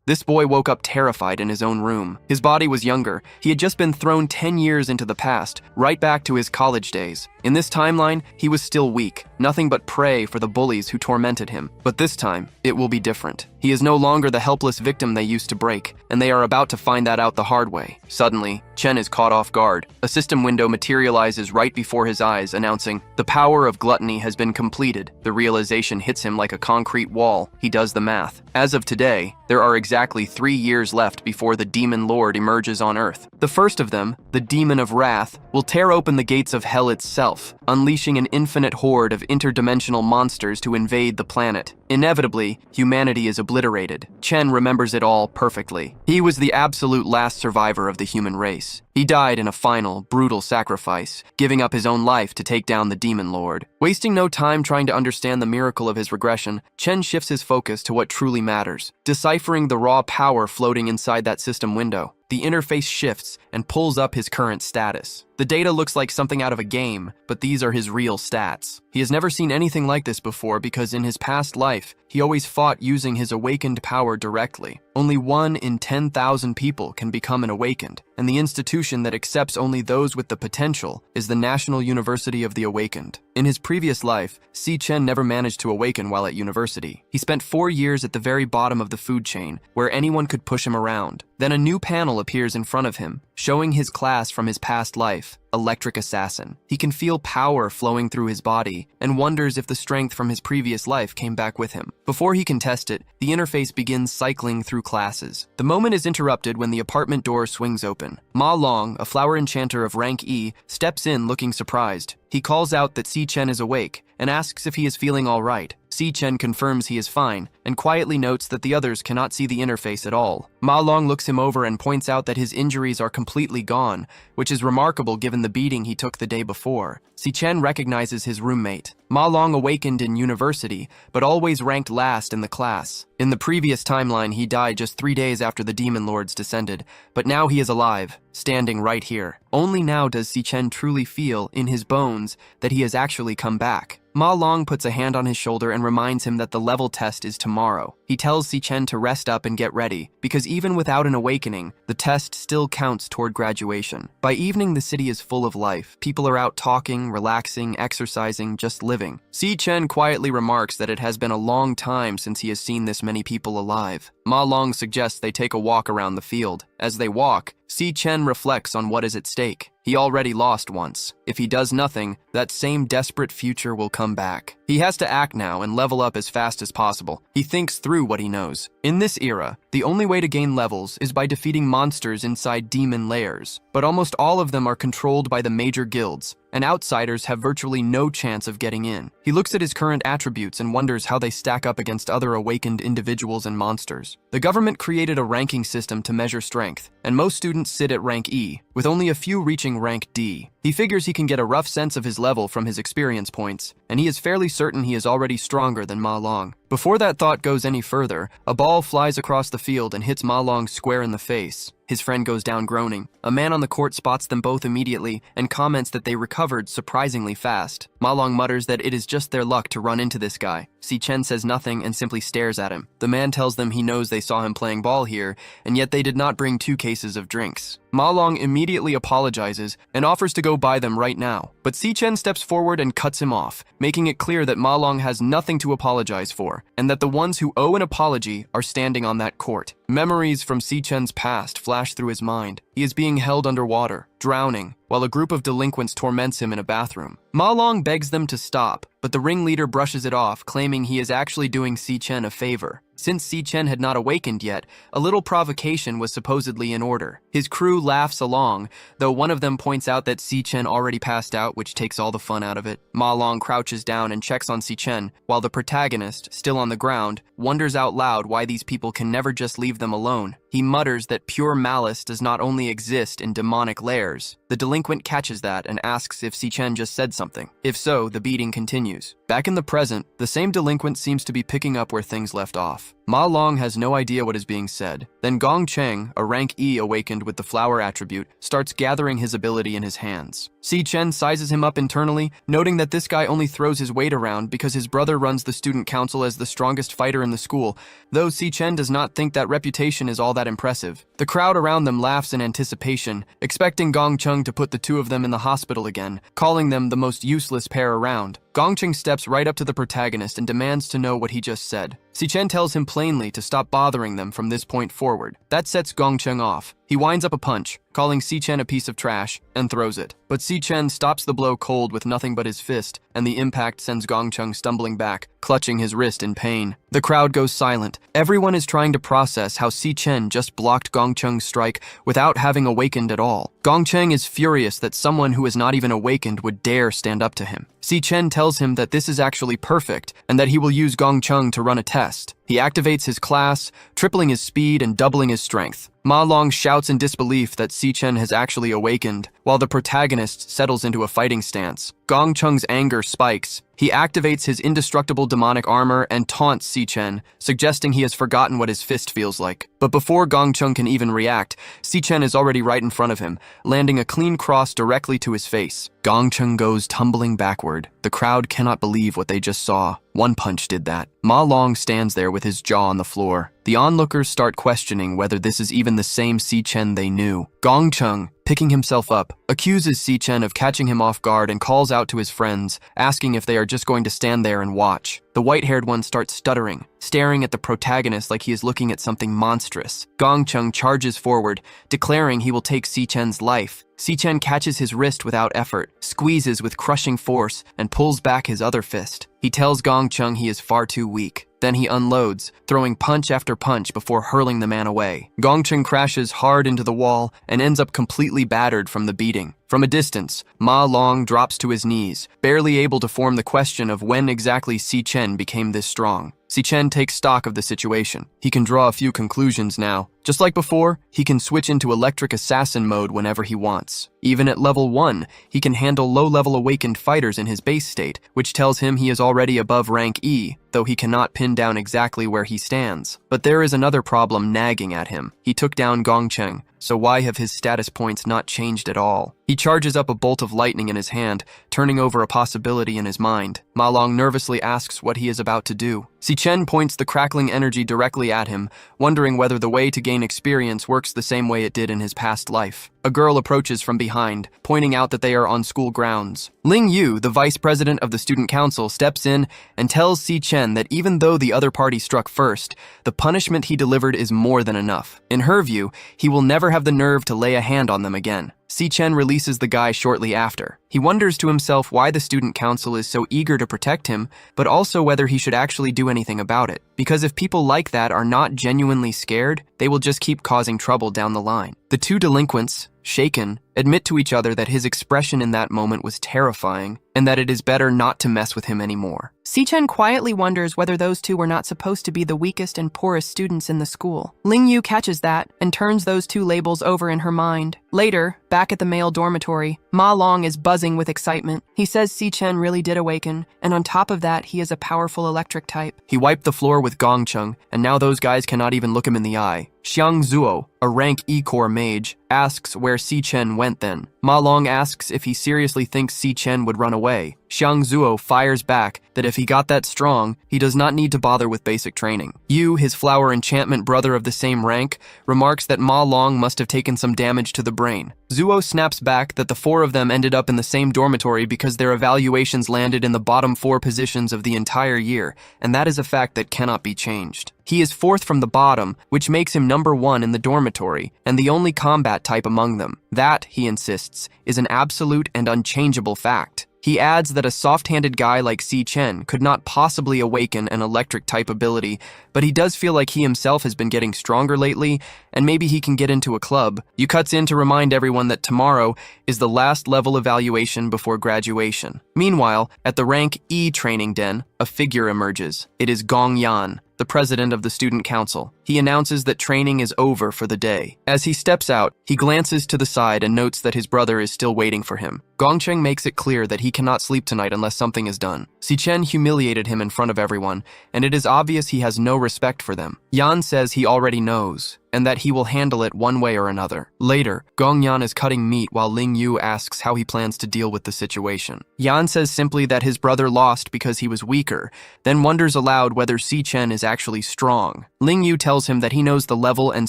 This boy woke up terrified in his own room. His body was younger. He had just been thrown 10 years into the past, right back to his college days. In this timeline, he was still weak, nothing but prey for the bullies who tormented him. But this time, it will be different. He is no longer the helpless victim they used to break, and they are about to find that out the hard way. Suddenly, Chen is caught off guard. A system window materializes right before his eyes, announcing, "The power of gluttony has been completed." The realization hits him like a concrete wall. He does the math. As of today, there are exactly 3 years left before the Demon Lord emerges on Earth. The first of them, the Demon of Wrath, will tear open the gates of hell itself, unleashing an infinite horde of interdimensional monsters to invade the planet. Inevitably, humanity is obliterated. Chen remembers it all perfectly. He was the absolute last survivor of the human race. He died in a final, brutal sacrifice, giving up his own life to take down the Demon Lord. Wasting no time trying to understand the miracle of his regression, Chen shifts his focus to what truly matters, deciphering the raw power floating inside that system window. The interface shifts and pulls up his current status. The data looks like something out of a game, but these are his real stats. He has never seen anything like this before because in his past life, he always fought using his awakened power directly. Only 1 in 10,000 people can become an awakened, and the institution that accepts only those with the potential is the National University of the Awakened. In his previous life, Chen never managed to awaken while at university. He spent 4 years at the very bottom of the food chain, where anyone could push him around. Then a new panel appears in front of him, showing his class from his past life, Electric Assassin. He can feel power flowing through his body and wonders if the strength from his previous life came back with him. Before he can test it, the interface begins cycling through classes. The moment is interrupted when the apartment door swings open. Ma Long, a flower enchanter of rank E, steps in looking surprised. He calls out that Chen is awake and asks if he is feeling all right. Chen confirms he is fine and quietly notes that the others cannot see the interface at all. Ma Long looks him over and points out that his injuries are completely gone, which is remarkable given the beating he took the day before. Chen recognizes his roommate. Ma Long awakened in university, but always ranked last in the class. In the previous timeline, he died just 3 days after the Demon Lords descended, but now he is alive, standing right here. Only now does Chen truly feel, in his bones, that he has actually come back. Ma Long puts a hand on his shoulder and reminds him that the level test is tomorrow. He tells Chen to rest up and get ready, because even without an awakening, the test still counts toward graduation. By evening, the city is full of life. People are out talking, relaxing, exercising, just living. Chen quietly remarks that it has been a long time since he has seen this many people alive. Ma Long suggests they take a walk around the field. As they walk, Chen reflects on what is at stake. He already lost once. If he does nothing, that same desperate future will come back. He has to act now and level up as fast as possible. He thinks through what he knows. In this era, the only way to gain levels is by defeating monsters inside demon lairs, but almost all of them are controlled by the major guilds, and outsiders have virtually no chance of getting in. He looks at his current attributes and wonders how they stack up against other awakened individuals and monsters. The government created a ranking system to measure strength, and most students sit at rank E, with only a few reaching rank D. He figures he can get a rough sense of his level from his experience points, and he is fairly certain he is already stronger than Ma Long. Before that thought goes any further, a ball flies across the field and hits Ma Long square in the face. His friend goes down groaning. A man on the court spots them both immediately and comments that they recovered surprisingly fast. Ma Long mutters that it is just their luck to run into this guy. Chen says nothing and simply stares at him. The man tells them he knows they saw him playing ball here, and yet they did not bring 2 cases of drinks. Ma Long immediately apologizes and offers to go buy them right now, but Chen steps forward and cuts him off, making it clear that Ma Long has nothing to apologize for, and that the ones who owe an apology are standing on that court. Memories from Chen's past flash through his mind. He is being held underwater, drowning, while a group of delinquents torments him in a bathroom. Ma Long begs them to stop, but the ringleader brushes it off, claiming he is actually doing Chen a favor. Since Chen had not awakened yet, a little provocation was supposedly in order. His crew laughs along, though one of them points out that Chen already passed out, which takes all the fun out of it. Ma Long crouches down and checks on Chen, while the protagonist, still on the ground, wonders out loud why these people can never just leave them alone. He mutters that pure malice does not only exist in demonic lairs. The delinquent catches that and asks if Chen just said something. If so, the beating continues. Back in the present, the same delinquent seems to be picking up where things left off. Ma Long has no idea what is being said. Then Gong Cheng, a rank E awakened with the flower attribute, starts gathering his ability in his hands. Chen sizes him up internally, noting that this guy only throws his weight around because his brother runs the student council as the strongest fighter in the school, though Chen does not think that reputation is all that impressive. The crowd around them laughs in anticipation, expecting Gongcheng to put the two of them in the hospital again, calling them the most useless pair around. Gongcheng steps right up to the protagonist and demands to know what he just said. Chen tells him plainly to stop bothering them from this point forward. That sets Gongcheng off. He winds up a punch, calling Chen a piece of trash, and throws it. But Chen stops the blow cold with nothing but his fist, and the impact sends Gongcheng stumbling back, clutching his wrist in pain. The crowd goes silent. Everyone is trying to process how Chen just blocked Gongcheng's strike without having awakened at all. Gongcheng is furious that someone who is not even awakened would dare stand up to him. Chen tells him that this is actually perfect and that he will use Gongcheng to run a test. He activates his class, tripling his speed and doubling his strength. Ma Long shouts in disbelief that Chen has actually awakened, while the protagonist settles into a fighting stance. Gongcheng's anger spikes. He activates his indestructible demonic armor and taunts Chen, suggesting he has forgotten what his fist feels like. But before Gongcheng can even react, Chen is already right in front of him, landing a clean cross directly to his face. Gongcheng goes tumbling backward. The crowd cannot believe what they just saw. One punch did that. Ma Long stands there with his jaw on the floor. The onlookers start questioning whether this is even the same Chen they knew. Gongcheng, picking himself up, accuses Chen of catching him off guard and calls out to his friends, asking if they are just going to stand there and watch. The white-haired one starts stuttering, staring at the protagonist like he is looking at something monstrous. Gongcheng charges forward, declaring he will take Chen's life. Chen catches his wrist without effort, squeezes with crushing force, and pulls back his other fist. He tells Gongcheng he is far too weak. Then he unloads, throwing punch after punch before hurling the man away. Gongcheng crashes hard into the wall and ends up completely battered from the beating. From a distance, Ma Long drops to his knees, barely able to form the question of when exactly Chen became this strong. Chen takes stock of the situation. He can draw a few conclusions now. Just like before, he can switch into electric assassin mode whenever he wants. Even at level 1, he can handle low-level awakened fighters in his base state, which tells him he is already above rank E, though he cannot pin down exactly where he stands. But there is another problem nagging at him. He took down Gongcheng, so why have his status points not changed at all? He charges up a bolt of lightning in his hand, turning over a possibility in his mind. Ma Long nervously asks what he is about to do. Chen points the crackling energy directly at him, wondering whether the way to gain experience works the same way it did in his past life. A girl approaches from behind, pointing out that they are on school grounds. Ling Yu, the vice president of the student council, steps in and tells Chen that even though the other party struck first, the punishment he delivered is more than enough. In her view, he will never have the nerve to lay a hand on them again. Chen releases the guy shortly after. He wonders to himself why the student council is so eager to protect him, but also whether he should actually do anything about it. Because if people like that are not genuinely scared, they will just keep causing trouble down the line. The two delinquents, shaken, admit to each other that his expression in that moment was terrifying and that it is better not to mess with him anymore. Chen quietly wonders whether those two were not supposed to be the weakest and poorest students in the school. Ling Yu catches that and turns those two labels over in her mind. Later, back at the male dormitory, Ma Long is buzzing with excitement. He says Chen really did awaken, and on top of that, he is a powerful electric type. He wiped the floor with Gongcheng, and now those guys cannot even look him in the eye. Xiang Zuo, a rank E-Core mage, asks where Chen went then. Ma Long asks if he seriously thinks Chen would run away. Xiang Zuo fires back that if he got that strong, he does not need to bother with basic training. Yu, his flower enchantment brother of the same rank, remarks that Ma Long must have taken some damage to the brain. Zuo snaps back that the four of them ended up in the same dormitory because their evaluations landed in the bottom 4 positions of the entire year, and that is a fact that cannot be changed. He is 4th from the bottom, which makes him number 1 in the dormitory, and the only combat type among them. That, he insists, is an absolute and unchangeable fact. He adds that a soft-handed guy like Chen could not possibly awaken an electric-type ability, but he does feel like he himself has been getting stronger lately, and maybe he can get into a club. Yu cuts in to remind everyone that tomorrow is the last level evaluation before graduation. Meanwhile, at the rank E training den, a figure emerges. It is Gong Yan, the president of the student council. he announces that training is over for the day. As he steps out, he glances to the side and notes that his brother is still waiting for him. Gongcheng makes it clear that he cannot sleep tonight unless something is done. Chen humiliated him in front of everyone, and it is obvious he has no respect for them. Yan says he already knows, and that he will handle it one way or another. Later, Gong Yan is cutting meat while Ling Yu asks how he plans to deal with the situation. Yan says simply that his brother lost because he was weaker, then wonders aloud whether Chen is actually strong. Ling Yu tells him that he knows the level and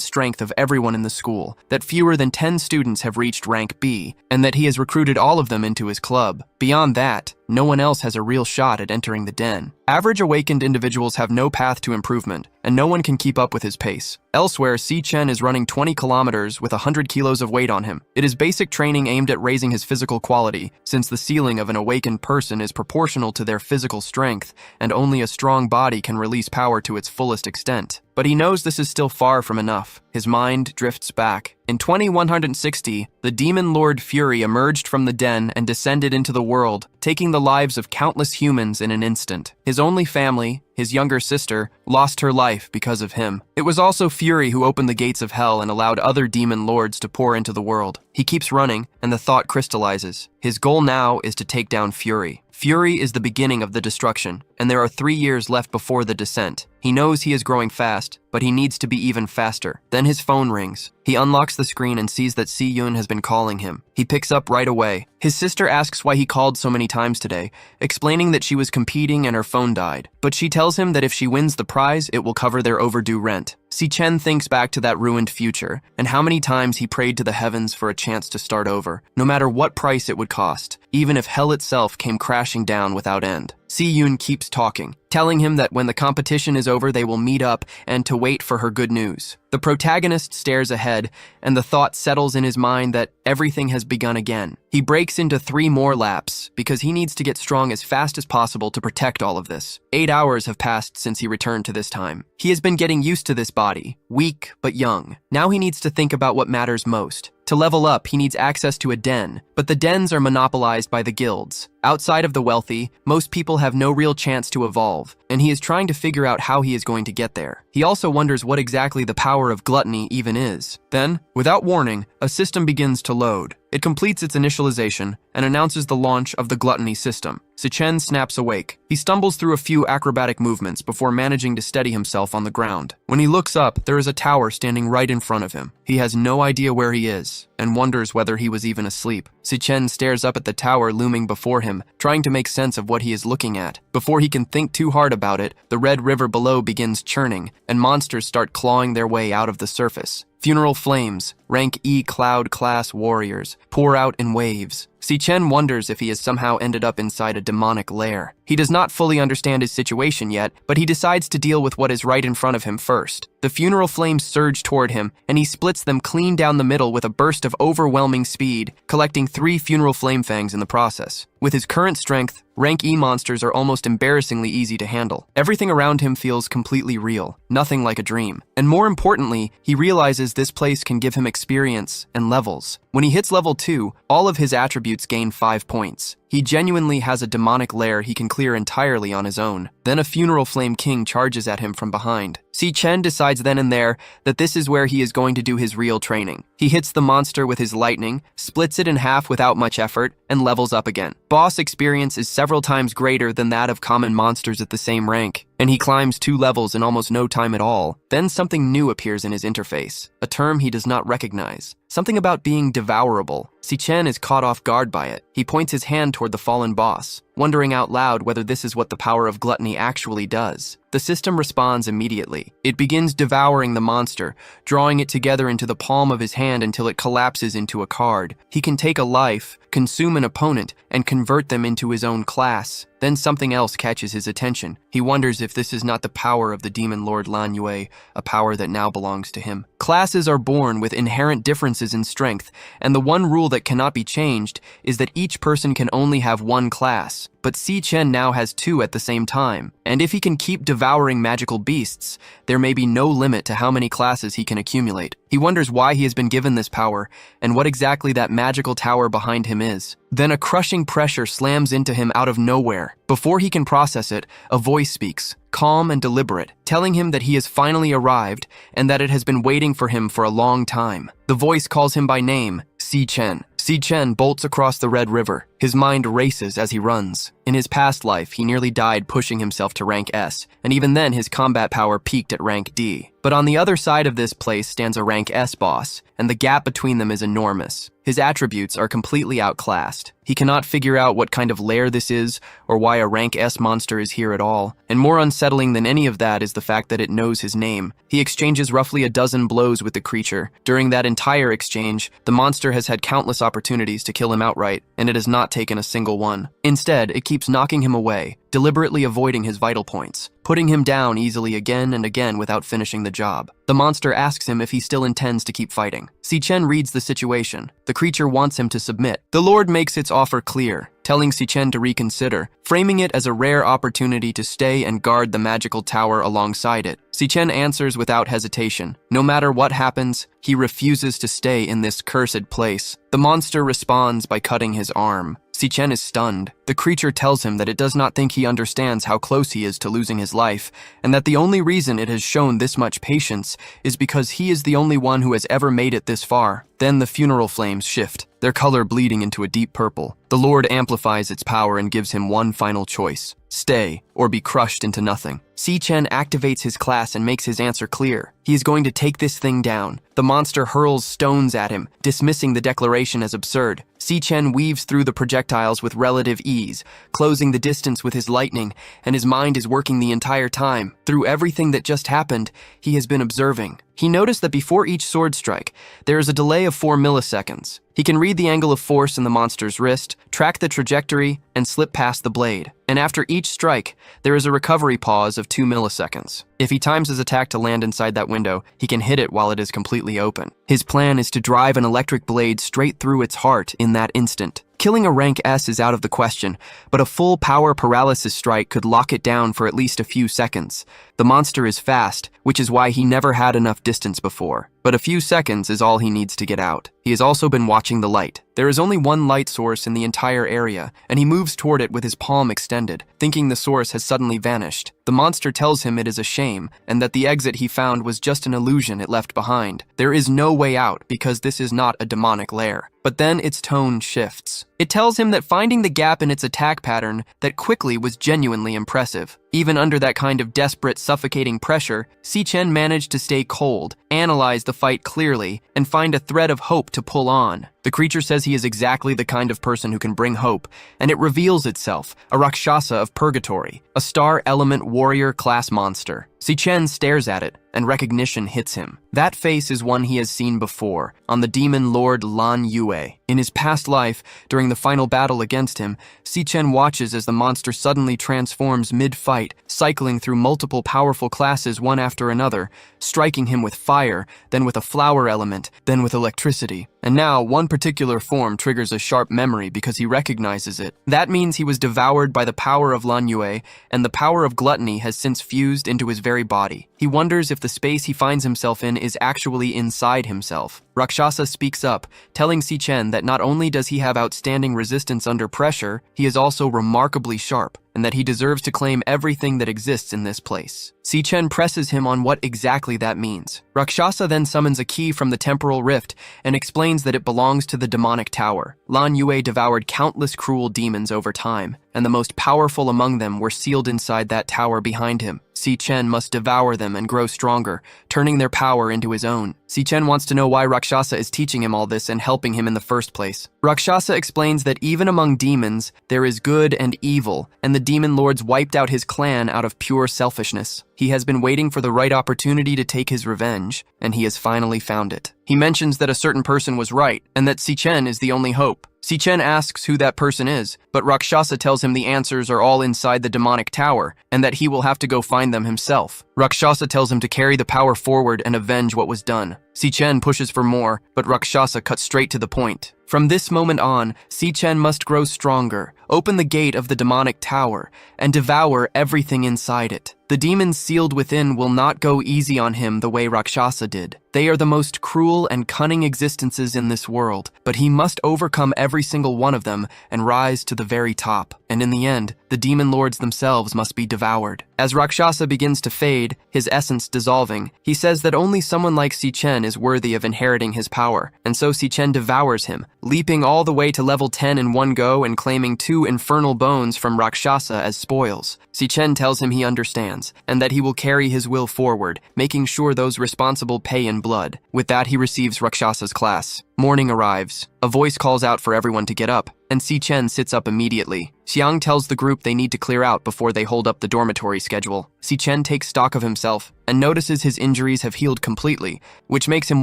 strength of everyone in the school, that fewer than 10 students have reached rank B, and that he has recruited all of them into his club. Beyond that, no one else has a real shot at entering the den. Average awakened individuals have no path to improvement, and no one can keep up with his pace. Elsewhere, Chen is running 20 kilometers with 100 kilos of weight on him. It is basic training aimed at raising his physical quality, since the ceiling of an awakened person is proportional to their physical strength, and only a strong body can release power to its fullest extent. But he knows this is still far from enough. His mind drifts back. In 2160, the demon lord Fury emerged from the den and descended into the world, taking the lives of countless humans in an instant. His only family, his younger sister, lost her life because of him. It was also Fury who opened the gates of hell and allowed other demon lords to pour into the world. He keeps running, and the thought crystallizes. His goal now is to take down Fury. Fury is the beginning of the destruction, and there are 3 years left before the descent. He knows he is growing fast, but he needs to be even faster. Then his phone rings. He unlocks the screen and sees that Si-Yun has been calling him. He picks up right away. His sister asks why he called so many times today, explaining that she was competing and her phone died. But she tells him that if she wins the prize, it will cover their overdue rent. Chen thinks back to that ruined future, and how many times he prayed to the heavens for a chance to start over, no matter what price it would cost, even if hell itself came crashing down without end. Si-Yun keeps talking, telling him that when the competition is over they will meet up and to wait for her good news. The protagonist stares ahead, and the thought settles in his mind that everything has begun again. He breaks into 3 more laps, because he needs to get strong as fast as possible to protect all of this. 8 hours have passed since he returned to this time. He has been getting used to this body, weak but young. Now he needs to think about what matters most. To level up, he needs access to a den, but the dens are monopolized by the guilds. Outside of the wealthy, most people have no real chance to evolve, and he is trying to figure out how he is going to get there. He also wonders what exactly the power of gluttony even is. Then, without warning, a system begins to load. It completes its initialization and announces the launch of the Gluttony System. Chen snaps awake. He stumbles through a few acrobatic movements before managing to steady himself on the ground. When he looks up, there is a tower standing right in front of him. He has no idea where he is and wonders whether he was even asleep. Chen stares up at the tower looming before him, trying to make sense of what he is looking at. Before he can think too hard about it, the red river below begins churning, and monsters start clawing their way out of the surface. Funeral flames, rank E cloud class warriors, pour out in waves. Chen wonders if he has somehow ended up inside a demonic lair. He does not fully understand his situation yet, but he decides to deal with what is right in front of him first. The funeral flames surge toward him, and he splits them clean down the middle with a burst of overwhelming speed, collecting 3 funeral flame fangs in the process. With his current strength, rank E monsters are almost embarrassingly easy to handle. Everything around him feels completely real, nothing like a dream. And more importantly, he realizes this place can give him experience and levels. When he hits level 2, all of his attributes gain 5 points. He genuinely has a demonic lair he can clear entirely on his own. Then a funeral flame king charges at him from behind. Chen decides then and there that this is where he is going to do his real training. He hits the monster with his lightning, splits it in half without much effort, and levels up again. Boss experience is several times greater than that of common monsters at the same rank, and he climbs 2 levels in almost no time at all. Then something new appears in his interface, a term he does not recognize. Something about being devourable. Chen is caught off guard by it. He points his hand toward the fallen boss, wondering out loud whether this is what the power of gluttony actually does. The system responds immediately. It begins devouring the monster, drawing it together into the palm of his hand until it collapses into a card. He can take a life, consume an opponent, and convert them into his own class. Then something else catches his attention. He wonders if this is not the power of the demon lord Lan Yue, a power that now belongs to him. Classes are born with inherent differences in strength, and the one rule that cannot be changed is that each person can only have one class. class, but Chen now has 2 at the same time. And if he can keep devouring magical beasts, there may be no limit to how many classes he can accumulate. He wonders why he has been given this power and what exactly that magical tower behind him is. Then a crushing pressure slams into him out of nowhere. Before he can process it, a voice speaks, calm and deliberate, telling him that he has finally arrived and that it has been waiting for him for a long time. The voice calls him by name, Chen. Chen bolts across the Red River. His mind races as he runs. In his past life, he nearly died pushing himself to rank S, and even then his combat power peaked at rank D. But on the other side of this place stands a rank S boss, and the gap between them is enormous. His attributes are completely outclassed. He cannot figure out what kind of lair this is, or why a rank S monster is here at all. And more unsettling than any of that is the fact that it knows his name. He exchanges roughly a dozen blows with the creature. During that entire exchange, the monster has had countless opportunities to kill him outright, and it has not taken a single one. Instead, it keeps knocking him away, deliberately avoiding his vital points, putting him down easily again and again without finishing the job. The monster asks him if he still intends to keep fighting. Chen reads the situation. The creature wants him to submit. The Lord makes its offer clear, telling Chen to reconsider, framing it as a rare opportunity to stay and guard the magical tower alongside it. Chen answers without hesitation. No matter what happens, he refuses to stay in this cursed place. The monster responds by cutting his arm. Chen is stunned. The creature tells him that it does not think he understands how close he is to losing his life, and that the only reason it has shown this much patience is because he is the only one who has ever made it this far. Then the funeral flames shift, their color bleeding into a deep purple. The Lord amplifies its power and gives him one final choice: stay or be crushed into nothing. Chen activates his class and makes his answer clear. He is going to take this thing down. The monster hurls stones at him, dismissing the declaration as absurd. Chen weaves through the projectiles with relative ease, closing the distance with his lightning, and his mind is working the entire time. Through everything that just happened, he has been observing. He noticed that before each sword strike, there is a delay of 4 milliseconds. He can read the angle of force in the monster's wrist, track the trajectory, and slip past the blade. And after each strike, there is a recovery pause of 2 milliseconds. If he times his attack to land inside that window, he can hit it while it is completely open. His plan is to drive an electric blade straight through its heart in that instant. Killing a rank S is out of the question, but a full power paralysis strike could lock it down for at least a few seconds. The monster is fast, which is why he never had enough distance before. But a few seconds is all he needs to get out. He has also been watching the light. There is only one light source in the entire area, and he moves toward it with his palm extended, thinking the source has suddenly vanished. The monster tells him it is a shame, and that the exit he found was just an illusion it left behind. There is no way out because this is not a demonic lair. But then its tone shifts. It tells him that finding the gap in its attack pattern that quickly was genuinely impressive. Even under that kind of desperate, suffocating pressure, Chen managed to stay cold, analyze the fight clearly, and find a thread of hope to pull on. The creature says he is exactly the kind of person who can bring hope, and it reveals itself, a Rakshasa of Purgatory, a star element warrior class monster. Chen stares at it, and recognition hits him. That face is one he has seen before, on the demon lord Lan Yue. In his past life, during the final battle against him, Chen watches as the monster suddenly transforms mid-fight, cycling through multiple powerful classes one after another, striking him with fire, then with a flower element, then with electricity. And now, one particular form triggers a sharp memory because he recognizes it. That means he was devoured by the power of Lan Yue, and the power of gluttony has since fused into his very body. He wonders if the space he finds himself in is actually inside himself. Rakshasa speaks up, telling Chen that not only does he have outstanding resistance under pressure, he is also remarkably sharp, and that he deserves to claim everything that exists in this place. Chen presses him on what exactly that means. Rakshasa then summons a key from the temporal rift and explains that it belongs to the demonic tower. Lan Yue devoured countless cruel demons over time, and the most powerful among them were sealed inside that tower behind him. Chen must devour them and grow stronger, turning their power into his own. Chen wants to know why Rakshasa is teaching him all this and helping him in the first place. Rakshasa explains that even among demons, there is good and evil, and the demon lords wiped out his clan out of pure selfishness. He has been waiting for the right opportunity to take his revenge, and he has finally found it. He mentions that a certain person was right, and that Chen is the only hope. Chen asks who that person is, but Rakshasa tells him the answers are all inside the demonic tower, and that he will have to go find them himself. Rakshasa tells him to carry the power forward and avenge what was done. Chen pushes for more, but Rakshasa cuts straight to the point. From this moment on, Chen must grow stronger, open the gate of the demonic tower, and devour everything inside it. The demons sealed within will not go easy on him the way Rakshasa did. They are the most cruel and cunning existences in this world, but he must overcome every single one of them and rise to the very top. And in the end, the demon lords themselves must be devoured. As Rakshasa begins to fade, his essence dissolving, he says that only someone like Chen is worthy of inheriting his power, and so Chen devours him, leaping all the way to level 10 in one go and claiming 2 infernal bones from Rakshasa as spoils. Chen tells him he understands, and that he will carry his will forward, making sure those responsible pay in blood. With that, he receives Rakshasa's class. Morning arrives. A voice calls out for everyone to get up, and Chen sits up immediately. Xiang tells the group they need to clear out before they hold up the dormitory schedule. Chen takes stock of himself and notices his injuries have healed completely, which makes him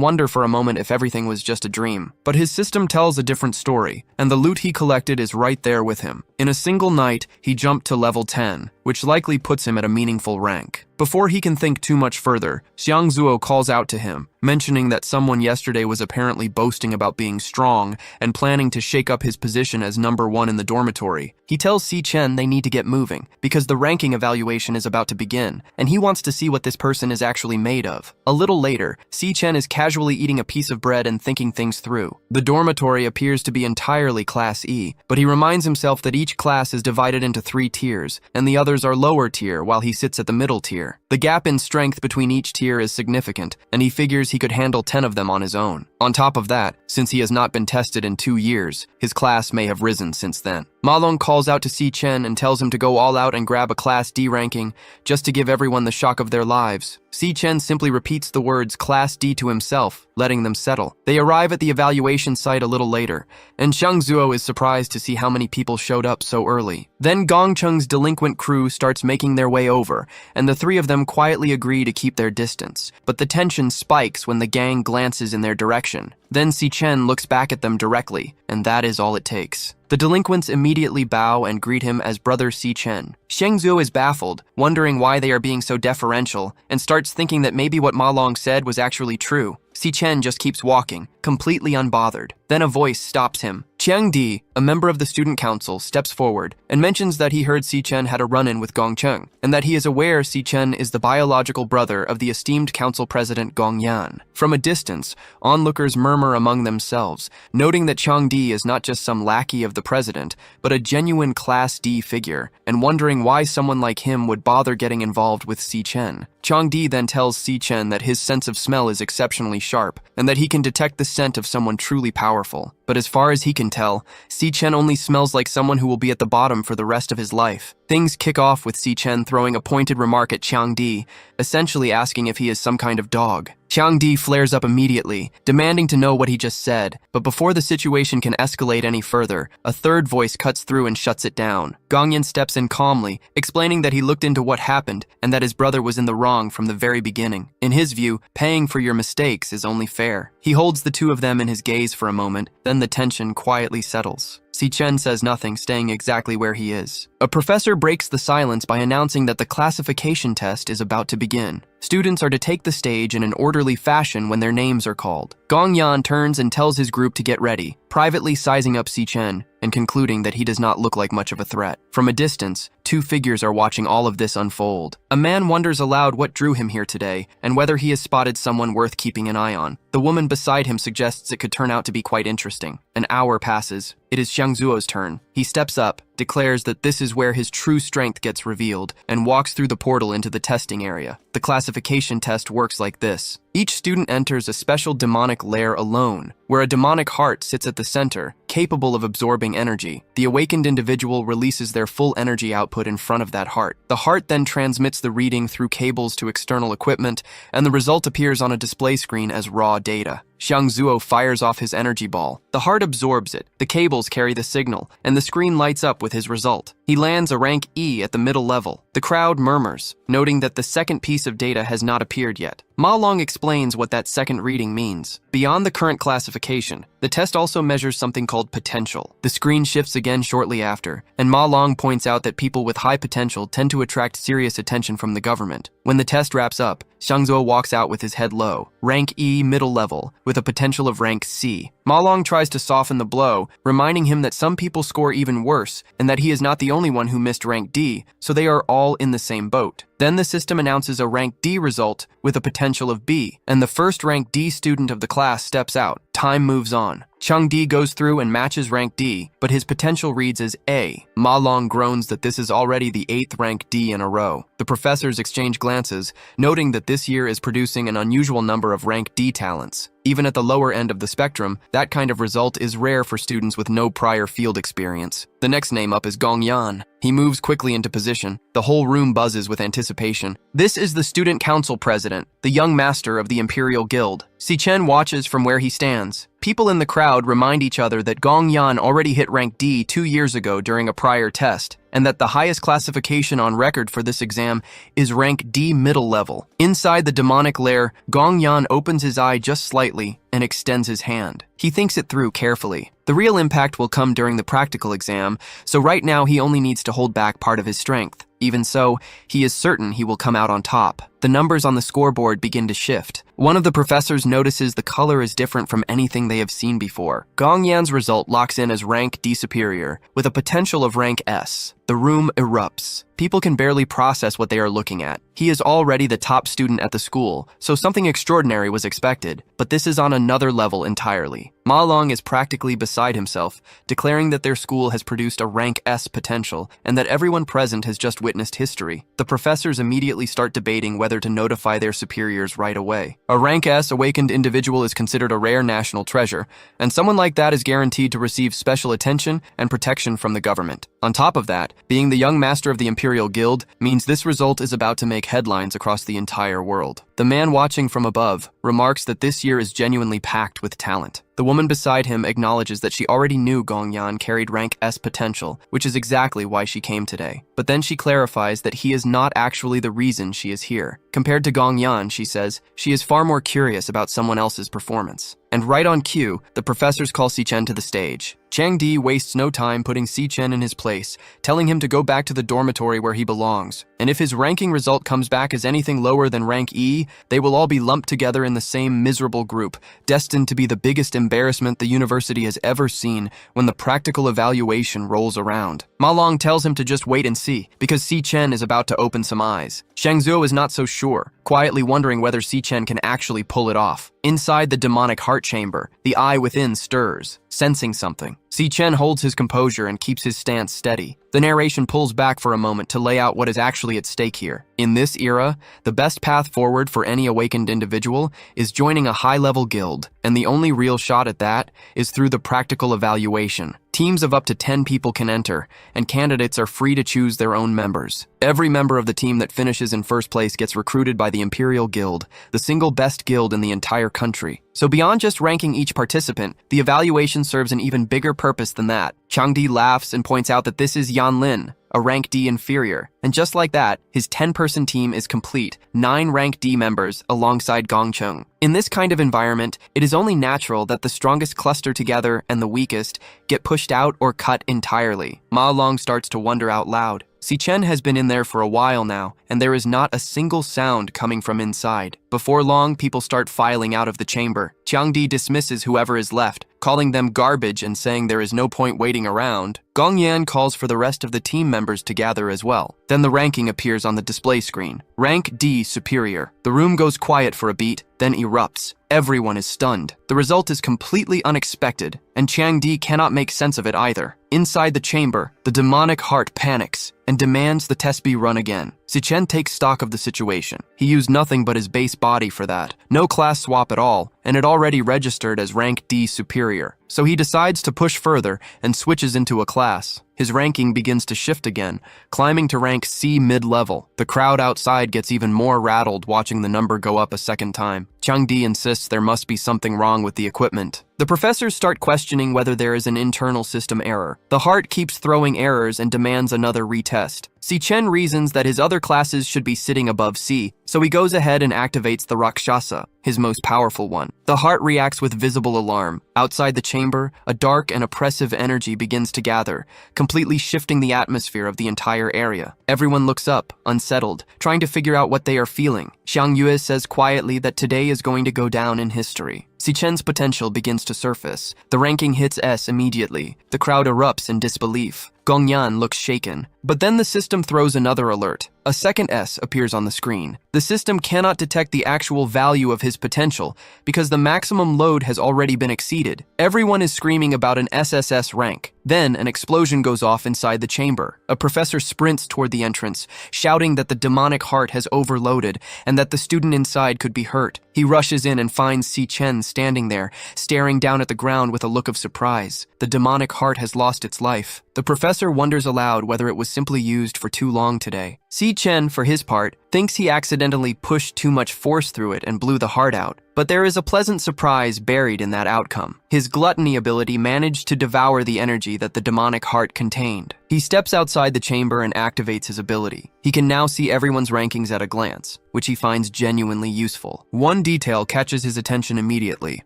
wonder for a moment if everything was just a dream. But his system tells a different story, and the loot he collected is right there with him. In a single night, he jumped to level 10, which likely puts him at a meaningful rank. Before he can think too much further, Xiang Zuo calls out to him, mentioning that someone yesterday was apparently boasting about being strong and planning to shake up his position as number 1 in the dormitory. He tells Chen they need to get moving, because the ranking evaluation is about to begin, and he wants to see what this person is actually made of. A little later, Chen is casually eating a piece of bread and thinking things through. The dormitory appears to be entirely Class E, but he reminds himself that each class is divided into 3 tiers, and the others are lower tier while he sits at the middle tier. The gap in strength between each tier is significant, and he figures he could handle 10 of them on his own. On top of that, since he has not been tested in 2 years, his class may have risen since then. Ma Long calls out to Chen and tells him to go all out and grab a Class D ranking, just to give everyone the shock of their lives. Chen simply repeats the words Class D to himself, letting them settle. They arrive at the evaluation site a little later, and Xiang Zuo is surprised to see how many people showed up so early. Then Gongcheng's delinquent crew starts making their way over, and the 3 of them quietly agree to keep their distance. But the tension spikes when the gang glances in their direction. Then Chen looks back at them directly, and that is all it takes. The delinquents immediately bow and greet him as Brother Chen. Xiang Zuo is baffled, wondering why they are being so deferential, and starts thinking that maybe what Ma Long said was actually true. Chen just keeps walking, completely unbothered. Then a voice stops him. Chiang Di, a member of the student council, steps forward and mentions that he heard Chen had a run-in with Gongcheng, and that he is aware Chen is the biological brother of the esteemed council president Gong Yan. From a distance, onlookers murmur among themselves, noting that Chiang Di is not just some lackey of the president, but a genuine Class D figure, and wondering why someone like him would bother getting involved with Chen. Chiang Di then tells Chen that his sense of smell is exceptionally sharp, and that he can detect the scent of someone truly powerful. But as far as he can tell, Chen only smells like someone who will be at the bottom for the rest of his life. Things kick off with Chen throwing a pointed remark at Chiang Di, essentially asking if he is some kind of dog. Chiang Di flares up immediately, demanding to know what he just said, but before the situation can escalate any further, a third voice cuts through and shuts it down. Gongyan steps in calmly, explaining that he looked into what happened and that his brother was in the wrong from the very beginning. In his view, paying for your mistakes is only fair. He holds the 2 of them in his gaze for a moment, then the tension quietly settles. Chen says nothing, staying exactly where he is. A professor breaks the silence by announcing that the classification test is about to begin. Students are to take the stage in an orderly fashion when their names are called. Gong Yan turns and tells his group to get ready, privately sizing up Chen and concluding that he does not look like much of a threat. From a distance, 2 figures are watching all of this unfold. A man wonders aloud what drew him here today and whether he has spotted someone worth keeping an eye on. The woman beside him suggests it could turn out to be quite interesting. An hour passes. It is Xiang Zuo's turn. He steps up, declares that this is where his true strength gets revealed, and walks through the portal into the testing area. The classification test works like this. Each student enters a special demonic lair alone, where a demonic heart sits at the center, capable of absorbing energy. The awakened individual releases their full energy output in front of that heart. The heart then transmits the reading through cables to external equipment, and the result appears on a display screen as raw data. Xiang Zuo fires off his energy ball. The heart absorbs it, the cables carry the signal, and the screen lights up with his result. He lands a rank E at the middle level. The crowd murmurs, noting that the second piece of data has not appeared yet. Ma Long explains what that second reading means. Beyond the current classification, the test also measures something called potential. The screen shifts again shortly after, and Ma Long points out that people with high potential tend to attract serious attention from the government. When the test wraps up, Xiangzuo walks out with his head low, rank E middle level, with a potential of rank C. Ma Long tries to soften the blow, reminding him that some people score even worse and that he is not the only one who missed rank D, so they are all in the same boat. Then the system announces a rank D result with a potential of B, and the first rank D student of the class steps out. Time moves on. Chang Di goes through and matches rank D, but his potential reads as A. Ma Long groans that this is already the 8th rank D in a row. The professors exchange glances, noting that this year is producing an unusual number of rank D talents. Even at the lower end of the spectrum, that kind of result is rare for students with no prior field experience. The next name up is Gong Yan. He moves quickly into position. The whole room buzzes with anticipation. This is the student council president, the young master of the Imperial Guild. Chen watches from where he stands. People in the crowd remind each other that Gong Yan already hit rank D 2 years ago during a prior test, and that the highest classification on record for this exam is rank D middle level. Inside the demonic lair, Gong Yan opens his eye just slightly and extends his hand. He thinks it through carefully. The real impact will come during the practical exam, so right now he only needs to hold back part of his strength. Even so, he is certain he will come out on top. The numbers on the scoreboard begin to shift. One of the professors notices the color is different from anything they have seen before. Gong Yan's result locks in as rank D superior, with a potential of rank S. The room erupts. People can barely process what they are looking at. He is already the top student at the school, so something extraordinary was expected, but this is on another level entirely. Ma Long is practically beside himself, declaring that their school has produced a rank S potential and that everyone present has just witnessed history. The professors immediately start debating whether to notify their superiors right away. A rank S awakened individual is considered a rare national treasure, and someone like that is guaranteed to receive special attention and protection from the government. On top of that, being the young master of the Imperial Guild means this result is about to make headlines across the entire world. The man watching from above remarks that this year is genuinely packed with talent. The woman beside him acknowledges that she already knew Gong Yan carried rank S potential, which is exactly why she came today. But then she clarifies that he is not actually the reason she is here. Compared to Gong Yan, she says, she is far more curious about someone else's performance. And right on cue, the professors call Chen to the stage. Chang Di wastes no time putting Chen in his place, telling him to go back to the dormitory where he belongs. And if his ranking result comes back as anything lower than rank E, they will all be lumped together in the same miserable group, destined to be the biggest embarrassment the university has ever seen when the practical evaluation rolls around. Ma Long tells him to just wait and see, because Chen is about to open some eyes. Xiangzuo is not so sure, quietly wondering whether Chen can actually pull it off. Inside the demonic heart chamber, the eye within stirs, sensing something. Chen holds his composure and keeps his stance steady. The narration pulls back for a moment to lay out what is actually at stake here. In this era, the best path forward for any awakened individual is joining a high-level guild, and the only real shot at that is through the practical evaluation. Teams of up to 10 people can enter, and candidates are free to choose their own members. Every member of the team that finishes in first place gets recruited by the Imperial Guild, the single best guild in the entire country. So beyond just ranking each participant, the evaluation serves an even bigger purpose than that. Chang Di laughs and points out that this is Yan Lin, a rank D inferior. And just like that, his 10-person team is complete, 9 rank D members alongside Gong Cheng. In this kind of environment, it is only natural that the strongest cluster together and the weakest get pushed out or cut entirely. Ma Long starts to wonder out loud. Chen has been in there for a while now, and there is not a single sound coming from inside. Before long, people start filing out of the chamber. Chang Di dismisses whoever is left, calling them garbage and saying there is no point waiting around. Gong Yan calls for the rest of the team members to gather as well. Then the ranking appears on the display screen. Rank D superior. The room goes quiet for a beat, then erupts. Everyone is stunned. The result is completely unexpected, and Chang Di cannot make sense of it either. Inside the chamber, the demonic heart panics and demands the test be run again. Chen takes stock of the situation. He used nothing but his base body for that. No class swap at all, and it already registered as rank D superior. So he decides to push further and switches into a class. His ranking begins to shift again, climbing to rank C mid-level. The crowd outside gets even more rattled watching the number go up a second time. Chang Di insists there must be something wrong with the equipment. The professors start questioning whether there is an internal system error. The heart keeps throwing errors and demands another retest. Chen reasons that his other classes should be sitting above C, so he goes ahead and activates the Rakshasa, his most powerful one. The heart reacts with visible alarm. Outside the chamber, a dark and oppressive energy begins to gather, completely shifting the atmosphere of the entire area. Everyone looks up, unsettled, trying to figure out what they are feeling. Xiang Yue says quietly that today is going to go down in history. Chen's potential begins to surface. The ranking hits S immediately. The crowd erupts in disbelief. Gongyan looks shaken. But then the system throws another alert. A second S appears on the screen. The system cannot detect the actual value of his potential because the maximum load has already been exceeded. Everyone is screaming about an SSS rank. Then an explosion goes off inside the chamber. A professor sprints toward the entrance, shouting that the demonic heart has overloaded and that the student inside could be hurt. He rushes in and finds Chen standing there, staring down at the ground with a look of surprise. The demonic heart has lost its life. The professor wonders aloud whether it was simply used for too long today. Chen, for his part, thinks he accidentally pushed too much force through it and blew the heart out. But there is a pleasant surprise buried in that outcome. His gluttony ability managed to devour the energy that the demonic heart contained. He steps outside the chamber and activates his ability. He can now see everyone's rankings at a glance, which he finds genuinely useful. One detail catches his attention immediately.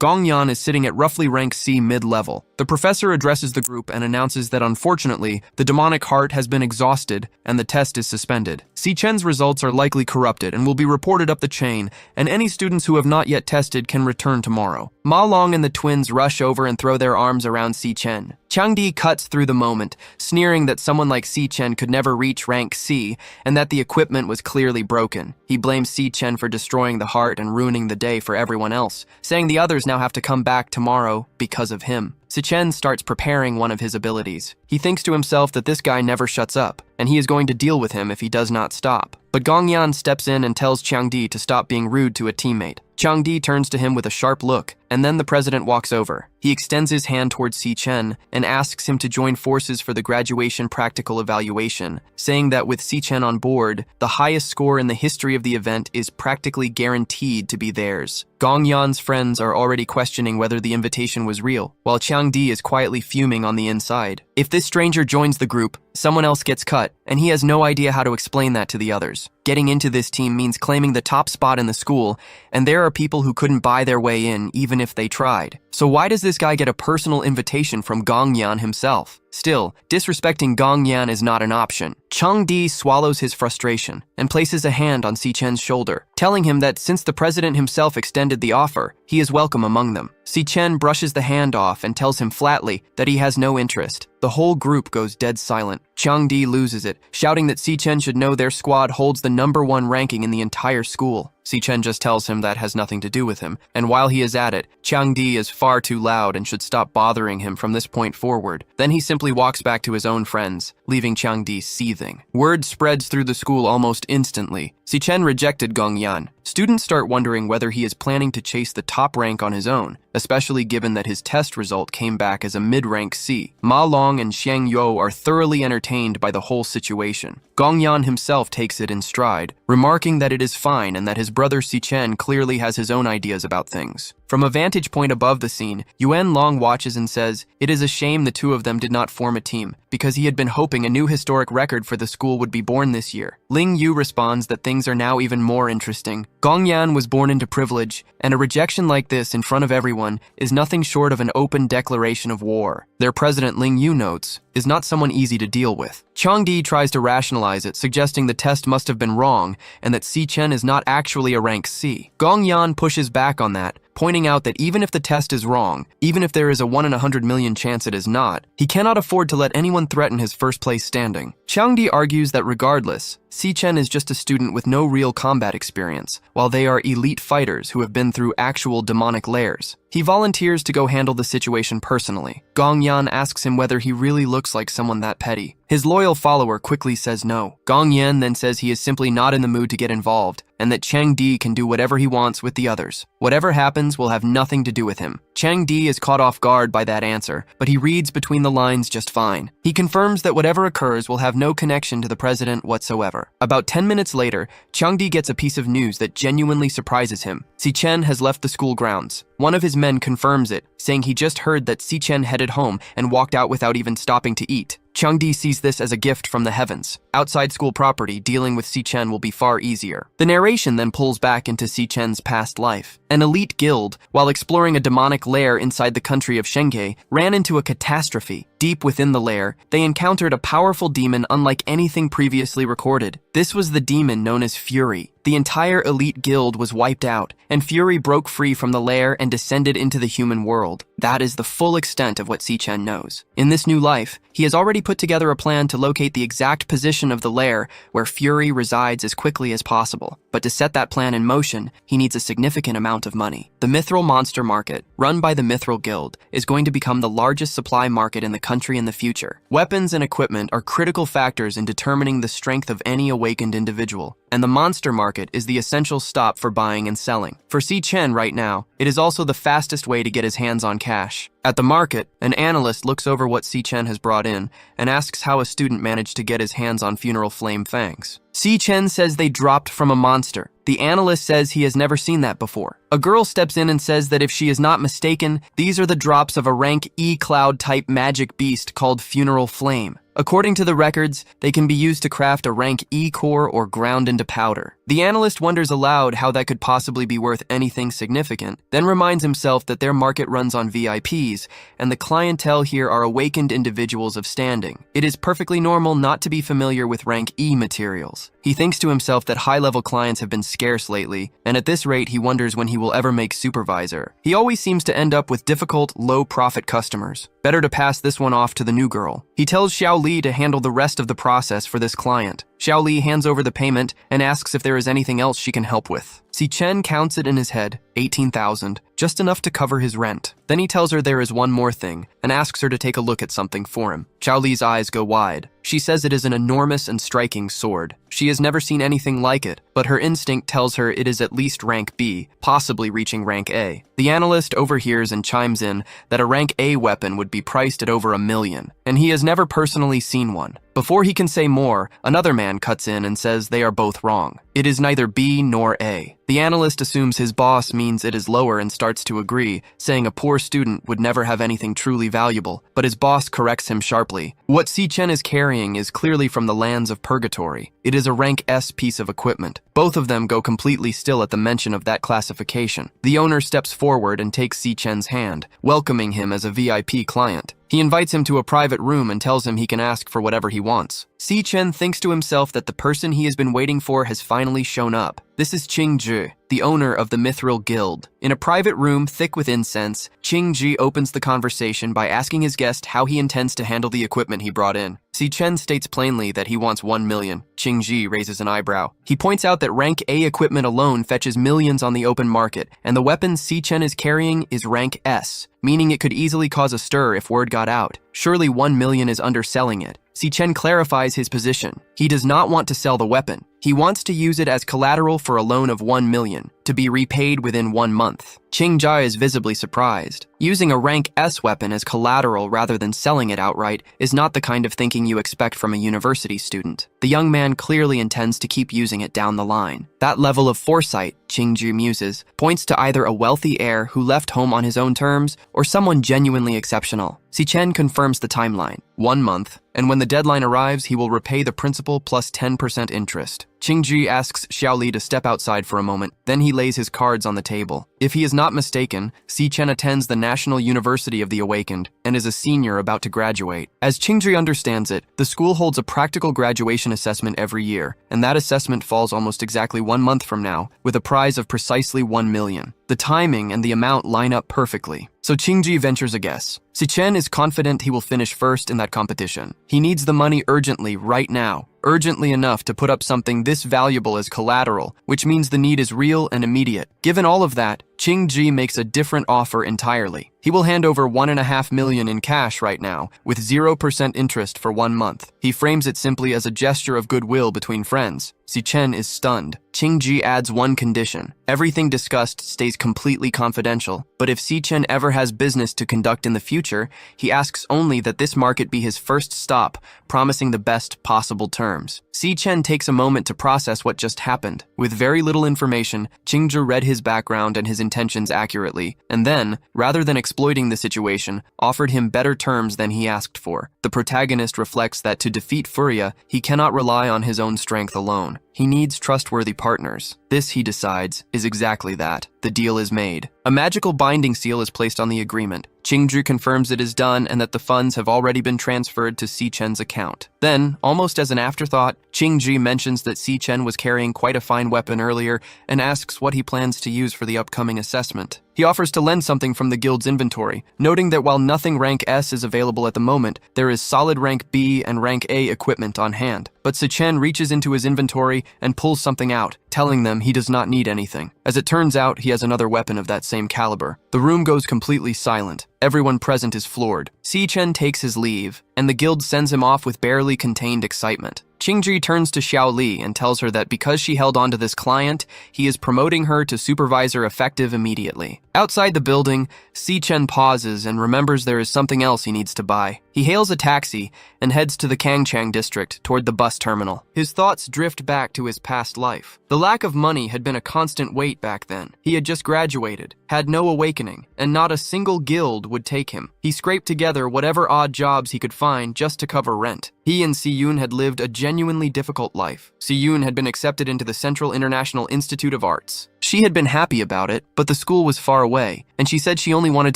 Gongyan is sitting at roughly rank C mid-level. The professor addresses the group and announces that unfortunately, the demonic heart has been exhausted and the test is suspended. Chen's results are likely corrupted and will be reported up the chain, and any students who have not yet tested can return tomorrow. Ma Long and the twins rush over and throw their arms around Chen. Changdi cuts through the moment, sneering that someone like Chen could never reach rank C and that the equipment was clearly broken. He blames Chen for destroying the heart and ruining the day for everyone else, saying the others now have to come back tomorrow because of him. Chen starts preparing one of his abilities. He thinks to himself that this guy never shuts up, and he is going to deal with him if he does not stop. But Gongyan steps in and tells Changdi to stop being rude to a teammate. Changdi turns to him with a sharp look, and then the president walks over. He extends his hand towards Chen and asks him to join forces for the graduation practical evaluation, saying that with Chen on board, the highest score in the history of the event is practically guaranteed to be theirs. Gongyan's friends are already questioning whether the invitation was real, while Changdi is quietly fuming on the inside. If this stranger joins the group, someone else gets cut, and he has no idea how to explain that to the others. Getting into this team means claiming the top spot in the school, and there are people who couldn't buy their way in even if they tried. So why does this guy get a personal invitation from Gongyan himself? Still, disrespecting Gongyan is not an option. Changdi swallows his frustration and places a hand on Chen's shoulder, telling him that since the president himself extended the offer, he is welcome among them. Chen brushes the hand off and tells him flatly that he has no interest. The whole group goes dead silent. Changdi loses it, shouting that Chen should know their squad holds the #1 ranking in the entire school. Chen just tells him that has nothing to do with him, and while he is at it, Changdi is far too loud and should stop bothering him from this point forward. Then he simply walks back to his own friends, leaving Changdi seething. Word spreads through the school almost instantly. Chen rejected Gongyan. Students start wondering whether he is planning to chase the top rank on his own, especially given that his test result came back as a mid-rank C. Ma Long and Xiang Yue are thoroughly entertained by the whole situation. Gongyan himself takes it in stride, remarking that it is fine and that his brother Chen clearly has his own ideas about things. From a vantage point above the scene, Yuan Long watches and says, "It is a shame the two of them did not form a team, because he had been hoping a new historic record for the school would be born this year." Ling Yu responds that things are now even more interesting. Gongyan was born into privilege, and a rejection like this in front of everyone is nothing short of an open declaration of war. Their president, Ling Yu notes, is not someone easy to deal with. Changdi tries to rationalize it, suggesting the test must have been wrong and that Chen is not actually a rank C. Gongyan pushes back on that, pointing out that even if the test is wrong, even if there is a 1 in 100 million chance it is not, he cannot afford to let anyone threaten his first place standing. Changdi argues that regardless, Chen is just a student with no real combat experience, while they are elite fighters who have been through actual demonic lairs. He volunteers to go handle the situation personally. Gongyan asks him whether he really looks like someone that petty. His loyal follower quickly says no. Gongyan then says he is simply not in the mood to get involved, and that Chang Di can do whatever he wants with the others. Whatever happens will have nothing to do with him. Chang Di is caught off guard by that answer, but he reads between the lines just fine. He confirms that whatever occurs will have no connection to the president whatsoever. About 10 minutes later, Chang Di gets a piece of news that genuinely surprises him. Chen has left the school grounds. One of his men confirms it, saying he just heard that Chen headed home and walked out without even stopping to eat. Chang Di sees this as a gift from the heavens. Outside school property, dealing with Chen will be far easier. The narration then pulls back into Chen's past life. An elite guild, while exploring a demonic lair inside the country of Shenge, ran into a catastrophe. Deep within the lair, they encountered a powerful demon unlike anything previously recorded. This was the demon known as Fury. The entire elite guild was wiped out, and Fury broke free from the lair and descended into the human world. That is the full extent of what Chen knows. In this new life, he has already put together a plan to locate the exact position of the lair where Fury resides as quickly as possible. But to set that plan in motion, he needs a significant amount of money. The Mithril Monster Market, run by the Mithril Guild, is going to become the largest supply market in the country in the future. Weapons and equipment are critical factors in determining the strength of any awakened individual, and the monster market is the essential stop for buying and selling. For Chen right now, it is also the fastest way to get his hands on cash. At the market, an analyst looks over what Chen has brought in and asks how a student managed to get his hands on funeral flame fangs. Chen says they dropped from a monster. The analyst says he has never seen that before. A girl steps in and says that if she is not mistaken, these are the drops of a rank E cloud type magic beast called Funeral Flame. According to the records, they can be used to craft a rank E core or ground into powder. The analyst wonders aloud how that could possibly be worth anything significant, then reminds himself that their market runs on VIPs, and the clientele here are awakened individuals of standing. It is perfectly normal not to be familiar with rank E materials. He thinks to himself that high-level clients have been scarce lately, and at this rate he wonders when he will ever make supervisor. He always seems to end up with difficult, low-profit customers. Better to pass this one off to the new girl. He tells Xiao Li to handle the rest of the process for this client. Xiao Li hands over the payment and asks if there is anything else she can help with. Chen counts it in his head, 18,000, just enough to cover his rent. Then he tells her there is one more thing and asks her to take a look at something for him. Xiao Li's eyes go wide. She says it is an enormous and striking sword. She has never seen anything like it, but her instinct tells her it is at least rank B, possibly reaching rank A. The analyst overhears and chimes in that a rank A weapon would be priced at over $1 million, and he has never personally seen one. Before he can say more, another man cuts in and says they are both wrong. It is neither B nor A. The analyst assumes his boss means it is lower and starts to agree, saying a poor student would never have anything truly valuable, but his boss corrects him sharply. What Chen is carrying is clearly from the lands of purgatory. It is a rank S piece of equipment. Both of them go completely still at the mention of that classification. The owner steps forward and takes Chen's hand, welcoming him as a VIP client. He invites him to a private room and tells him he can ask for whatever he wants. Chen thinks to himself that the person he has been waiting for has finally shown up. This is Qingzhi, the owner of the Mithril Guild. In a private room thick with incense, Qingzhi opens the conversation by asking his guest how he intends to handle the equipment he brought in. Chen states plainly that he wants 1 million. Qingzhi raises an eyebrow. He points out that rank A equipment alone fetches millions on the open market, and the weapon Chen is carrying is rank S, meaning it could easily cause a stir if word got out. Surely 1 million is underselling it. Chen clarifies his position. He does not want to sell the weapon. He wants to use it as collateral for a loan of 1 million, to be repaid within 1 month. Qingzhi is visibly surprised. Using a rank S weapon as collateral rather than selling it outright is not the kind of thinking you expect from a university student. The young man clearly intends to keep using it down the line. That level of foresight, Qingzhi muses, points to either a wealthy heir who left home on his own terms or someone genuinely exceptional. Chen confirms the timeline, 1 month, and when the deadline arrives, he will repay the principal plus 10% interest. Qingzhi asks Xiao Li to step outside for a moment, then he lays his cards on the table. If he is not mistaken, Chen attends the National University of the Awakened and is a senior about to graduate. As Qingzhi understands it, the school holds a practical graduation assessment every year, and that assessment falls almost exactly 1 month from now, with a prize of precisely 1 million. The timing and the amount line up perfectly. So Qingzhi ventures a guess. Chen is confident he will finish first in that competition. He needs the money urgently right now, urgently enough to put up something this valuable as collateral, which means the need is real and immediate. Given all of that, Qingji makes a different offer entirely. He will hand over $1.5 million in cash right now, with 0% interest for 1 month. He frames it simply as a gesture of goodwill between friends. Chen is stunned. Qingji adds one condition. Everything discussed stays completely confidential, but if Chen ever has business to conduct in the future, he asks only that this market be his first stop, promising the best possible terms. Chen takes a moment to process what just happened. With very little information, Qingji read his background and his intentions accurately, and then, rather than exploiting the situation, offered him better terms than he asked for. The protagonist reflects that to defeat Furia, he cannot rely on his own strength alone. He needs trustworthy partners. This, he decides, is exactly that. The deal is made. A magical binding seal is placed on the agreement. Qingji confirms it is done and that the funds have already been transferred to Chen's account. Then, almost as an afterthought, Qingji mentions that Chen was carrying quite a fine weapon earlier and asks what he plans to use for the upcoming assessment. He offers to lend something from the guild's inventory, noting that while nothing rank S is available at the moment, there is solid rank B and rank A equipment on hand. But Chen reaches into his inventory and pulls something out, telling them he does not need anything. As it turns out, he has another weapon of that same caliber. The room goes completely silent. Everyone present is floored. Chen takes his leave, and the guild sends him off with barely contained excitement. Qingji turns to Xiao Li and tells her that because she held on to this client, he is promoting her to supervisor effective immediately. Outside the building, Chen pauses and remembers there is something else he needs to buy. He hails a taxi and heads to the Kangchang district toward the bus terminal. His thoughts drift back to his past life. The lack of money had been a constant weight back then. He had just graduated, had no awakening, and not a single guild would take him. He scraped together whatever odd jobs he could find just to cover rent. He and Siyun had lived a genuinely difficult life. Siyun had been accepted into the Central International Institute of Arts. She had been happy about it, but the school was far away, and she said she only wanted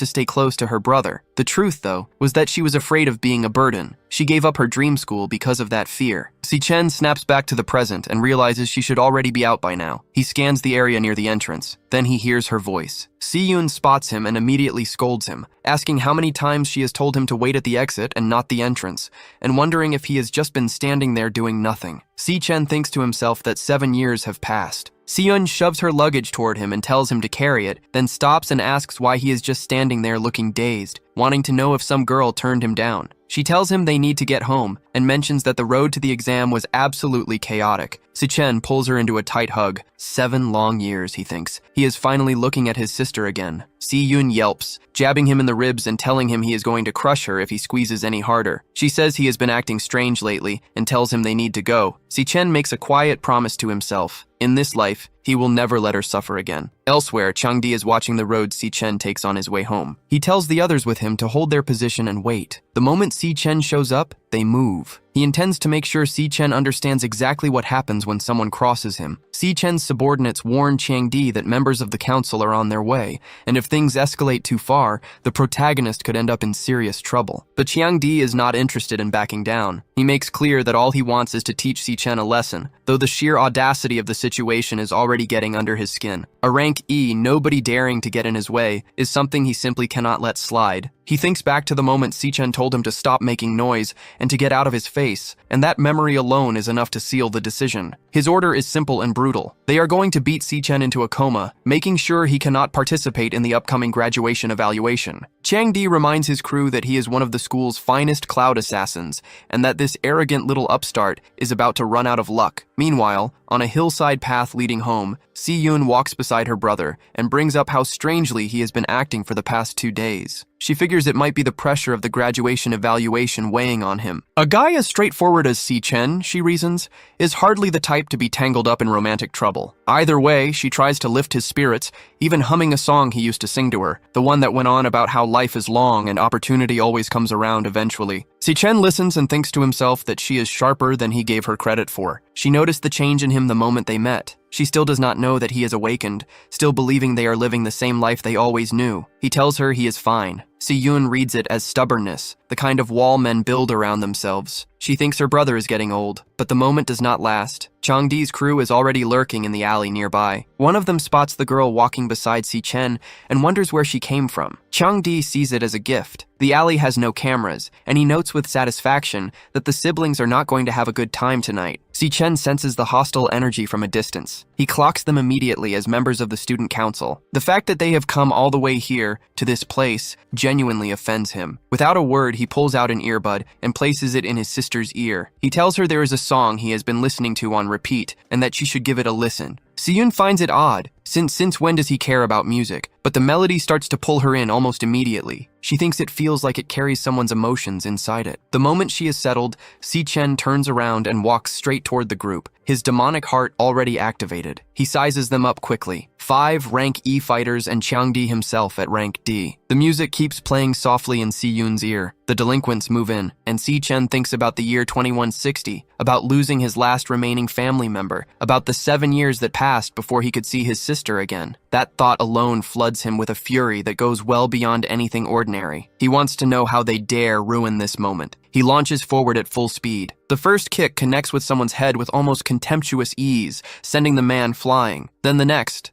to stay close to her brother. The truth, though, was that she was afraid of being a burden. She gave up her dream school because of that fear. Chen snaps back to the present and realizes she should already be out by now. He scans the area near the entrance. Then he hears her voice. Siyun spots him and immediately scolds him, asking how many times she has told him to wait at the exit and not the entrance, and wondering if he has just been standing there doing nothing. Chen thinks to himself that 7 years have passed. Siyun shoves her luggage toward him and tells him to carry it, then stops and asks why he is just standing there looking dazed, wanting to know if some girl turned him down. She tells him they need to get home and mentions that the road to the exam was absolutely chaotic. Chen pulls her into a tight hug. 7 long years, he thinks. He is finally looking at his sister again. Siyun yelps, jabbing him in the ribs and telling him he is going to crush her if he squeezes any harder. She says he has been acting strange lately and tells him they need to go. Chen makes a quiet promise to himself. In this life, he will never let her suffer again. Elsewhere, Changdi is watching the road Chen takes on his way home. He tells the others with him to hold their position and wait. The moment Chen shows up, they move. He intends to make sure Chen understands exactly what happens when someone crosses him. Chen's subordinates warn Changdi that members of the council are on their way, and if things escalate too far, the protagonist could end up in serious trouble. But Changdi is not interested in backing down. He makes clear that all he wants is to teach Chen a lesson, though the sheer audacity of the situation is already getting under his skin. A rank E, nobody daring to get in his way, is something he simply cannot let slide. He thinks back to the moment Chen told him to stop making noise and to get out of his face, and that memory alone is enough to seal the decision. His order is simple and brutal. They are going to beat Chen into a coma, making sure he cannot participate in the upcoming graduation evaluation. Changdi reminds his crew that he is one of the school's finest cloud assassins, and that this arrogant little upstart is about to run out of luck. Meanwhile, on a hillside path leading home, Siyun walks beside her brother and brings up how strangely he has been acting for the past 2 days. She figures it might be the pressure of the graduation evaluation weighing on him. A guy as straightforward as Chen, she reasons, is hardly the type to be tangled up in romantic trouble. Either way, she tries to lift his spirits, even humming a song he used to sing to her, the one that went on about how life is long and opportunity always comes around eventually. Chen listens and thinks to himself that she is sharper than he gave her credit for. She noticed the change in him the moment they met. She still does not know that he is awakened, still believing they are living the same life they always knew. He tells her he is fine. Si-yoon reads it as stubbornness, the kind of wall men build around themselves. She thinks her brother is getting old, but the moment does not last. Changdi's crew is already lurking in the alley nearby. One of them spots the girl walking beside Chen and wonders where she came from. Changdi sees it as a gift. The alley has no cameras, and he notes with satisfaction that the siblings are not going to have a good time tonight. Chen senses the hostile energy from a distance. He clocks them immediately as members of the student council. The fact that they have come all the way here, to this place, genuinely offends him. Without a word, he pulls out an earbud and places it in his sister's ear. He tells her there is a song he has been listening to on repeat, and that she should give it a listen. Si-yoon finds it odd, since when does he care about music? But the melody starts to pull her in almost immediately. She thinks it feels like it carries someone's emotions inside it. The moment she is settled, Chen turns around and walks straight toward the group, his demonic heart already activated. He sizes them up quickly. 5 rank E fighters and Changdi himself at rank D. The music keeps playing softly in Si-yoon's ear. The delinquents move in, and Chen thinks about the year 2160, about losing his last remaining family member, about the 7 years that passed before he could see his sister again. That thought alone floods him with a fury that goes well beyond anything ordinary. He wants to know how they dare ruin this moment. He launches forward at full speed. The first kick connects with someone's head with almost contemptuous ease, sending the man flying. Then the next.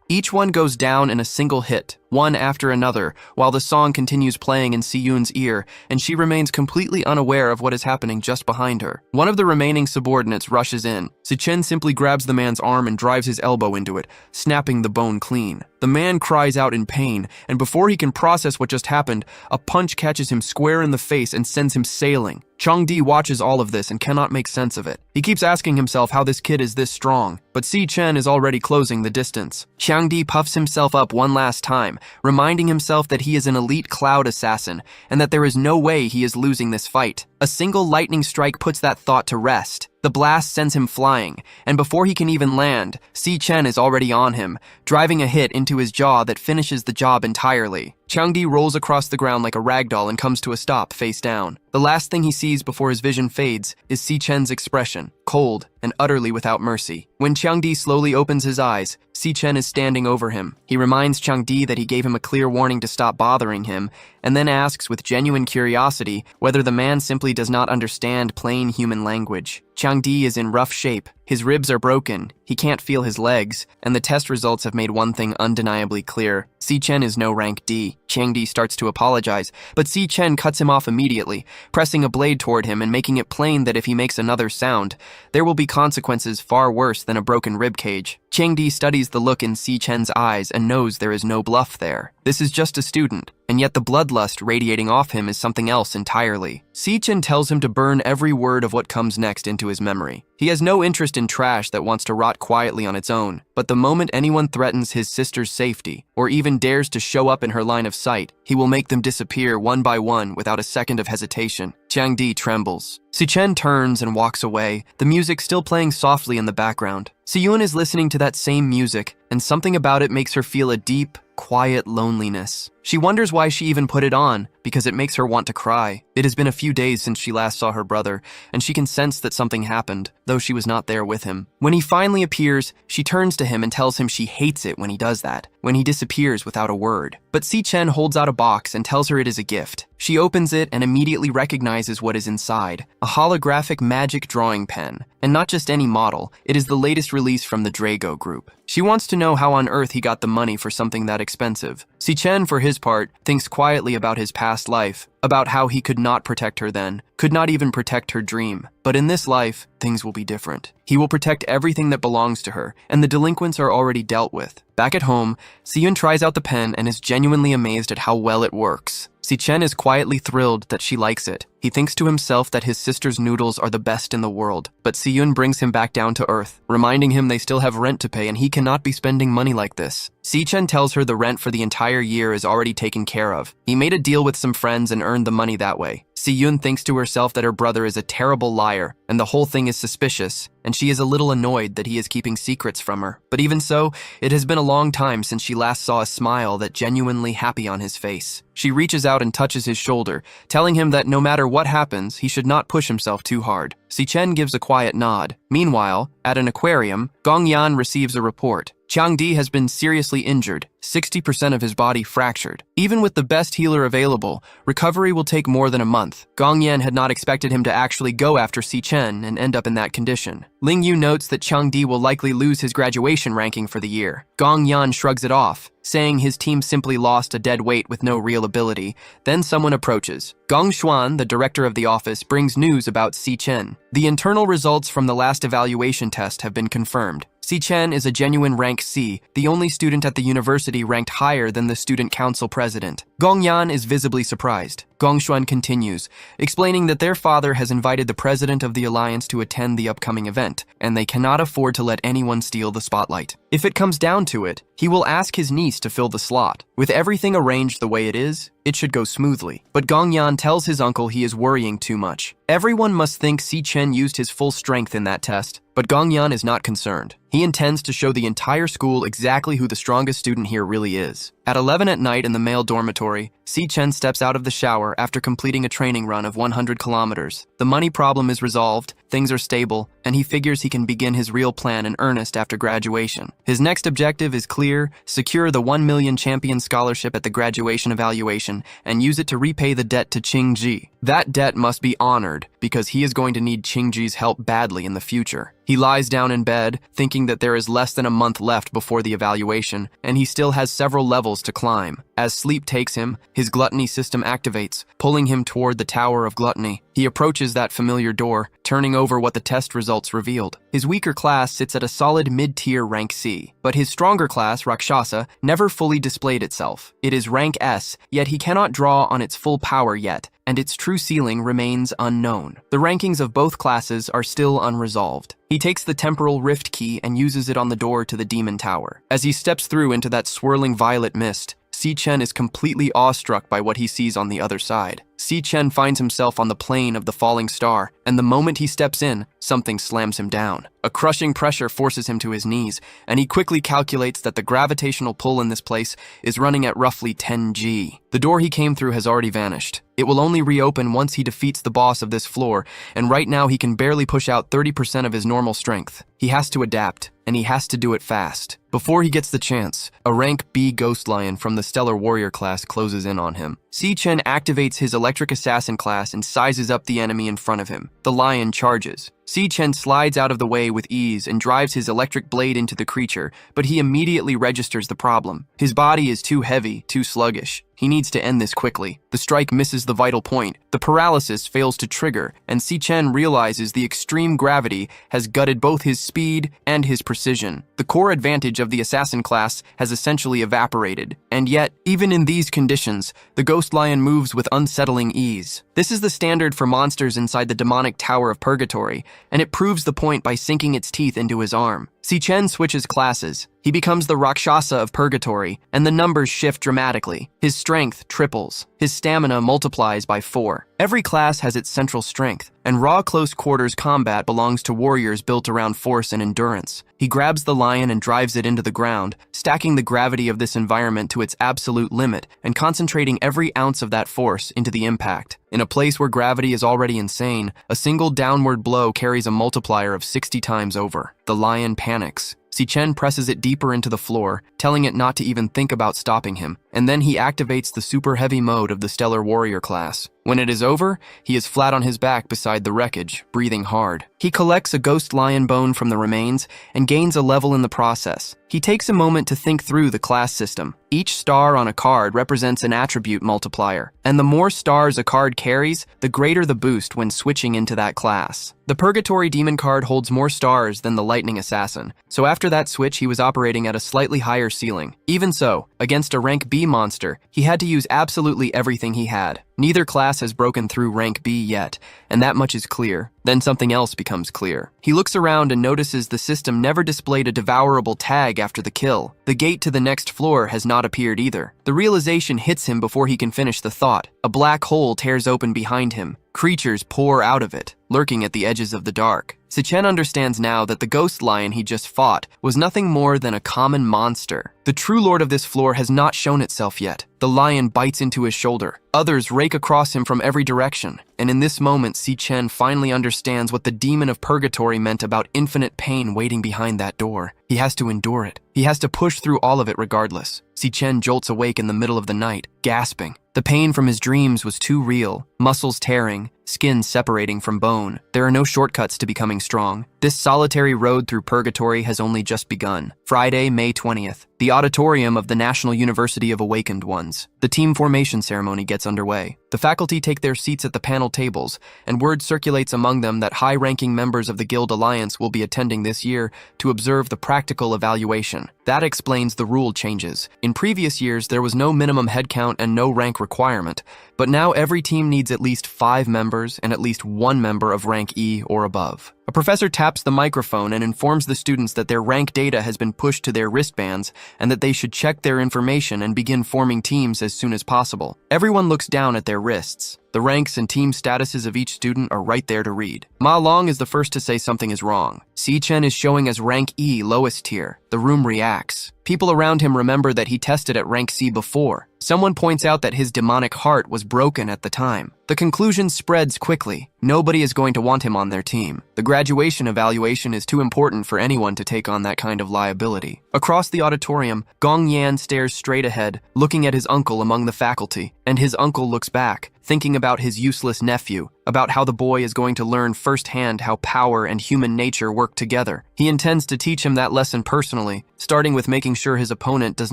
Each one goes down in a single hit, one after another, while the song continues playing in Si-yoon's ear, and she remains completely unaware of what is happening just behind her. One of the remaining subordinates rushes in. Chen simply grabs the man's arm and drives his elbow into it, snapping the bone clean. The man cries out in pain, and before he can process what just happened, a punch catches him square in the face and sends him sailing. Changdi watches all of this and cannot make sense of it. He keeps asking himself how this kid is this strong, but Chen is already closing the distance. Changdi puffs himself up one last time, reminding himself that he is an elite cloud assassin and that there is no way he is losing this fight. A single lightning strike puts that thought to rest. The blast sends him flying, and before he can even land, Chen is already on him, driving a hit into his jaw that finishes the job entirely. Changdi rolls across the ground like a ragdoll and comes to a stop, face down. The last thing he sees before his vision fades is Chen's expression, cold and utterly without mercy. When Changdi slowly opens his eyes, Chen is standing over him. He reminds Changdi that he gave him a clear warning to stop bothering him, and then asks with genuine curiosity whether the man simply does not understand plain human language. Changdi is in rough shape. His ribs are broken, he can't feel his legs, and the test results have made one thing undeniably clear. Chen is no rank D. Changdi starts to apologize, but Chen cuts him off immediately, pressing a blade toward him and making it plain that if he makes another sound, there will be consequences far worse than a broken rib cage. Changdi studies the look in Chen's eyes and knows there is no bluff there. This is just a student, and yet the bloodlust radiating off him is something else entirely. Chen tells him to burn every word of what comes next into his memory. He has no interest in trash that wants to rot quietly on its own, but the moment anyone threatens his sister's safety, or even dares to show up in her line of sight, he will make them disappear one by one without a second of hesitation. Changdi trembles. Chen turns and walks away, the music still playing softly in the background. Si-yoon is listening to that same music, and something about it makes her feel a deep, quiet loneliness. She wonders why she even put it on, because it makes her want to cry. It has been a few days since she last saw her brother, and she can sense that something happened, though she was not there with him. When he finally appears, she turns to him and tells him she hates it when he does that, when he disappears without a word. But Chen holds out a box and tells her it is a gift. She opens it and immediately recognizes what is inside, a holographic magic drawing pen. And not just any model, it is the latest release from the Drago group. She wants to know how on earth he got the money for something that expensive. Chen, for his part, thinks quietly about his past life, about how he could not protect her then, could not even protect her dream. But in this life, things will be different. He will protect everything that belongs to her, and the delinquents are already dealt with. Back at home, Si-yoon tries out the pen and is genuinely amazed at how well it works. Chen is quietly thrilled that she likes it. He thinks to himself that his sister's noodles are the best in the world, but Si-yoon brings him back down to earth, reminding him they still have rent to pay and he cannot be spending money like this. Chen tells her the rent for the entire year is already taken care of. He made a deal with some friends and earned the money that way. Si-yoon thinks to herself that her brother is a terrible liar, and the whole thing is suspicious, and she is a little annoyed that he is keeping secrets from her. But even so, it has been a long time since she last saw a smile that genuinely happy on his face. She reaches out and touches his shoulder, telling him that no matter what happens, he should not push himself too hard. Chen gives a quiet nod. Meanwhile, at an aquarium, Gong Yan receives a report. Chang Di has been seriously injured, 60% of his body fractured. Even with the best healer available, recovery will take more than a month. Gong Yan had not expected him to actually go after Si Chen and end up in that condition. Ling Yu notes that Chang Di will likely lose his graduation ranking for the year. Gong Yan shrugs it off, saying his team simply lost a dead weight with no real ability. Then someone approaches. Gong Xuan, the director of the office, brings news about Si Chen. The internal results from the last evaluation test have been confirmed. Si Chen is a genuine rank C, the only student at the university ranked higher than the student council president. Gong Yan is visibly surprised. Gong Xuan continues, explaining that their father has invited the president of the alliance to attend the upcoming event, and they cannot afford to let anyone steal the spotlight. If it comes down to it, he will ask his niece to fill the slot. With everything arranged the way it is, it should go smoothly. But Gong Yan tells his uncle he is worrying too much. Everyone must think Si Chen used his full strength in that test, but Gong Yan is not concerned. He intends to show the entire school exactly who the strongest student here really is. At 11 at night in the male dormitory, Si Chen steps out of the shower after completing a training run of 100 kilometers. The money problem is resolved, things are stable, and he figures he can begin his real plan in earnest after graduation. His next objective is clear: secure the 1 million champion scholarship at the graduation evaluation and use it to repay the debt to Qingji. That debt must be honored because he is going to need Qingji's help badly in the future. He lies down in bed, thinking that there is less than a month left before the evaluation, and he still has several levels to climb. As sleep takes him, his gluttony system activates, pulling him toward the Tower of Gluttony. He approaches that familiar door, turning over what the test results revealed. His weaker class sits at a solid mid-tier rank C, but his stronger class, Rakshasa, never fully displayed itself. It is rank S, yet he cannot draw on its full power yet, and its true ceiling remains unknown. The rankings of both classes are still unresolved. He takes the temporal rift key and uses it on the door to the demon tower. As he steps through into that swirling violet mist, Si Chen is completely awestruck by what he sees on the other side. Si Chen finds himself on the plane of the falling star, and the moment he steps in, something slams him down. A crushing pressure forces him to his knees, and he quickly calculates that the gravitational pull in this place is running at roughly 10 G. The door he came through has already vanished. It will only reopen once he defeats the boss of this floor, and right now he can barely push out 30% of his normal strength. He has to adapt, and he has to do it fast. Before he gets the chance, a rank B ghost lion from the Stellar Warrior class closes in on him. Si Chen activates his Electric Assassin class and sizes up the enemy in front of him. The lion charges. Si Chen slides out of the way with ease and drives his electric blade into the creature, but he immediately registers the problem. His body is too heavy, too sluggish. He needs to end this quickly. The strike misses the vital point. The paralysis fails to trigger, and Si Chen realizes the extreme gravity has gutted both his speed and his precision. The core advantage of the assassin class has essentially evaporated, and yet, even in these conditions, the ghost lion moves with unsettling ease. This is the standard for monsters inside the demonic Tower of Purgatory, and it proves the point by sinking its teeth into his arm. Si Chen switches classes. He becomes the Rakshasa of Purgatory, and the numbers shift dramatically. His strength triples. His stamina multiplies by 4. Every class has its central strength, and raw close quarters combat belongs to warriors built around force and endurance. He grabs the lion and drives it into the ground, stacking the gravity of this environment to its absolute limit and concentrating every ounce of that force into the impact. In a place where gravity is already insane, a single downward blow carries a multiplier of 60 times over. The lion panics. Si Chen presses it deeper into the floor, telling it not to even think about stopping him, and then he activates the super heavy mode of the Stellar Warrior class. When it is over, he is flat on his back beside the wreckage, breathing hard. He collects a ghost lion bone from the remains and gains a level in the process. He takes a moment to think through the class system. Each star on a card represents an attribute multiplier, and the more stars a card carries, the greater the boost when switching into that class. The Purgatory Demon card holds more stars than the Lightning Assassin, so after that switch he was operating at a slightly higher ceiling. Even so, against a rank B monster, he had to use absolutely everything he had. Neither class has broken through rank B yet, and that much is clear. Then something else becomes clear. He looks around and notices the system never displayed a devourable tag after the kill. The gate to the next floor has not appeared either. The realization hits him before he can finish the thought. A black hole tears open behind him. Creatures pour out of it, lurking at the edges of the dark. Si Chen understands now that the ghost lion he just fought was nothing more than a common monster. The true lord of this floor has not shown itself yet. The lion bites into his shoulder. Others rake across him from every direction. and in this moment, Chen finally understands what the demon of purgatory meant about infinite pain waiting behind that door. He has to endure it. He has to push through all of it regardless. Chen jolts awake in the middle of the night, gasping. The pain from his dreams was too real, muscles tearing, skin separating from bone. There are no shortcuts to becoming strong. This solitary road through purgatory has only just begun. Friday, May 20th. The auditorium of the National University of Awakened Ones. The team formation ceremony gets underway. The faculty take their seats at the panel tables, and word circulates among them that high-ranking members of the Guild Alliance will be attending this year to observe the practical evaluation. That explains the rule changes. In previous years, there was no minimum headcount and no rank requirement, but now every team needs at least 5 members and at least 1 member of rank E or above. A professor taps the microphone and informs the students that their rank data has been pushed to their wristbands and that they should check their information and begin forming teams as soon as possible. Everyone looks down at their wrists. The ranks and team statuses of each student are right there to read. Ma Long is the first to say something is wrong. Chen is showing as rank E, lowest tier. The room reacts. People around him remember that he tested at rank C before. Someone points out that his demonic heart was broken at the time. The conclusion spreads quickly. Nobody is going to want him on their team. The graduation evaluation is too important for anyone to take on that kind of liability. Across the auditorium, Gong Yan stares straight ahead, looking at his uncle among the faculty, and his uncle looks back, thinking about his useless nephew, about how the boy is going to learn firsthand how power and human nature work together. He intends to teach him that lesson personally, starting with making sure his opponent does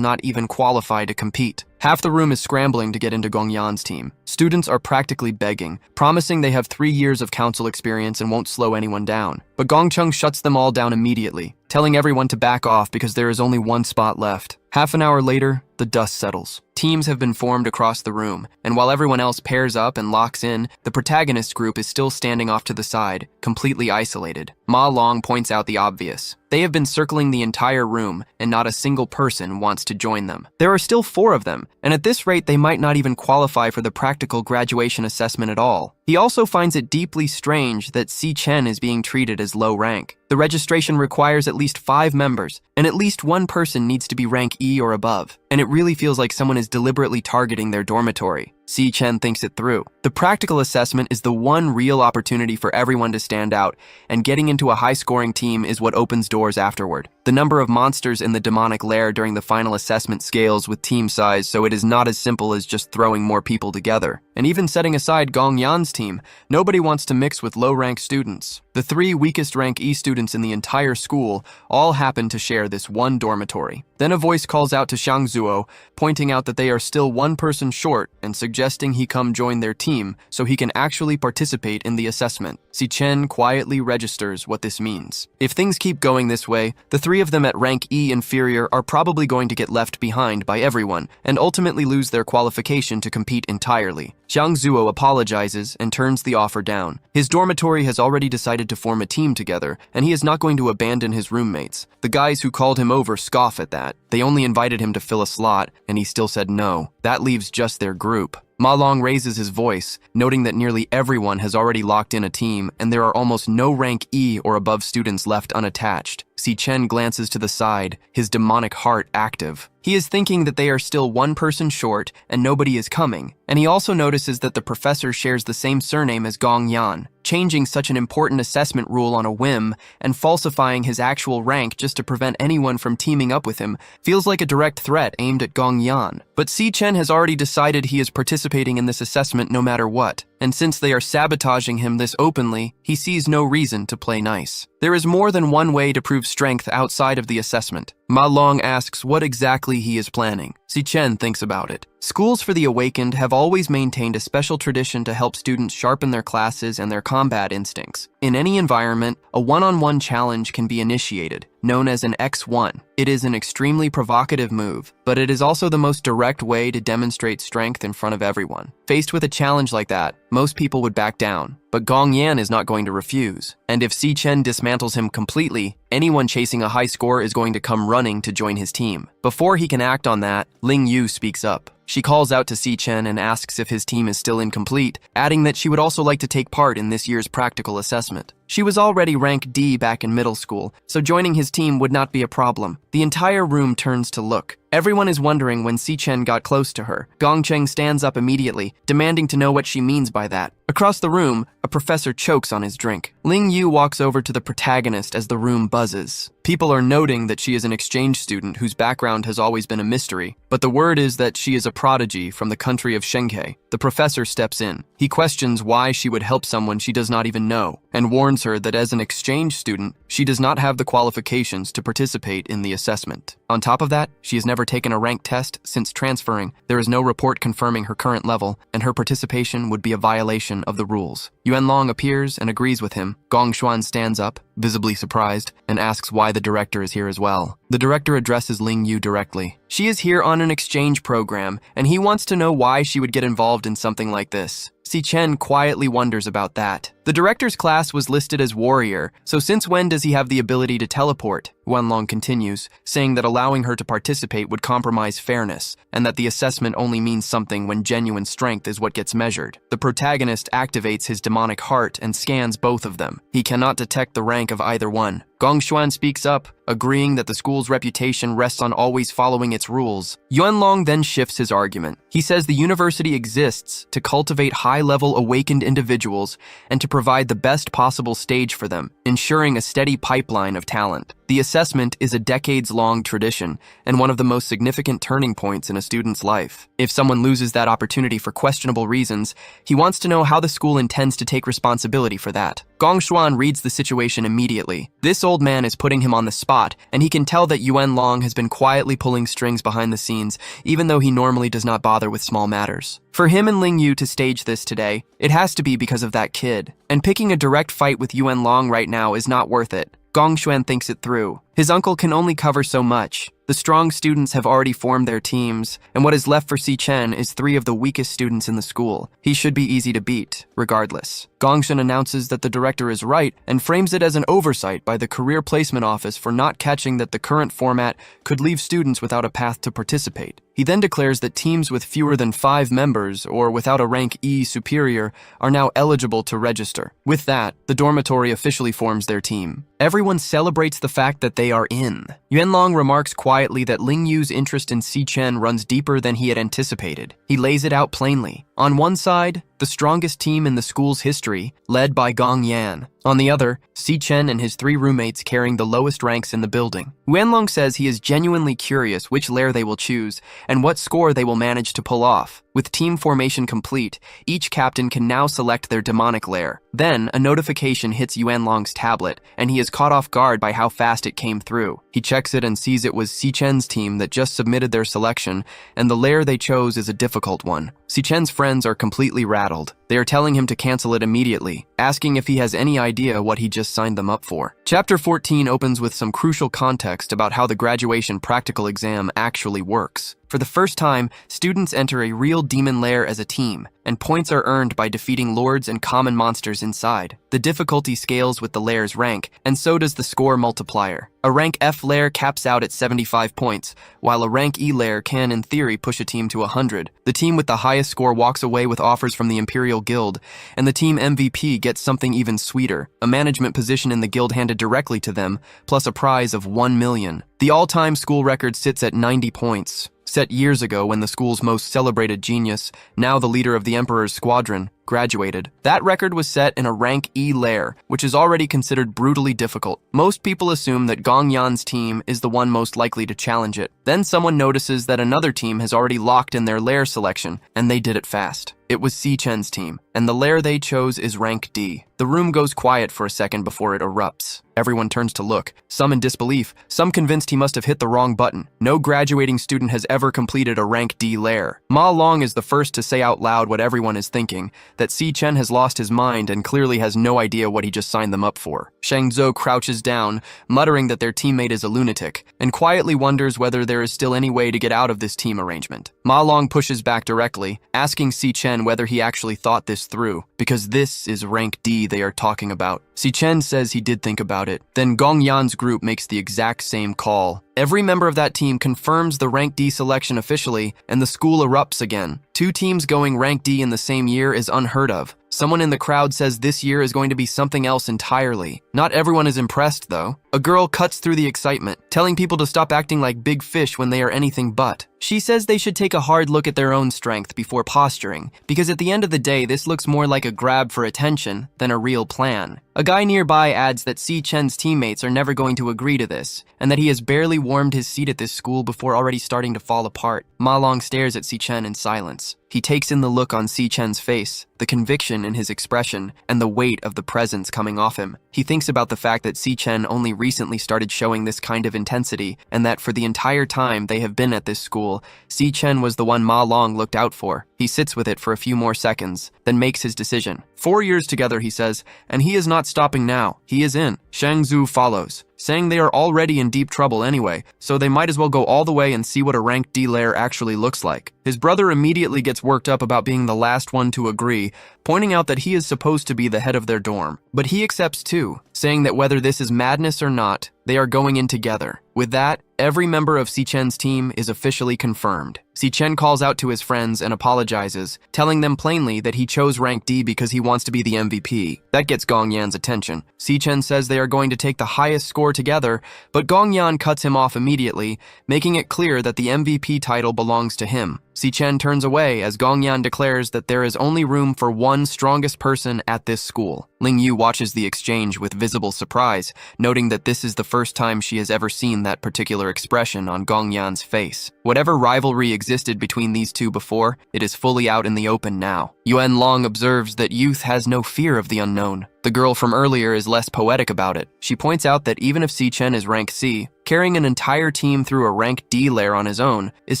not even qualify to compete. Half the room is scrambling to get into Gong Yan's team. Students are practically begging, promising they have 3 years of council experience and won't slow anyone down. But Gong Chung shuts them all down immediately, telling everyone to back off because there is only 1 spot left. Half an hour later, the dust settles. Teams have been formed across the room, and while everyone else pairs up and locks in, the protagonist group is still standing off to the side, completely isolated. Ma Long points out the obvious. They have been circling the entire room, and not a single person wants to join them. There are still 4 of them, and at this rate they might not even qualify for the practical graduation assessment at all. He also finds it deeply strange that Chen is being treated as low rank. The registration requires at least 5 members, and at least 1 person needs to be rank E or above, and it really feels like someone is deliberately targeting their dormitory. Chen thinks it through. The practical assessment is the one real opportunity for everyone to stand out, and getting into a high-scoring team is what opens doors afterward. The number of monsters in the demonic lair during the final assessment scales with team size, so it is not as simple as just throwing more people together. And even setting aside Gong Yan's team, nobody wants to mix with low-rank students. The 3 weakest rank E students in the entire school all happen to share this one dormitory. Then a voice calls out to Xiang Zuo, pointing out that they are still 1 person short and suggesting he come join their team so he can actually participate in the assessment. Chen quietly registers what this means. If things keep going this way, the 3 of them at rank E inferior are probably going to get left behind by everyone and ultimately lose their qualification to compete entirely. Xiang Zuo apologizes and turns the offer down. His dormitory has already decided to form a team together, and he is not going to abandon his roommates. The guys who called him over scoff at that. They only invited him to fill a slot, and he still said no. That leaves just their group. Ma Long raises his voice, noting that nearly everyone has already locked in a team, and there are almost no rank E or above students left unattached. Chen glances to the side, his demonic heart active. He is thinking that they are still 1 person short and nobody is coming, and he also notices that the professor shares the same surname as Gong Yan. Changing such an important assessment rule on a whim and falsifying his actual rank just to prevent anyone from teaming up with him feels like a direct threat aimed at Gong Yan. But Chen has already decided he is participating in this assessment no matter what, and since they are sabotaging him this openly, he sees no reason to play nice. There is more than one way to prove strength outside of the assessment. Ma Long asks what exactly he is planning. Chen thinks about it. Schools for the Awakened have always maintained a special tradition to help students sharpen their classes and their combat instincts. In any environment, a one-on-one challenge can be initiated, known as an X1. It is an extremely provocative move, but it is also the most direct way to demonstrate strength in front of everyone. Faced with a challenge like that, most people would back down, but Gong Yan is not going to refuse. And if Chen dismantles him completely, anyone chasing a high score is going to come running to join his team. Before he can act on that, Ling Yu speaks up. She calls out to Chen and asks if his team is still incomplete, adding that she would also like to take part in this year's practical assessment. She was already rank D back in middle school, so joining his team would not be a problem. The entire room turns to look. Everyone is wondering when Chen got close to her. Gongcheng stands up immediately, demanding to know what she means by that. Across the room, a professor chokes on his drink. Ling Yu walks over to the protagonist as the room buzzes. People are noting that she is an exchange student whose background has always been a mystery, but the word is that she is a prodigy from the country of Shenke. The professor steps in. He questions why she would help someone she does not even know, and warns her that as an exchange student, she does not have the qualifications to participate in the assessment. On top of that, she has never taken a rank test since transferring. There is no report confirming her current level, and her participation would be a violation of the rules. Yuanlong appears and agrees with him. Gong Xuan stands up, visibly surprised, and asks why the director is here as well. The director addresses Ling Yu directly. She is here on an exchange program, and he wants to know why she would get involved in something like this. Chen quietly wonders about that. The director's class was listed as warrior, so since when does he have the ability to teleport? Yuanlong continues, saying that allowing her to participate would compromise fairness, and that the assessment only means something when genuine strength is what gets measured. The protagonist activates his demonic heart and scans both of them. He cannot detect the rank of either one. Gong Xuan speaks up, agreeing that the school's reputation rests on always following its rules. Yuanlong then shifts his argument. He says the university exists to cultivate high-level awakened individuals and to provide the best possible stage for them, ensuring a steady pipeline of talent. The assessment is a decades-long tradition and one of the most significant turning points in a student's life. If someone loses that opportunity for questionable reasons, he wants to know how the school intends to take responsibility for that. Gong Xuan reads the situation immediately. This old man is putting him on the spot, and he can tell that Yuanlong has been quietly pulling strings behind the scenes, even though he normally does not bother with small matters. For him and Ling Yu to stage this today, it has to be because of that kid. And picking a direct fight with Yuanlong right now is not worth it. Gong Xuan thinks it through. His uncle can only cover so much. The strong students have already formed their teams, and what is left for Chen is 3 of the weakest students in the school. He should be easy to beat, regardless. Gongshun announces that the director is right and frames it as an oversight by the Career Placement Office for not catching that the current format could leave students without a path to participate. He then declares that teams with fewer than 5 members or without a rank E superior are now eligible to register. With that, the dormitory officially forms their team. Everyone celebrates the fact that they are in. Yuanlong remarks quietly that Ling Yu's interest in Chen runs deeper than he had anticipated. He lays it out plainly. On one side, the strongest team in the school's history, led by Gong Yan. On the other, Chen and his 3 roommates carrying the lowest ranks in the building. Yuanlong says he is genuinely curious which lair they will choose and what score they will manage to pull off. With team formation complete, each captain can now select their demonic lair. Then, a notification hits Yuanlong's tablet, and he is caught off guard by how fast it came through. He checks it and sees it was Chen's team that just submitted their selection, and the lair they chose is a difficult one. Chen's friends are completely rattled. They are telling him to cancel it immediately, asking if he has any idea what he just signed them up for. Chapter 14 opens with some crucial context about how the graduation practical exam actually works. For the first time, students enter a real demon lair as a team, and points are earned by defeating lords and common monsters inside. The difficulty scales with the lair's rank, and so does the score multiplier. A rank F lair caps out at 75 points, while a rank E lair can, in theory, push a team to 100. The team with the highest score walks away with offers from the Imperial Guild, and the team MVP gets something even sweeter, a management position in the guild handed directly to them, plus a prize of 1 million. The all-time school record sits at 90 points. Set years ago when the school's most celebrated genius, now the leader of the Emperor's squadron, graduated. That record was set in a rank E lair, which is already considered brutally difficult. Most people assume that Gong Yan's team is the one most likely to challenge it. Then someone notices that another team has already locked in their lair selection, and they did it fast. It was Chen's team, and the lair they chose is rank D. The room goes quiet for a second before it erupts. Everyone turns to look, some in disbelief, some convinced he must have hit the wrong button. No graduating student has ever completed a rank D lair. Ma Long is the first to say out loud what everyone is thinking, that Chen has lost his mind and clearly has no idea what he just signed them up for. Shang Zhou crouches down, muttering that their teammate is a lunatic, and quietly wonders whether there is still any way to get out of this team arrangement. Ma Long pushes back directly, asking Chen whether he actually thought this through, because this is rank D they are talking about. Chen says he did think about it. Then Gong Yan's group makes the exact same call. Every member of that team confirms the rank D selection officially, and the school erupts again. 2 teams going rank D in the same year is unheard of. Someone in the crowd says this year is going to be something else entirely. Not everyone is impressed, though. A girl cuts through the excitement, telling people to stop acting like big fish when they are anything but. She says they should take a hard look at their own strength before posturing, because at the end of the day, this looks more like a grab for attention than a real plan. A guy nearby adds that Chen's teammates are never going to agree to this, and that he has barely warmed his seat at this school before already starting to fall apart. Ma Long stares at Chen in silence. He takes in the look on Chen's face, the conviction in his expression, and the weight of the presence coming off him. He thinks about the fact that Chen only recently started showing this kind of intensity, and that for the entire time they have been at this school, Chen was the one Ma Long looked out for. He sits with it for a few more seconds, then makes his decision. 4 years together, he says, and he is not stopping now. He is in. Shang Zhu follows, saying they are already in deep trouble anyway, so they might as well go all the way and see what a rank D lair actually looks like. His brother immediately gets worked up about being the last one to agree, pointing out that he is supposed to be the head of their dorm. But he accepts too, saying that whether this is madness or not, they are going in together. With that, every member of Chen's team is officially confirmed. Chen calls out to his friends and apologizes, telling them plainly that he chose rank D because he wants to be the MVP. That gets Gong Yan's attention. Chen says they are going to take the highest score together, but Gong Yan cuts him off immediately, making it clear that the MVP title belongs to him. Chen turns away as Gong Yan declares that there is only room for one strongest person at this school. Ling Yu watches the exchange with visible surprise, noting that this is the first time she has ever seen that particular expression on Gong Yan's face. Whatever rivalry existed between these two before, it is fully out in the open now. Yuan Long observes that youth has no fear of the unknown. The girl from earlier is less poetic about it. She points out that even if Chen is rank C, carrying an entire team through a rank D lair on his own is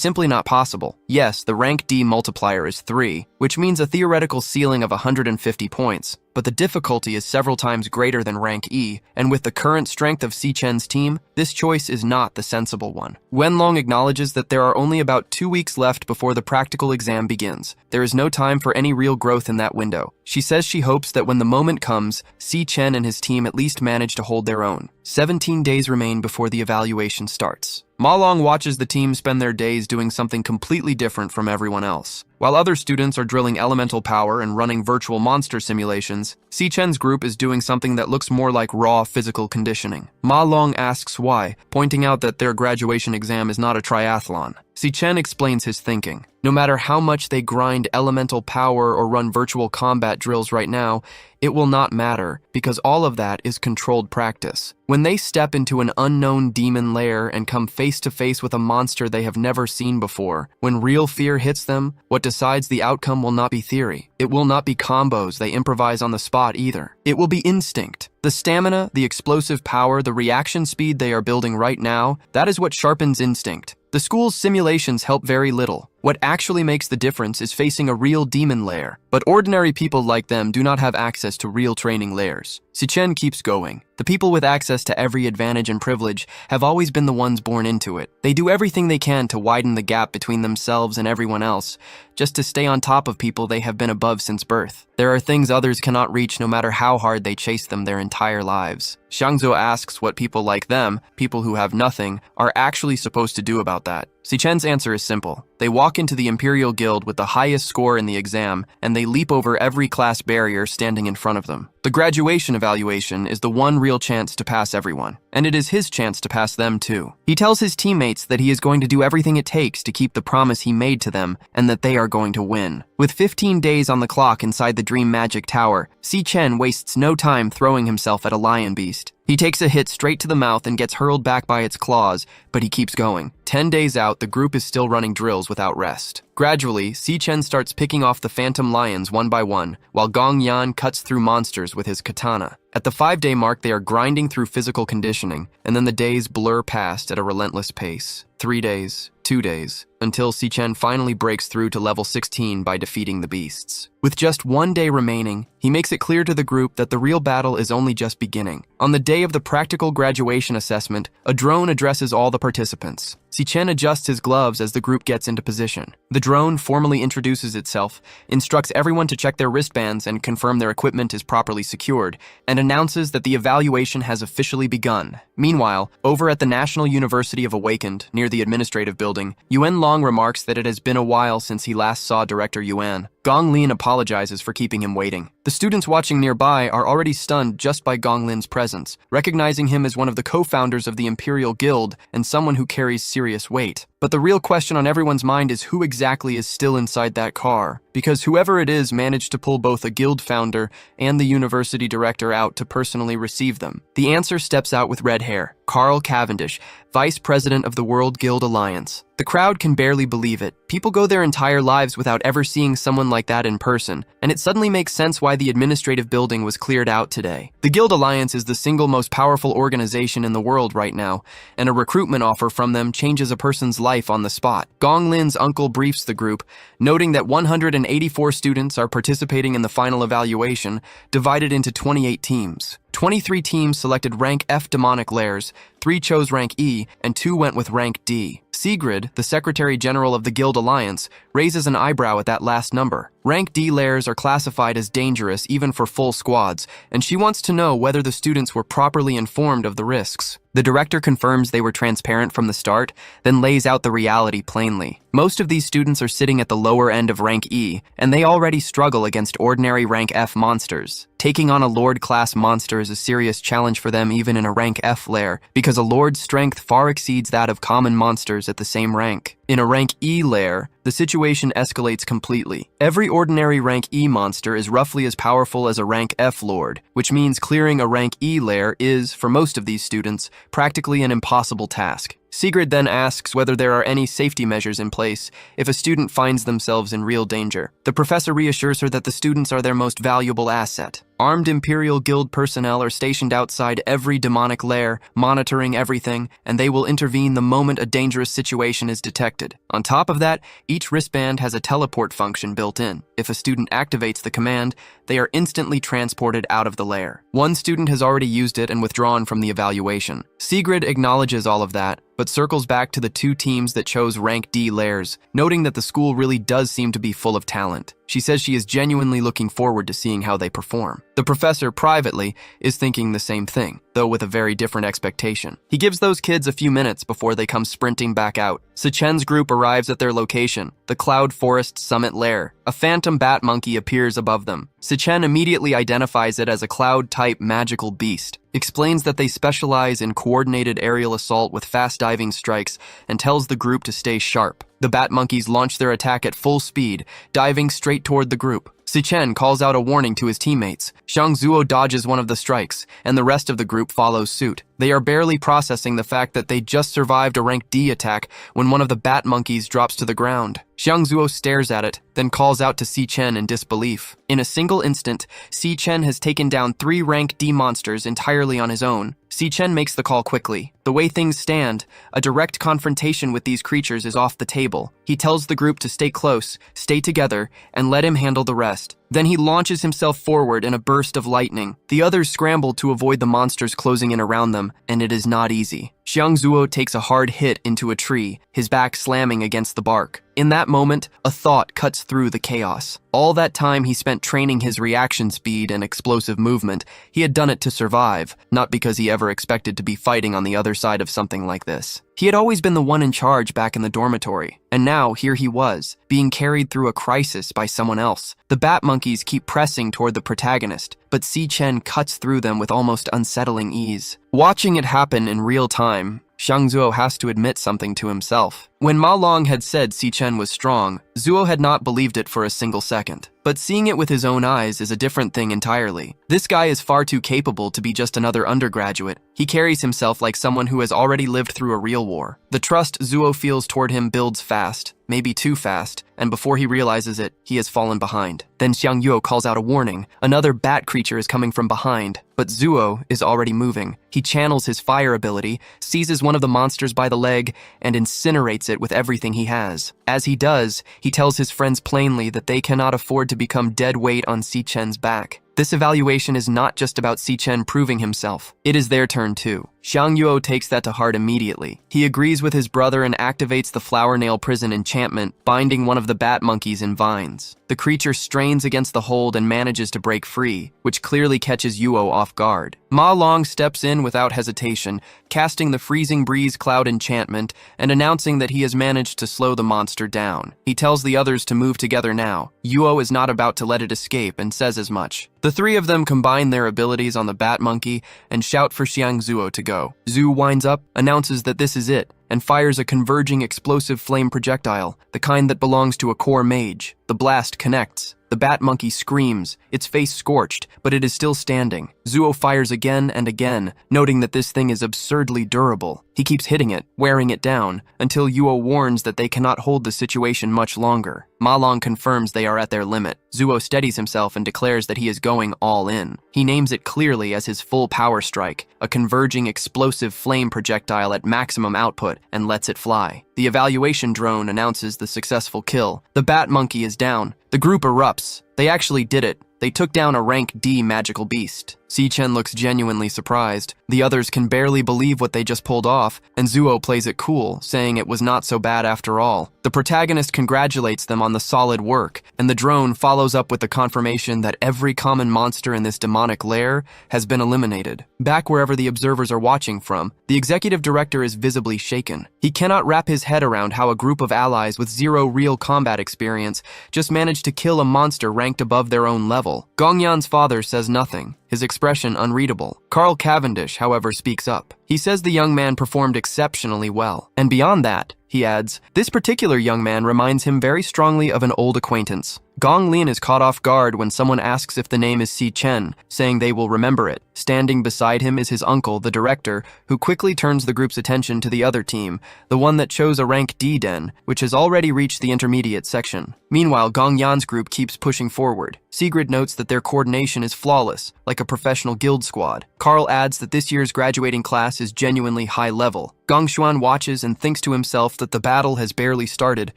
simply not possible. Yes, the rank D multiplier is 3, which means a theoretical ceiling of 150 points, but the difficulty is several times greater than rank E, and with the current strength of Chen's team, this choice is not the sensible one. Wenlong acknowledges that there are only about 2 weeks left before the practical exam begins. There is no time for any real growth in that window. She says she hopes that when the moment comes, Chen and his team at least manage to hold their own. 17 days remain before the evaluation starts. Ma Long watches the team spend their days doing something completely different from everyone else. While other students are drilling elemental power and running virtual monster simulations, Chen's group is doing something that looks more like raw physical conditioning. Ma Long asks why, pointing out that their graduation exam is not a triathlon. Chen explains his thinking. No matter how much they grind elemental power or run virtual combat drills right now, it will not matter, because all of that is controlled practice. When they step into an unknown demon lair and come face to face with a monster they have never seen before, when real fear hits them, what decides the outcome will not be theory. It will not be combos they improvise on the spot either. It will be instinct. The stamina, the explosive power, the reaction speed they are building right now, that is what sharpens instinct. The school's simulations help very little. What actually makes the difference is facing a real demon lair, but ordinary people like them do not have access to real training lairs. Chen keeps going. The people with access to every advantage and privilege have always been the ones born into it. They do everything they can to widen the gap between themselves and everyone else, just to stay on top of people they have been above since birth. There are things others cannot reach no matter how hard they chase them their entire lives. Xiangzhou asks what people like them, people who have nothing, are actually supposed to do about that. Chen's answer is simple. They walk into the Imperial Guild with the highest score in the exam, and they leap over every class barrier standing in front of them. The graduation evaluation is the one real chance to pass everyone, and it is his chance to pass them too. He tells his teammates that he is going to do everything it takes to keep the promise he made to them, and that they are going to win. With 15 days on the clock inside the Dream Magic Tower, Chen wastes no time throwing himself at a lion beast. He takes a hit straight to the mouth and gets hurled back by its claws, but he keeps going. 10 days out, the group is still running drills without rest. Gradually, Chen starts picking off the phantom lions one by one, while Gong Yan cuts through monsters with his katana. At the 5-day mark, they are grinding through physical conditioning, and then the days blur past at a relentless pace. 3 days, 2 days, until Chen finally breaks through to level 16 by defeating the beasts. With just 1 day remaining, he makes it clear to the group that the real battle is only just beginning. On the day of the practical graduation assessment, a drone addresses all the participants. Chen adjusts his gloves as the group gets into position. The drone formally introduces itself, instructs everyone to check their wristbands and confirm their equipment is properly secured, and announces that the evaluation has officially begun. Meanwhile, over at the National University of Awakened, near the administrative building, Yuan Long remarks that it has been a while since he last saw Director Yuan. Gong Lin apologizes for keeping him waiting. The students watching nearby are already stunned just by Gong Lin's presence, recognizing him as one of the co-founders of the Imperial Guild and someone who carries serious weight. But the real question on everyone's mind is who exactly is still inside that car, because whoever it is managed to pull both a guild founder and the university director out to personally receive them. The answer steps out with red hair, Carl Cavendish, vice president of the World Guild Alliance. The crowd can barely believe it. People go their entire lives without ever seeing someone like that in person, and it suddenly makes sense why the administrative building was cleared out today. The Guild Alliance is the single most powerful organization in the world right now, and a recruitment offer from them changes a person's life on the spot. Gong Lin's uncle briefs the group, noting that 184 students are participating in the final evaluation, divided into 28 teams. 23 teams selected rank F demonic lairs, 3 chose rank E, and 2 went with rank D. Sigrid, the Secretary General of the Guild Alliance, raises an eyebrow at that last number. Rank D lairs are classified as dangerous even for full squads, and she wants to know whether the students were properly informed of the risks. The director confirms they were transparent from the start, then lays out the reality plainly. Most of these students are sitting at the lower end of rank E, and they already struggle against ordinary rank F monsters. Taking on a Lord-class monster is a serious challenge for them even in a rank F lair, because a Lord's strength far exceeds that of common monsters at the same rank. In a rank E lair, the situation escalates completely. Every ordinary rank E monster is roughly as powerful as a rank F Lord, which means clearing a rank E lair is, for most of these students, practically an impossible task. Sigrid then asks whether there are any safety measures in place if a student finds themselves in real danger. The professor reassures her that the students are their most valuable asset. Armed Imperial Guild personnel are stationed outside every demonic lair, monitoring everything, and they will intervene the moment a dangerous situation is detected. On top of that, each wristband has a teleport function built in. If a student activates the command, they are instantly transported out of the lair. One student has already used it and withdrawn from the evaluation. Sigrid acknowledges all of that, but circles back to the 2 teams that chose rank D lairs, noting that the school really does seem to be full of talent. She says she is genuinely looking forward to seeing how they perform. The professor, privately, is thinking the same thing, though with a very different expectation. He gives those kids a few minutes before they come sprinting back out. Chen's group arrives at their location, the Cloud Forest Summit Lair. A phantom bat monkey appears above them. Chen immediately identifies it as a cloud-type magical beast, explains that they specialize in coordinated aerial assault with fast diving strikes, and tells the group to stay sharp. The bat monkeys launch their attack at full speed, diving straight toward the group. Chen calls out a warning to his teammates. Xiang Zuo dodges one of the strikes, and the rest of the group follows suit. They are barely processing the fact that they just survived a rank D attack when one of the bat monkeys drops to the ground. Xiang Zuo stares at it, then calls out to Chen in disbelief. In a single instant, Chen has taken down 3 rank D monsters entirely on his own. Chen makes the call quickly. The way things stand, a direct confrontation with these creatures is off the table. He tells the group to stay close, stay together, and let him handle the rest. Then he launches himself forward in a burst of lightning. The others scramble to avoid the monsters closing in around them, and it is not easy. Xiang Zuo takes a hard hit into a tree, his back slamming against the bark. In that moment, a thought cuts through the chaos. All that time he spent training his reaction speed and explosive movement, he had done it to survive, not because he ever expected to be fighting on the other side of something like this. He had always been the one in charge back in the dormitory, and now here he was, being carried through a crisis by someone else. The bat monkeys keep pressing toward the protagonist, but Chen cuts through them with almost unsettling ease. Watching it happen in real time, Xiang Zuo has to admit something to himself. When Ma Long had said Chen was strong, Zuo had not believed it for a single second. But seeing it with his own eyes is a different thing entirely. This guy is far too capable to be just another undergraduate. He carries himself like someone who has already lived through a real war. The trust Zuo feels toward him builds fast, maybe too fast, and before he realizes it, he has fallen behind. Then Xiang Yuo calls out a warning. Another bat creature is coming from behind, but Zuo is already moving. He channels his fire ability, seizes one of the monsters by the leg, and incinerates it with everything he has. As he does, he tells his friends plainly that they cannot afford to become dead weight on Chen's back. This evaluation is not just about Chen proving himself. It is their turn too. Xiang Yuo takes that to heart immediately. He agrees with his brother and activates the flower nail prison enchantment, binding one of the bat monkeys in vines. The creature strains against the hold and manages to break free, which clearly catches Yuo off guard. Ma Long steps in without hesitation, casting the freezing breeze cloud enchantment and announcing that he has managed to slow the monster down. He tells the others to move together now. Yuo is not about to let it escape and says as much. The three of them combine their abilities on the bat monkey and shout for Xiang Zuo to go. Zhu winds up, announces that this is it, and fires a converging explosive flame projectile, the kind that belongs to a core mage. The blast connects. The bat monkey screams, its face scorched, but it is still standing. Zuo fires again and again, noting that this thing is absurdly durable. He keeps hitting it, wearing it down, until Yuo warns that they cannot hold the situation much longer. Ma Long confirms they are at their limit. Zuo steadies himself and declares that he is going all in. He names it clearly as his full power strike, a converging explosive flame projectile at maximum output, and lets it fly. The evaluation drone announces the successful kill. The bat monkey is down. The group erupts. They actually did it. They took down a rank D magical beast. Chen looks genuinely surprised. The others can barely believe what they just pulled off, and Zuo plays it cool, saying it was not so bad after all. The protagonist congratulates them on the solid work, and the drone follows up with the confirmation that every common monster in this demonic lair has been eliminated. Back wherever the observers are watching from, the executive director is visibly shaken. He cannot wrap his head around how a group of allies with zero real combat experience just managed to kill a monster ranked above their own level. Gongyan's father says nothing, his expression unreadable. Carl Cavendish, however, speaks up. He says the young man performed exceptionally well. And beyond that, he adds, this particular young man reminds him very strongly of an old acquaintance. Gong Lin is caught off guard when someone asks if the name is Chen, saying they will remember it. Standing beside him is his uncle, the director, who quickly turns the group's attention to the other team, the one that chose a rank D den, which has already reached the intermediate section. Meanwhile, Gong Yan's group keeps pushing forward. Sigrid notes that their coordination is flawless, like a professional guild squad. Carl adds that this year's graduating class is genuinely high level. Gong Xuan watches and thinks to himself that the battle has barely started,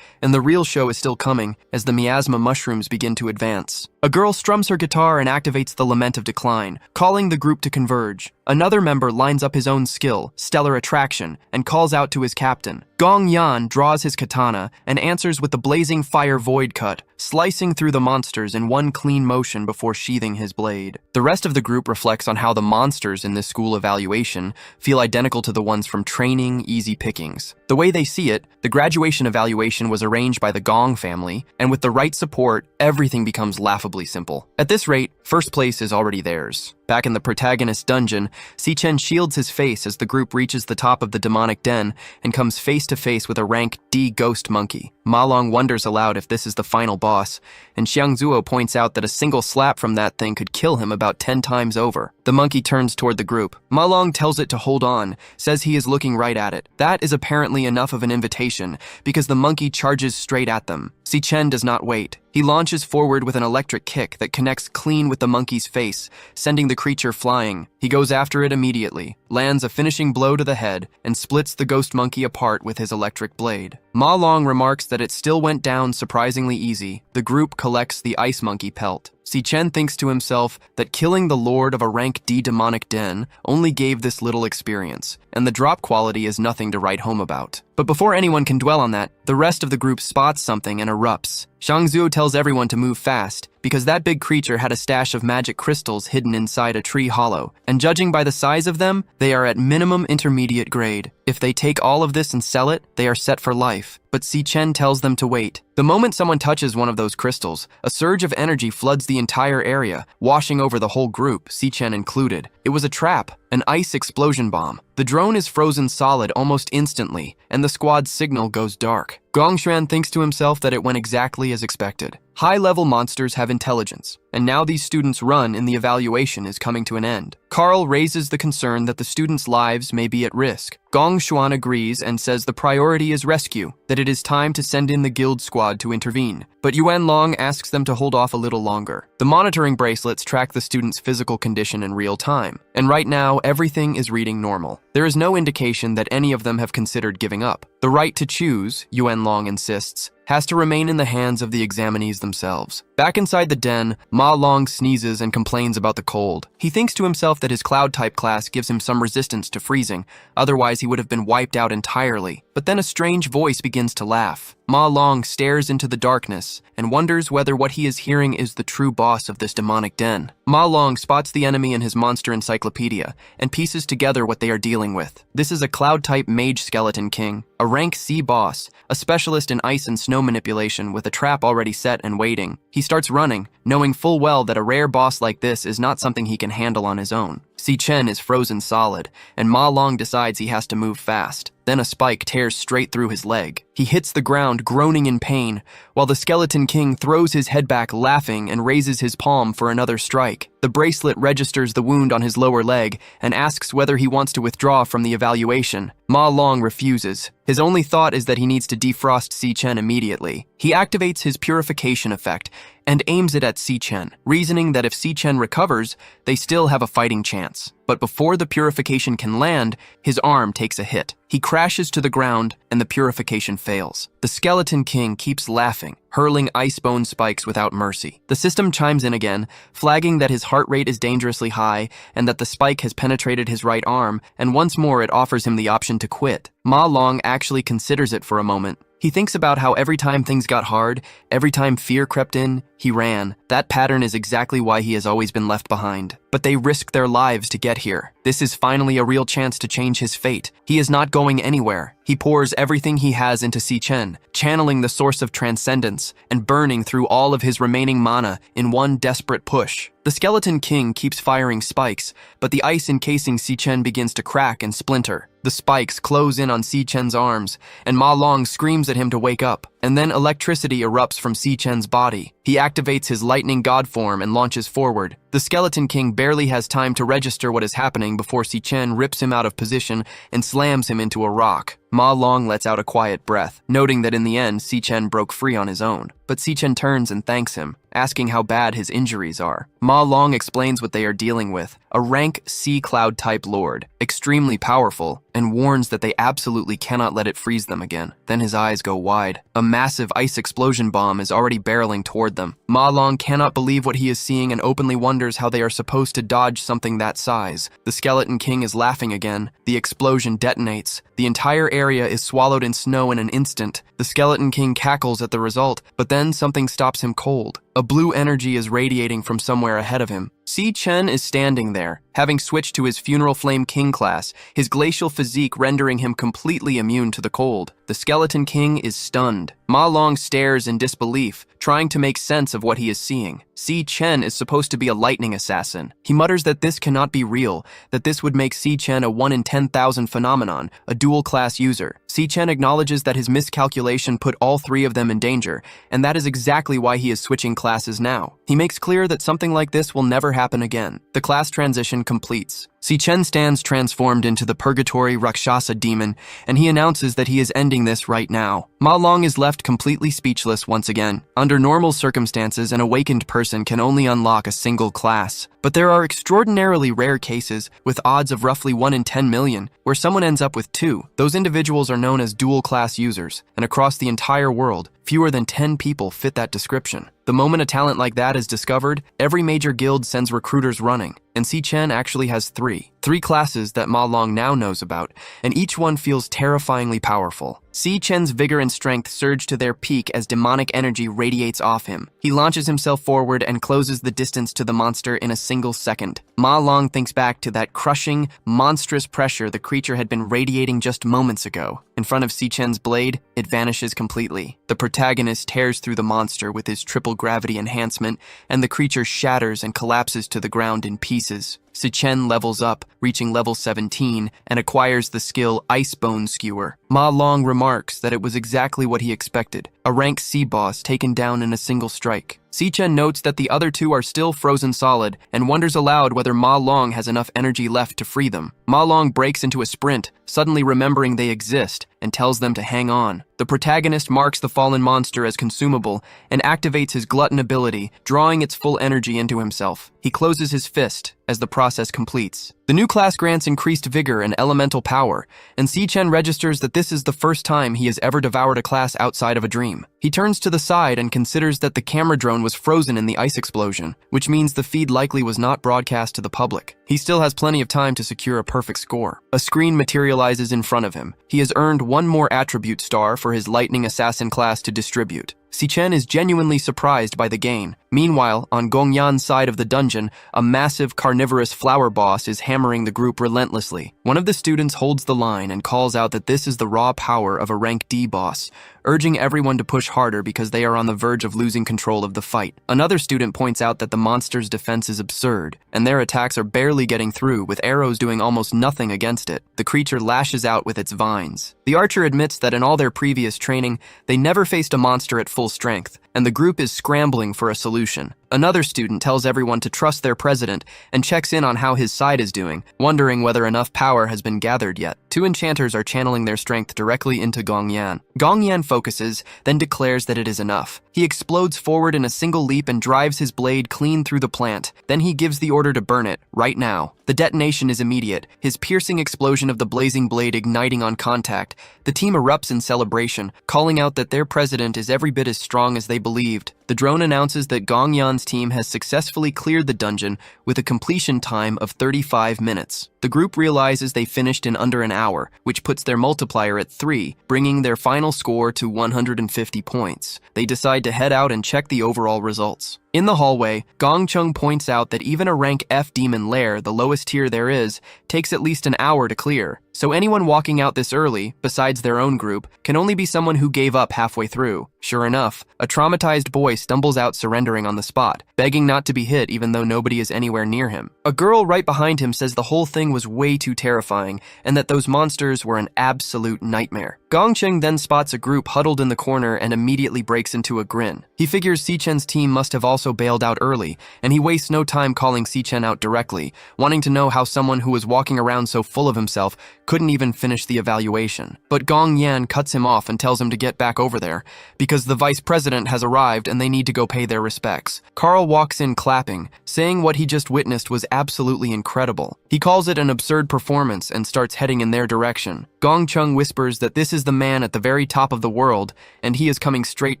and the real show is still coming as the miasma mushrooms begin to advance. A girl strums her guitar and activates the Lament of Decline, calling the group to converge. Another member lines up his own skill, Stellar Attraction, and calls out to his captain. Gong Yan draws his katana and answers with the blazing fire void cut, slicing through the monsters in one clean motion before sheathing his blade. The rest of the group reflects on how the monsters in this school evaluation feel identical to the ones from Training Easy Pickings. The way they see it, the graduation evaluation was arranged by the Gong family, and with the right support, everything becomes laughably simple. At this rate, first place is already theirs. Back in the protagonist's dungeon, Chen shields his face as the group reaches the top of the demonic den and comes face to face with a rank D ghost monkey. Ma Long wonders aloud if this is the final boss, and Xiang Zuo points out that a single slap from that thing could kill him about 10 times over. The monkey turns toward the group. Ma Long tells it to hold on, says he is looking right at it. That is apparently enough of an invitation, because the monkey charges straight at them. Chen does not wait. He launches forward with an electric kick that connects clean with the monkey's face, sending the creature flying. He goes after it immediately, lands a finishing blow to the head, and splits the ghost monkey apart with his electric blade. Ma Long remarks that it still went down surprisingly easy. The group collects the ice monkey pelt. Chen thinks to himself that killing the lord of a rank D demonic den only gave this little experience, and the drop quality is nothing to write home about. But before anyone can dwell on that, the rest of the group spots something and erupts. Xiang Zuo tells everyone to move fast, because that big creature had a stash of magic crystals hidden inside a tree hollow, and judging by the size of them, they are at minimum intermediate grade. If they take all of this and sell it, they are set for life. But Chen tells them to wait. The moment someone touches one of those crystals, a surge of energy floods the entire area, washing over the whole group, Chen included. It was a trap, an ice explosion bomb. The drone is frozen solid almost instantly, and the squad's signal goes dark. Gongshuan thinks to himself that it went exactly as expected. High-level monsters have intelligence, and now these students' run in the evaluation is coming to an end. Carl raises the concern that the students' lives may be at risk. Gong Xuan agrees and says the priority is rescue, that it is time to send in the guild squad to intervene. But Yuan Long asks them to hold off a little longer. The monitoring bracelets track the students' physical condition in real time, and right now everything is reading normal. There is no indication that any of them have considered giving up. The right to choose, Yuan Long insists, has to remain in the hands of the examinees themselves. Back inside the den, Ma Long sneezes and complains about the cold. He thinks to himself that his Cloud-type class gives him some resistance to freezing, otherwise he would have been wiped out entirely. But then a strange voice begins to laugh. Ma Long stares into the darkness and wonders whether what he is hearing is the true boss of this demonic den. Ma Long spots the enemy in his monster encyclopedia and pieces together what they are dealing with. This is a Cloud-type mage skeleton king, a rank C boss, a specialist in ice and snow manipulation with a trap already set and waiting. He starts running, knowing full well that a rare boss like this is not something he can handle on his own. Chen is frozen solid, and Ma Long decides he has to move fast. Then a spike tears straight through his leg. He hits the ground, groaning in pain, while the Skeleton King throws his head back laughing and raises his palm for another strike. The bracelet registers the wound on his lower leg and asks whether he wants to withdraw from the evaluation. Ma Long refuses. His only thought is that he needs to defrost Chen immediately. He activates his purification effect and aims it at Chen, reasoning that if Chen recovers, they still have a fighting chance. But before the purification can land, his arm takes a hit. He crashes to the ground, and the purification fails. The Skeleton King keeps laughing, hurling ice bone spikes without mercy. The system chimes in again, flagging that his heart rate is dangerously high and that the spike has penetrated his right arm, and once more it offers him the option to quit. Ma Long actually considers it for a moment. He thinks about how every time things got hard, every time fear crept in, he ran. That pattern is exactly why he has always been left behind. But they risked their lives to get here. This is finally a real chance to change his fate. He is not going anywhere. He pours everything he has into Chen, channeling the source of transcendence and burning through all of his remaining mana in one desperate push. The Skeleton King keeps firing spikes, but the ice encasing Chen begins to crack and splinter. The spikes close in on Chen's arms, and Ma Long screams at him to wake up. And then electricity erupts from Chen's body. He activates his lightning god form and launches forward. The Skeleton King barely has time to register what is happening before Chen rips him out of position and slams him into a rock. Ma Long lets out a quiet breath, noting that in the end, Chen broke free on his own. But Chen turns and thanks him, asking how bad his injuries are. Ma Long explains what they are dealing with, a rank C Cloud-type lord, extremely powerful, and warns that they absolutely cannot let it freeze them again. Then his eyes go wide. A massive ice explosion bomb is already barreling toward them. Ma Long cannot believe what he is seeing and openly wonders how they are supposed to dodge something that size. The Skeleton King is laughing again. The explosion detonates. The entire area is swallowed in snow in an instant. The Skeleton King cackles at the result, but then something stops him cold. A blue energy is radiating from somewhere ahead of him. Chen is standing there, having switched to his Funeral Flame King class, his glacial physique rendering him completely immune to the cold. The Skeleton King is stunned. Ma Long stares in disbelief, trying to make sense of what he is seeing. Chen is supposed to be a lightning assassin. He mutters that this cannot be real, that this would make Chen a 1 in 10,000 phenomenon, a dual-class user. Chen acknowledges that his miscalculation put all three of them in danger, and that is exactly why he is switching classes now. He makes clear that something like this will never happen again. The class transition completes. Chen stands transformed into the Purgatory Rakshasa demon, and he announces that he is ending this right now. Ma Long is left completely speechless once again. Under normal circumstances, an awakened person can only unlock a single class. But there are extraordinarily rare cases, with odds of roughly 1 in 10 million, where someone ends up with 2. Those individuals are known as dual-class users, and across the entire world, fewer than 10 people fit that description. The moment a talent like that is discovered, every major guild sends recruiters running, and Chen actually has 3. 3 classes that Ma Long now knows about, and each one feels terrifyingly powerful. Chen's vigor and strength surge to their peak as demonic energy radiates off him. He launches himself forward and closes the distance to the monster in a single second. Ma Long thinks back to that crushing, monstrous pressure the creature had been radiating just moments ago. In front of Chen's blade, it vanishes completely. The protagonist tears through the monster with his triple gravity enhancement, and the creature shatters and collapses to the ground in pieces. Chen levels up, reaching level 17, and acquires the skill Ice Bone Skewer. Ma Long remarks that it was exactly what he expected, a rank C boss taken down in a single strike. Chen notes that the other 2 are still frozen solid and wonders aloud whether Ma Long has enough energy left to free them. Ma Long breaks into a sprint, suddenly remembering they exist, and tells them to hang on. The protagonist marks the fallen monster as consumable and activates his glutton ability, drawing its full energy into himself. He closes his fist as the process completes. The new class grants increased vigor and elemental power, and Chen registers that this is the first time he has ever devoured a class outside of a dream. He turns to the side and considers that the camera drone was frozen in the ice explosion, which means the feed likely was not broadcast to the public. He still has plenty of time to secure a perfect score. A screen materializes in front of him. He has earned one more attribute star for his lightning assassin class to distribute. Chen is genuinely surprised by the gain. Meanwhile, on Gongyan's side of the dungeon, a massive carnivorous flower boss is hammering the group relentlessly. One of the students holds the line and calls out that this is the raw power of a rank D boss, urging everyone to push harder because they are on the verge of losing control of the fight. Another student points out that the monster's defense is absurd, and their attacks are barely getting through, with arrows doing almost nothing against it. The creature lashes out with its vines. The archer admits that in all their previous training, they never faced a monster at full strength, and the group is scrambling for a solution. Another student tells everyone to trust their president and checks in on how his side is doing, wondering whether enough power has been gathered yet. Two enchanters are channeling their strength directly into Gongyan. Gongyan focuses, then declares that it is enough. He explodes forward in a single leap and drives his blade clean through the plant. Then he gives the order to burn it, right now. The detonation is immediate, his piercing explosion of the blazing blade igniting on contact. The team erupts in celebration, calling out that their president is every bit as strong as they believed. The drone announces that Gongyan's team has successfully cleared the dungeon with a completion time of 35 minutes. The group realizes they finished in under an hour, which puts their multiplier at 3, bringing their final score to 150 points. They decide to head out and check the overall results. In the hallway, Gongcheng points out that even a rank F demon lair, the lowest tier there is, takes at least an hour to clear. So anyone walking out this early, besides their own group, can only be someone who gave up halfway through. Sure enough, a traumatized boy stumbles out surrendering on the spot, begging not to be hit even though nobody is anywhere near him. A girl right behind him says the whole thing was way too terrifying and that those monsters were an absolute nightmare. Gongcheng then spots a group huddled in the corner and immediately breaks into a grin. He figures Chen's team must have also bailed out early, and he wastes no time calling Chen out directly, wanting to know how someone who was walking around so full of himself couldn't even finish the evaluation. But Gongyan cuts him off and tells him to get back over there, because the vice president has arrived and they need to go pay their respects. Carl walks in clapping, saying what he just witnessed was absolutely incredible. He calls it an absurd performance and starts heading in their direction. Gongcheng whispers that this is the man at the very top of the world, and he is coming straight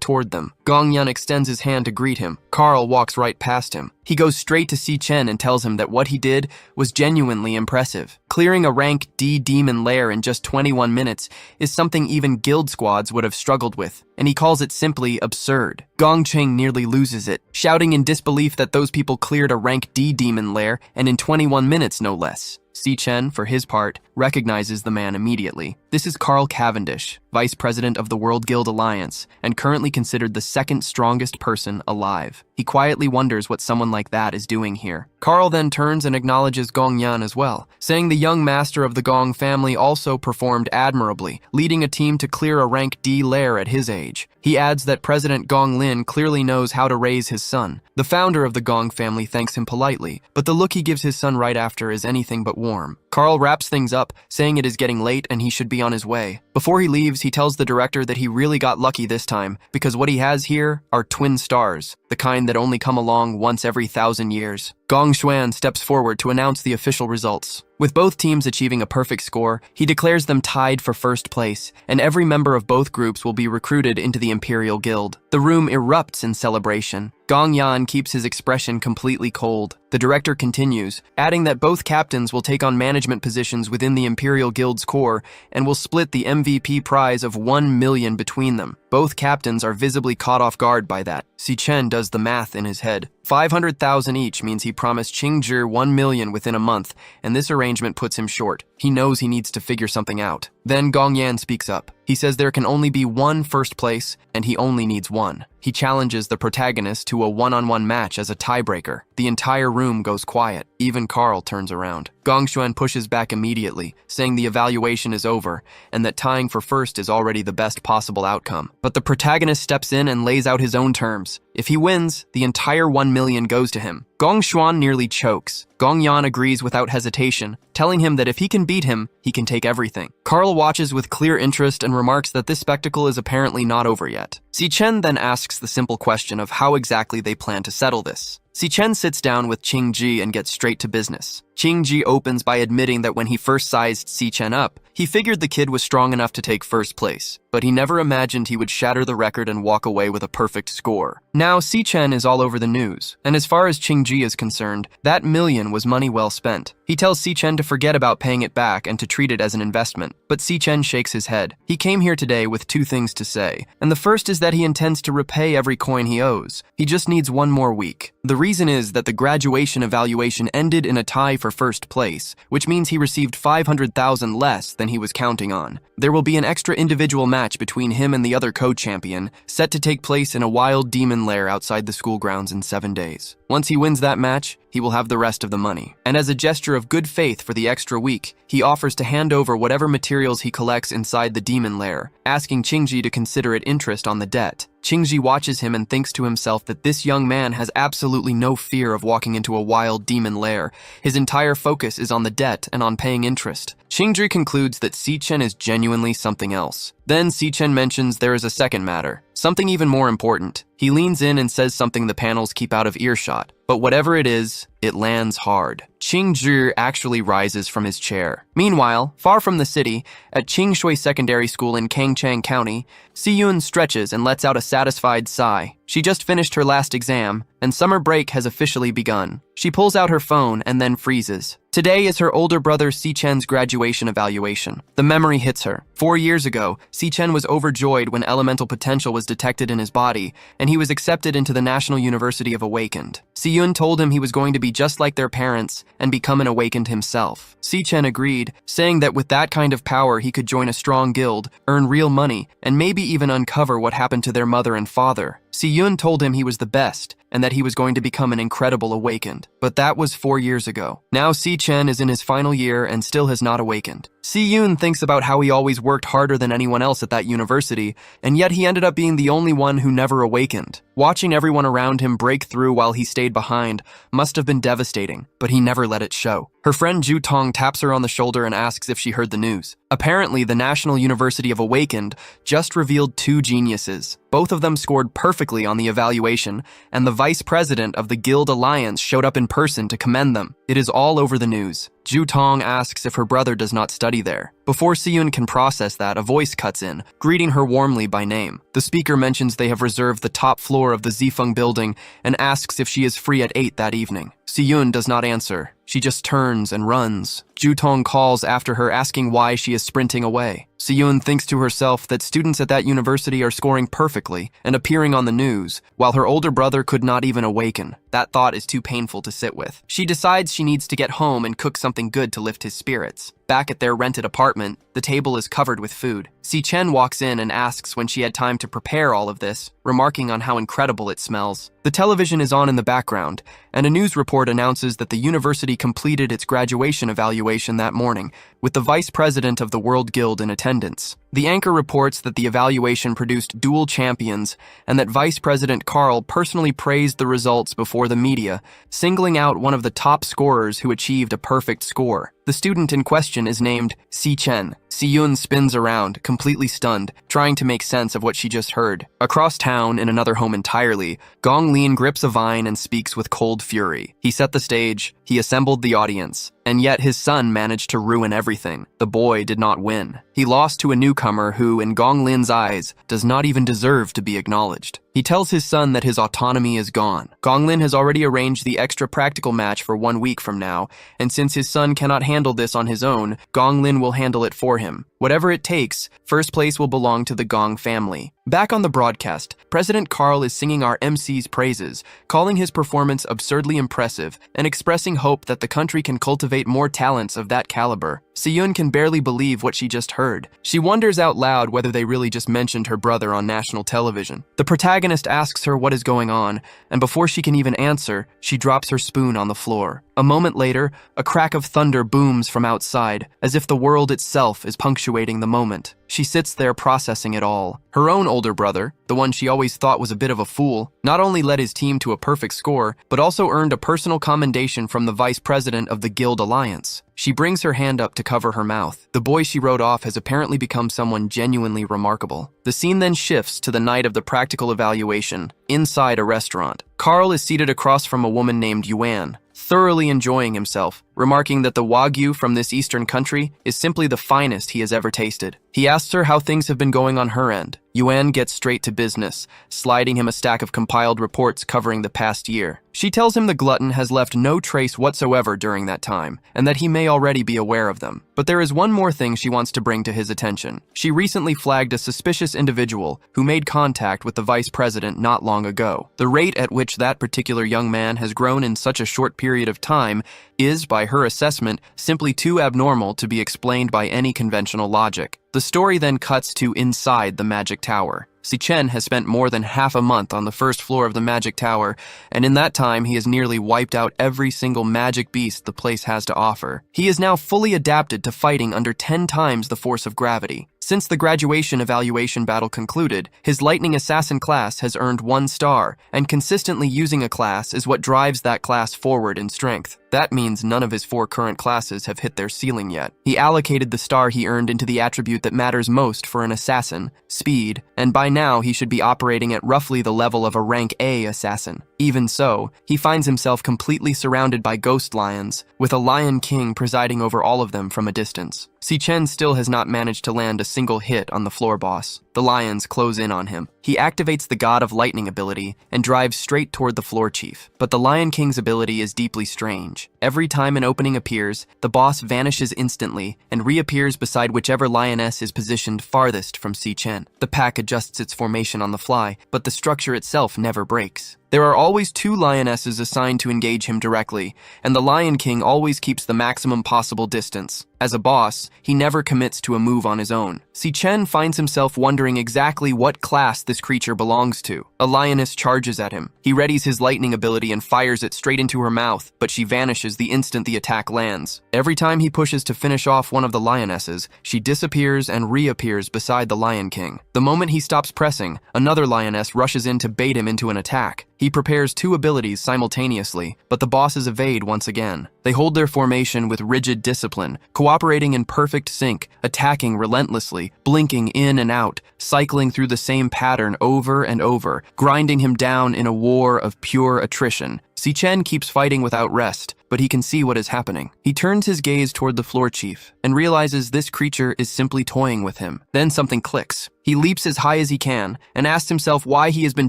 toward them. Gongyan extends his hand to greet him. Carl walks right past him. He goes straight to Chen and tells him that what he did was genuinely impressive. Clearing a rank D demon lair in just 21 minutes is something even guild squads would have struggled with, and he calls it simply absurd. Gongcheng nearly loses it, shouting in disbelief that those people cleared a rank D demon lair, and in 21 minutes no less. Chen, for his part, recognizes the man immediately. This is Carl Cavendish, vice president of the World Guild Alliance, and currently considered the second strongest person alive. He quietly wonders what someone like that is doing here. Carl then turns and acknowledges Gongyan as well, saying the young master of the Gong family also performed admirably, leading a team to clear a rank D lair at his age. He adds that President Gong Lin clearly knows how to raise his son. The founder of the Gong family thanks him politely, but the look he gives his son right after is anything but warm. Carl wraps things up, saying it is getting late and he should be on his way. Before he leaves, he tells the director that he really got lucky this time, because what he has here are twin stars, the kind that only come along once every 1,000 years. Gong Xuan steps forward to announce the official results. With both teams achieving a perfect score, he declares them tied for first place, and every member of both groups will be recruited into the Imperial Guild. The room erupts in celebration. Gongyan keeps his expression completely cold. The director continues, adding that both captains will take on management positions within the Imperial Guild's core and will split the MVP prize of 1 million between them. Both captains are visibly caught off guard by that. Chen does the math in his head. 500,000 each means he promised Qingzhi 1 million within a month, and this arrangement puts him short. He knows he needs to figure something out. Then Gongyan speaks up. He says there can only be one first place, and he only needs one. He challenges the protagonist to a one-on-one match as a tiebreaker. The entire room goes quiet. Even Carl turns around. Gongxuan pushes back immediately, saying the evaluation is over, and that tying for first is already the best possible outcome. But the protagonist steps in and lays out his own terms. If he wins, the entire 1 million goes to him. Gongxuan nearly chokes. Gongyan agrees without hesitation, telling him that if he can beat him, he can take everything. Carl watches with clear interest and remarks that this spectacle is apparently not over yet. Chen then asks the simple question of how exactly they plan to settle this. Chen sits down with Qingji and gets straight to business. Qingji opens by admitting that when he first sized Chen up, he figured the kid was strong enough to take first place, but he never imagined he would shatter the record and walk away with a perfect score. Now, Chen is all over the news, and as far as Qingji is concerned, that million was money well spent. He tells Chen to forget about paying it back and to treat it as an investment, but Chen shakes his head. He came here today with two things to say, and the first is that he intends to repay every coin he owes. He just needs one more week. The reason is that the graduation evaluation ended in a tie for first place, which means he received 500,000 less than he was counting on. There will be an extra individual match between him and the other co-champion, set to take place in a wild demon lair outside the school grounds in 7 days. Once he wins that match, he will have the rest of the money. And as a gesture of good faith for the extra week, he offers to hand over whatever materials he collects inside the demon lair, asking Qingji to consider it interest on the debt. Qingji watches him and thinks to himself that this young man has absolutely no fear of walking into a wild demon lair. His entire focus is on the debt and on paying interest. Qingji concludes that Chen is genuinely something else. Then Chen mentions there is a second matter, something even more important. He leans in and says something the panels keep out of earshot, but whatever it is, it lands hard. Qingji actually rises from his chair. Meanwhile, far from the city, at Qingshui Secondary School in Kangchang County, Siyun stretches and lets out a satisfied sigh. She just finished her last exam, and summer break has officially begun. She pulls out her phone and then freezes. Today is her older brother Chen's graduation evaluation. The memory hits her. 4 years ago, Chen was overjoyed when elemental potential was detected in his body, and he was accepted into the National University of Awakened. Siyun told him he was going to be just like their parents and become an awakened himself. Chen agreed, saying that with that kind of power he could join a strong guild, earn real money, and maybe even uncover what happened to their mother and father. Siyun told him he was the best, and that he was going to become an incredible awakened. But that was 4 years ago. Now Chen is in his final year and still has not awakened. Siyun thinks about how he always worked harder than anyone else at that university, and yet he ended up being the only one who never awakened. Watching everyone around him break through while he stayed behind must have been devastating, but he never let it show. Her friend Ju Tong taps her on the shoulder and asks if she heard the news. Apparently, the National University of Awakened just revealed 2 geniuses. Both of them scored perfectly on the evaluation, and the vice president of the Guild Alliance showed up in person to commend them. It is all over the news. Ju Tong asks if her brother does not study there. Before Siyun can process that, a voice cuts in, greeting her warmly by name. The speaker mentions they have reserved the top floor of the Zifeng building and asks if she is free at 8 that evening. Siyun does not answer. She just turns and runs. Ju Tong calls after her, asking why she is sprinting away. Siyun thinks to herself that students at that university are scoring perfectly and appearing on the news, while her older brother could not even awaken. That thought is too painful to sit with. She decides she needs to get home and cook something good to lift his spirits. Back at their rented apartment, the table is covered with food. Chen walks in and asks when she had time to prepare all of this, remarking on how incredible it smells. The television is on in the background, and a news report announces that the university completed its graduation evaluation that morning, with the vice president of the World Guild in attendance. The anchor reports that the evaluation produced dual champions and that Vice President Carl personally praised the results before the media, singling out one of the top scorers who achieved a perfect score. The student in question is named Chen. Siyun spins around, completely stunned, trying to make sense of what she just heard. Across town, in another home entirely, Gong Lin grips a vine and speaks with cold fury. He set the stage, he assembled the audience, and yet his son managed to ruin everything. The boy did not win. He lost to a newcomer who, in Gong Lin's eyes, does not even deserve to be acknowledged. He tells his son that his autonomy is gone. Gong Lin has already arranged the extra practical match for 1 week from now, and since his son cannot handle this on his own, Gong Lin will handle it for him. Whatever it takes, first place will belong to the Gong family. Back on the broadcast, President Carl is singing our MC's praises, calling his performance absurdly impressive and expressing hope that the country can cultivate more talents of that caliber. Siyun can barely believe what she just heard. She wonders out loud whether they really just mentioned her brother on national television. The protagonist asks her what is going on, and before she can even answer, she drops her spoon on the floor. A moment later, a crack of thunder booms from outside, as if the world itself is punctuating the moment. She sits there processing it all. Her own older brother, the one she always thought was a bit of a fool, not only led his team to a perfect score, but also earned a personal commendation from the vice president of the Guild Alliance. She brings her hand up to cover her mouth. The boy she wrote off has apparently become someone genuinely remarkable. The scene then shifts to the night of the practical evaluation, inside a restaurant. Carl is seated across from a woman named Yuan, thoroughly enjoying himself, remarking that the Wagyu from this eastern country is simply the finest he has ever tasted. He asks her how things have been going on her end. Yuan gets straight to business, sliding him a stack of compiled reports covering the past year. She tells him the glutton has left no trace whatsoever during that time, and that he may already be aware of them. But there is one more thing she wants to bring to his attention. She recently flagged a suspicious individual who made contact with the vice president not long ago. The rate at which that particular young man has grown in such a short period of time is, by her assessment, simply too abnormal to be explained by any conventional logic. The story then cuts to inside the Magic Tower. Chen has spent more than half a month on the first floor of the Magic Tower, and in that time he has nearly wiped out every single magic beast the place has to offer. He is now fully adapted to fighting under 10 times the force of gravity. Since the graduation evaluation battle concluded, his Lightning Assassin class has earned 1 star, and consistently using a class is what drives that class forward in strength. That means none of his 4 current classes have hit their ceiling yet. He allocated the star he earned into the attribute that matters most for an assassin, speed, and by now he should be operating at roughly the level of a rank A assassin. Even so, he finds himself completely surrounded by ghost lions, with a Lion King presiding over all of them from a distance. Chen still has not managed to land a single hit on the floor boss. The lions close in on him. He activates the God of Lightning ability and drives straight toward the floor chief. But the Lion King's ability is deeply strange. Every time an opening appears, the boss vanishes instantly and reappears beside whichever lioness is positioned farthest from Chen. The pack adjusts its formation on the fly, but the structure itself never breaks. There are always 2 lionesses assigned to engage him directly, and the Lion King always keeps the maximum possible distance. As a boss, he never commits to a move on his own. Chen finds himself wondering exactly what class this creature belongs to. A lioness charges at him. He readies his lightning ability and fires it straight into her mouth, but she vanishes the instant the attack lands. Every time he pushes to finish off one of the lionesses, she disappears and reappears beside the Lion King. The moment he stops pressing, another lioness rushes in to bait him into an attack. He prepares 2 abilities simultaneously, but the bosses evade once again. They hold their formation with rigid discipline, cooperating in perfect sync, attacking relentlessly, blinking in and out, cycling through the same pattern over and over, grinding him down in a war of pure attrition. Chen keeps fighting without rest, but he can see what is happening. He turns his gaze toward the floor chief and realizes this creature is simply toying with him. Then something clicks. He leaps as high as he can and asks himself why he has been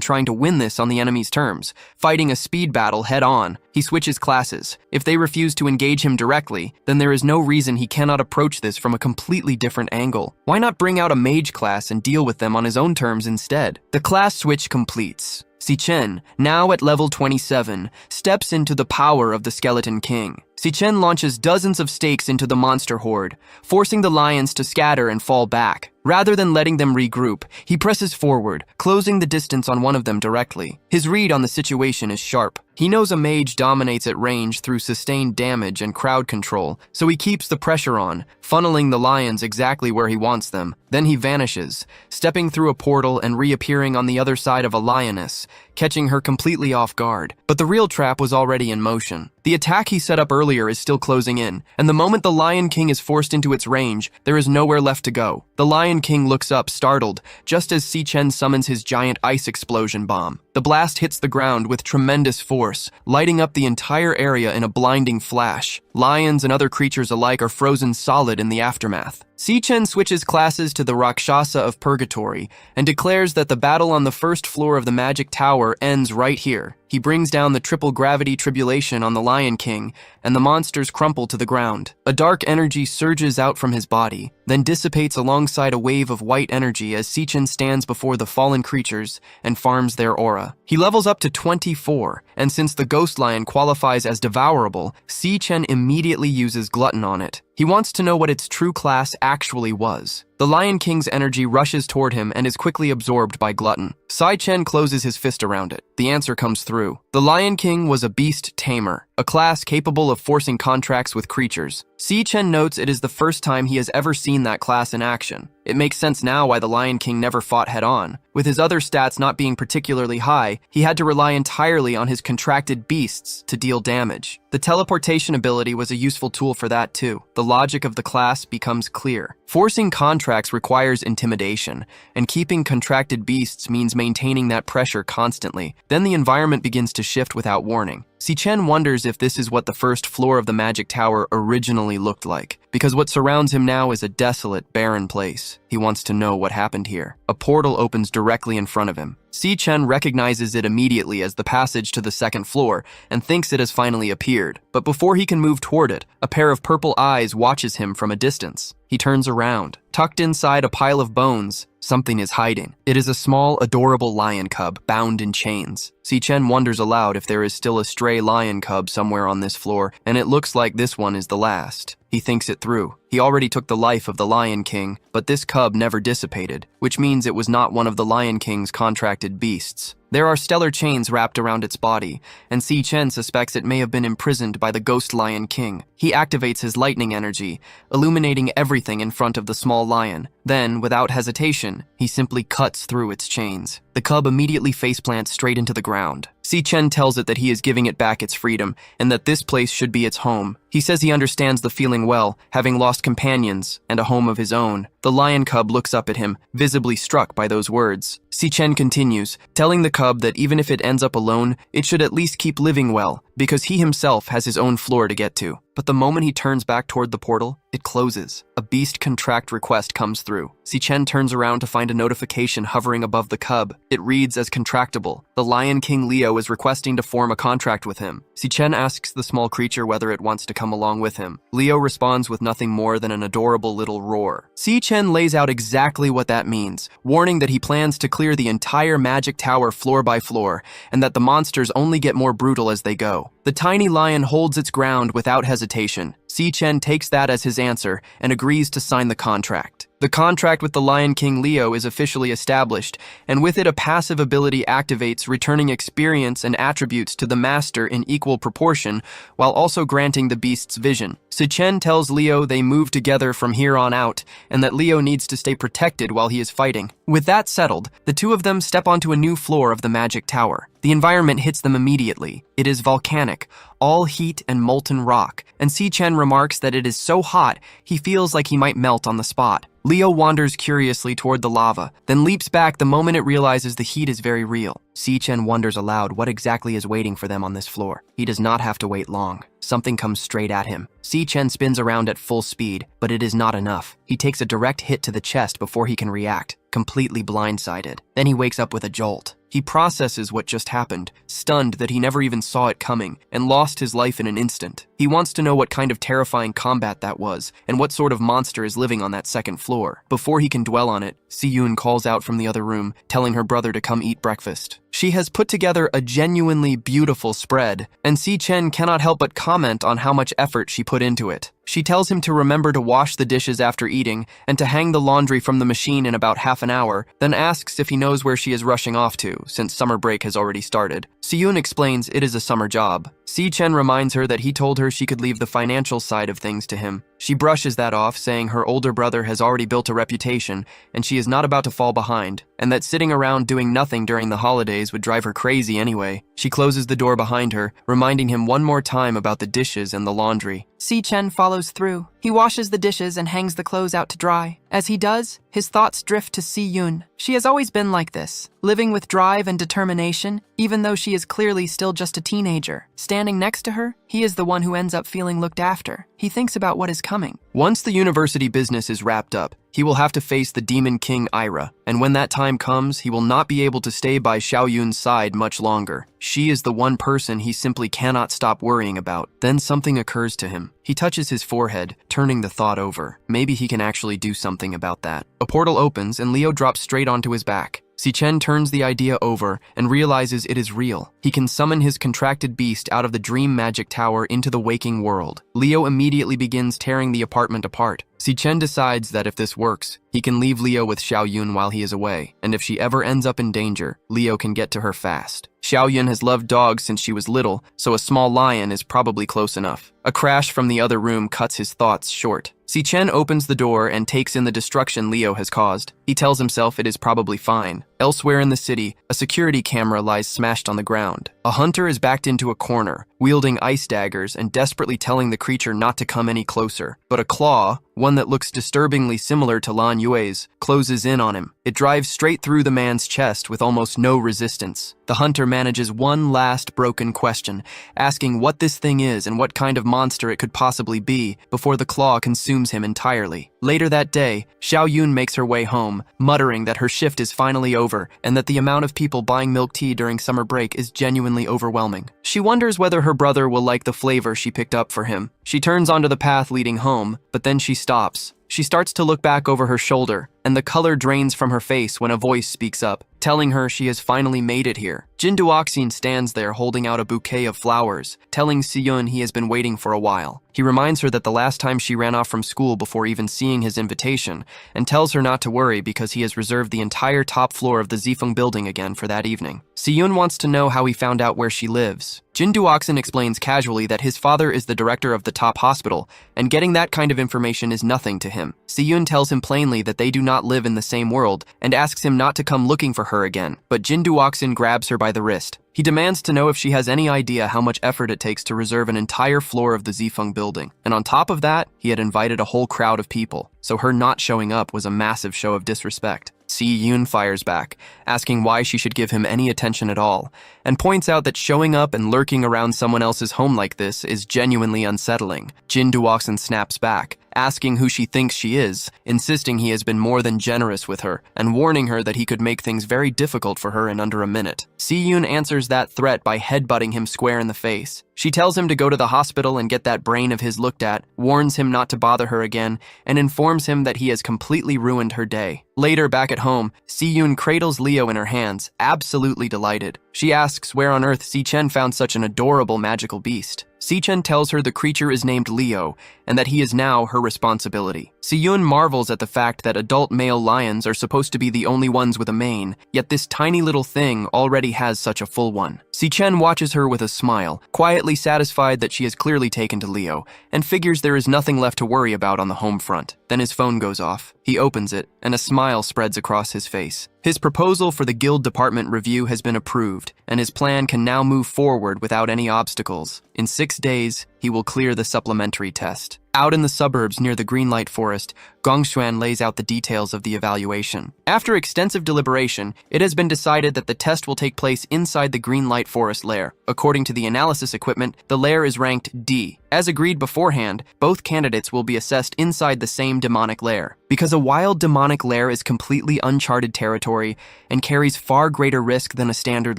trying to win this on the enemy's terms, fighting a speed battle head on. He switches classes. If they refuse to engage him directly, then there is no reason he cannot approach this from a completely different angle. Why not bring out a mage class and deal with them on his own terms instead? The class switch completes. Chen, now at level 27, steps into the power of the Skeleton King. Chen launches dozens of stakes into the monster horde, forcing the lions to scatter and fall back. Rather than letting them regroup, he presses forward, closing the distance on one of them directly. His read on the situation is sharp. He knows a mage dominates at range through sustained damage and crowd control, so he keeps the pressure on, funneling the lions exactly where he wants them. Then he vanishes, stepping through a portal and reappearing on the other side of a lioness, catching her completely off guard. But the real trap was already in motion. The attack he set up earlier is still closing in, and the moment the Lion King is forced into its range, there is nowhere left to go. The Lion King looks up, startled, just as Chen summons his giant ice explosion bomb. The blast hits the ground with tremendous force, lighting up the entire area in a blinding flash. Lions and other creatures alike are frozen solid in the aftermath. Chen switches classes to the Rakshasa of Purgatory and declares that the battle on the first floor of the Magic Tower ends right here. He brings down the triple gravity tribulation on the Lion King, and the monsters crumple to the ground. A dark energy surges out from his body, then dissipates alongside a wave of white energy as Chen stands before the fallen creatures and farms their aura. He levels up to 24, and since the Ghost Lion qualifies as devourable, Chen immediately uses Glutton on it. He wants to know what its true class actually was. The Lion King's energy rushes toward him and is quickly absorbed by Glutton. Chen closes his fist around it. The answer comes through. The Lion King was a beast tamer, a class capable of forcing contracts with creatures. Chen notes it is the first time he has ever seen that class in action. It makes sense now why the Lion King never fought head-on. With his other stats not being particularly high, he had to rely entirely on his contracted beasts to deal damage. The teleportation ability was a useful tool for that too. The logic of the class becomes clear. Forcing contracts requires intimidation, and keeping contracted beasts means maintaining that pressure constantly. Then the environment begins to shift without warning. Chen wonders if this is what the first floor of the Magic Tower originally looked like, because what surrounds him now is a desolate, barren place. He wants to know what happened here. A portal opens directly in front of him. Chen recognizes it immediately as the passage to the second floor and thinks it has finally appeared. But before he can move toward it, a pair of purple eyes watches him from a distance. He turns around. Tucked inside a pile of bones, something is hiding. It is a small, adorable lion cub bound in chains. Chen wonders aloud if there is still a stray lion cub somewhere on this floor, and it looks like this one is the last. He thinks it through. He already took the life of the Lion King, but this cub never dissipated, which means it was not one of the Lion King's contracted beasts. There are stellar chains wrapped around its body, and Chen suspects it may have been imprisoned by the Ghost Lion King. He activates his lightning energy, illuminating everything in front of the small lion. Then, without hesitation, he simply cuts through its chains. The cub immediately faceplants straight into the ground. Chen tells it that he is giving it back its freedom, and that this place should be its home. He says he understands the feeling well, having lost companions and a home of his own. The lion cub looks up at him, visibly struck by those words. Chen continues, telling the cub that even if it ends up alone, it should at least keep living well, because he himself has his own floor to get to. But the moment he turns back toward the portal, it closes. A beast contract request comes through. Chen turns around to find a notification hovering above the cub. It reads as contractable. The Lion King Leo is requesting to form a contract with him. Chen asks the small creature whether it wants to come along with him. Leo responds with nothing more than an adorable little roar. Chen lays out exactly what that means, warning that he plans to clear the entire Magic Tower floor by floor, and that the monsters only get more brutal as they go. The tiny lion holds its ground without hesitation. Chen takes that as his answer and agrees to sign the contract. The contract with the Lion King Leo is officially established, and with it a passive ability activates, returning experience and attributes to the master in equal proportion, while also granting the beast's vision. Chen tells Leo they move together from here on out, and that Leo needs to stay protected while he is fighting. With that settled, the two of them step onto a new floor of the Magic Tower. The environment hits them immediately. It is volcanic, all heat and molten rock, and Chen remarks that it is so hot he feels like he might melt on the spot. Leo wanders curiously toward the lava, then leaps back the moment it realizes the heat is very real. Chen wonders aloud what exactly is waiting for them on this floor. He does not have to wait long. Something comes straight at him. Chen spins around at full speed, but it is not enough. He takes a direct hit to the chest before he can react, completely blindsided. Then he wakes up with a jolt. He processes what just happened, stunned that he never even saw it coming, and lost his life in an instant. He wants to know what kind of terrifying combat that was, and what sort of monster is living on that second floor. Before he can dwell on it, Si-yoon calls out from the other room, telling her brother to come eat breakfast. She has put together a genuinely beautiful spread, and Chen cannot help but comment on how much effort she put into it. She tells him to remember to wash the dishes after eating and to hang the laundry from the machine in about half an hour, then asks if he knows where she is rushing off to, since summer break has already started. Si-yoon explains it is a summer job. Chen reminds her that he told her she could leave the financial side of things to him. She brushes that off, saying her older brother has already built a reputation and she is not about to fall behind, and that sitting around doing nothing during the holidays would drive her crazy anyway. She closes the door behind her, reminding him one more time about the dishes and the laundry. Chen follows through. He washes the dishes and hangs the clothes out to dry. As he does, his thoughts drift to Si-yoon. She has always been like this, living with drive and determination, even though she is clearly still just a teenager. Standing next to her, he is the one who ends up feeling looked after. He thinks about what is coming. Once the university business is wrapped up, he will have to face the Demon King Ira, and when that time comes, he will not be able to stay by Xiaoyun's side much longer. She is the one person he simply cannot stop worrying about. Then something occurs to him. He touches his forehead, turning the thought over. Maybe he can actually do something about that. A portal opens and Leo drops straight onto his back. Chen turns the idea over and realizes it is real. He can summon his contracted beast out of the dream magic tower into the waking world. Leo immediately begins tearing the apartment apart. Chen decides that if this works, he can leave Leo with Xiaoyun while he is away, and if she ever ends up in danger, Leo can get to her fast. Xiaoyun has loved dogs since she was little, so a small lion is probably close enough. A crash from the other room cuts his thoughts short. Chen opens the door and takes in the destruction Leo has caused. He tells himself it is probably fine. Elsewhere in the city, a security camera lies smashed on the ground. A hunter is backed into a corner, wielding ice daggers and desperately telling the creature not to come any closer. But a claw, one that looks disturbingly similar to Lan Yue's, closes in on him. It drives straight through the man's chest with almost no resistance. The hunter manages one last broken question, asking what this thing is and what kind of monster it could possibly be, before the claw consumes him entirely. Later that day, Xiaoyun makes her way home, muttering that her shift is finally over and that the amount of people buying milk tea during summer break is genuinely overwhelming. She wonders whether her brother will like the flavor she picked up for him. She turns onto the path leading home, but then she stops. She starts to look back over her shoulder, and the color drains from her face when a voice speaks up, telling her she has finally made it here. Jin Duoxin stands there holding out a bouquet of flowers, telling Siyun he has been waiting for a while. He reminds her that the last time she ran off from school before even seeing his invitation, and tells her not to worry because he has reserved the entire top floor of the Zifeng building again for that evening. Siyun wants to know how he found out where she lives. Jin Duoxin explains casually that his father is the director of the top hospital, and getting that kind of information is nothing to him. Siyun tells him plainly that they do not live in the same world, and asks him not to come looking for her again, but Jin Duoxin grabs her by the wrist. He demands to know if she has any idea how much effort it takes to reserve an entire floor of the Zifeng building. And on top of that, he had invited a whole crowd of people, so her not showing up was a massive show of disrespect. Si-Yoon fires back, asking why she should give him any attention at all, and points out that showing up and lurking around someone else's home like this is genuinely unsettling. Jin Duoxin snaps back, asking who she thinks she is, insisting he has been more than generous with her, and warning her that he could make things very difficult for her in under a minute. Si-Yoon answers that threat by headbutting him square in the face. She tells him to go to the hospital and get that brain of his looked at, warns him not to bother her again, and informs him that he has completely ruined her day. Later, back at home, Si-Yoon cradles Leo in her hands, absolutely delighted. She asks where on earth Si-Chen found such an adorable magical beast. Si-Chen tells her the creature is named Leo, and that he is now her responsibility. Si-Yoon marvels at the fact that adult male lions are supposed to be the only ones with a mane, yet this tiny little thing already has such a full one. Si-Chen watches her with a smile, quietly satisfied that she has clearly taken to Leo, and figures there is nothing left to worry about on the home front. Then his phone goes off. He opens it, and a smile spreads across his face. His proposal for the guild department review has been approved, and his plan can now move forward without any obstacles. In 6 days, he will clear the supplementary test. Out in the suburbs near the Greenlight Forest, Gongshuan lays out the details of the evaluation. After extensive deliberation, it has been decided that the test will take place inside the Greenlight Forest lair. According to the analysis equipment, the lair is ranked D. As agreed beforehand, both candidates will be assessed inside the same demonic lair. Because a wild demonic lair is completely uncharted territory and carries far greater risk than a standard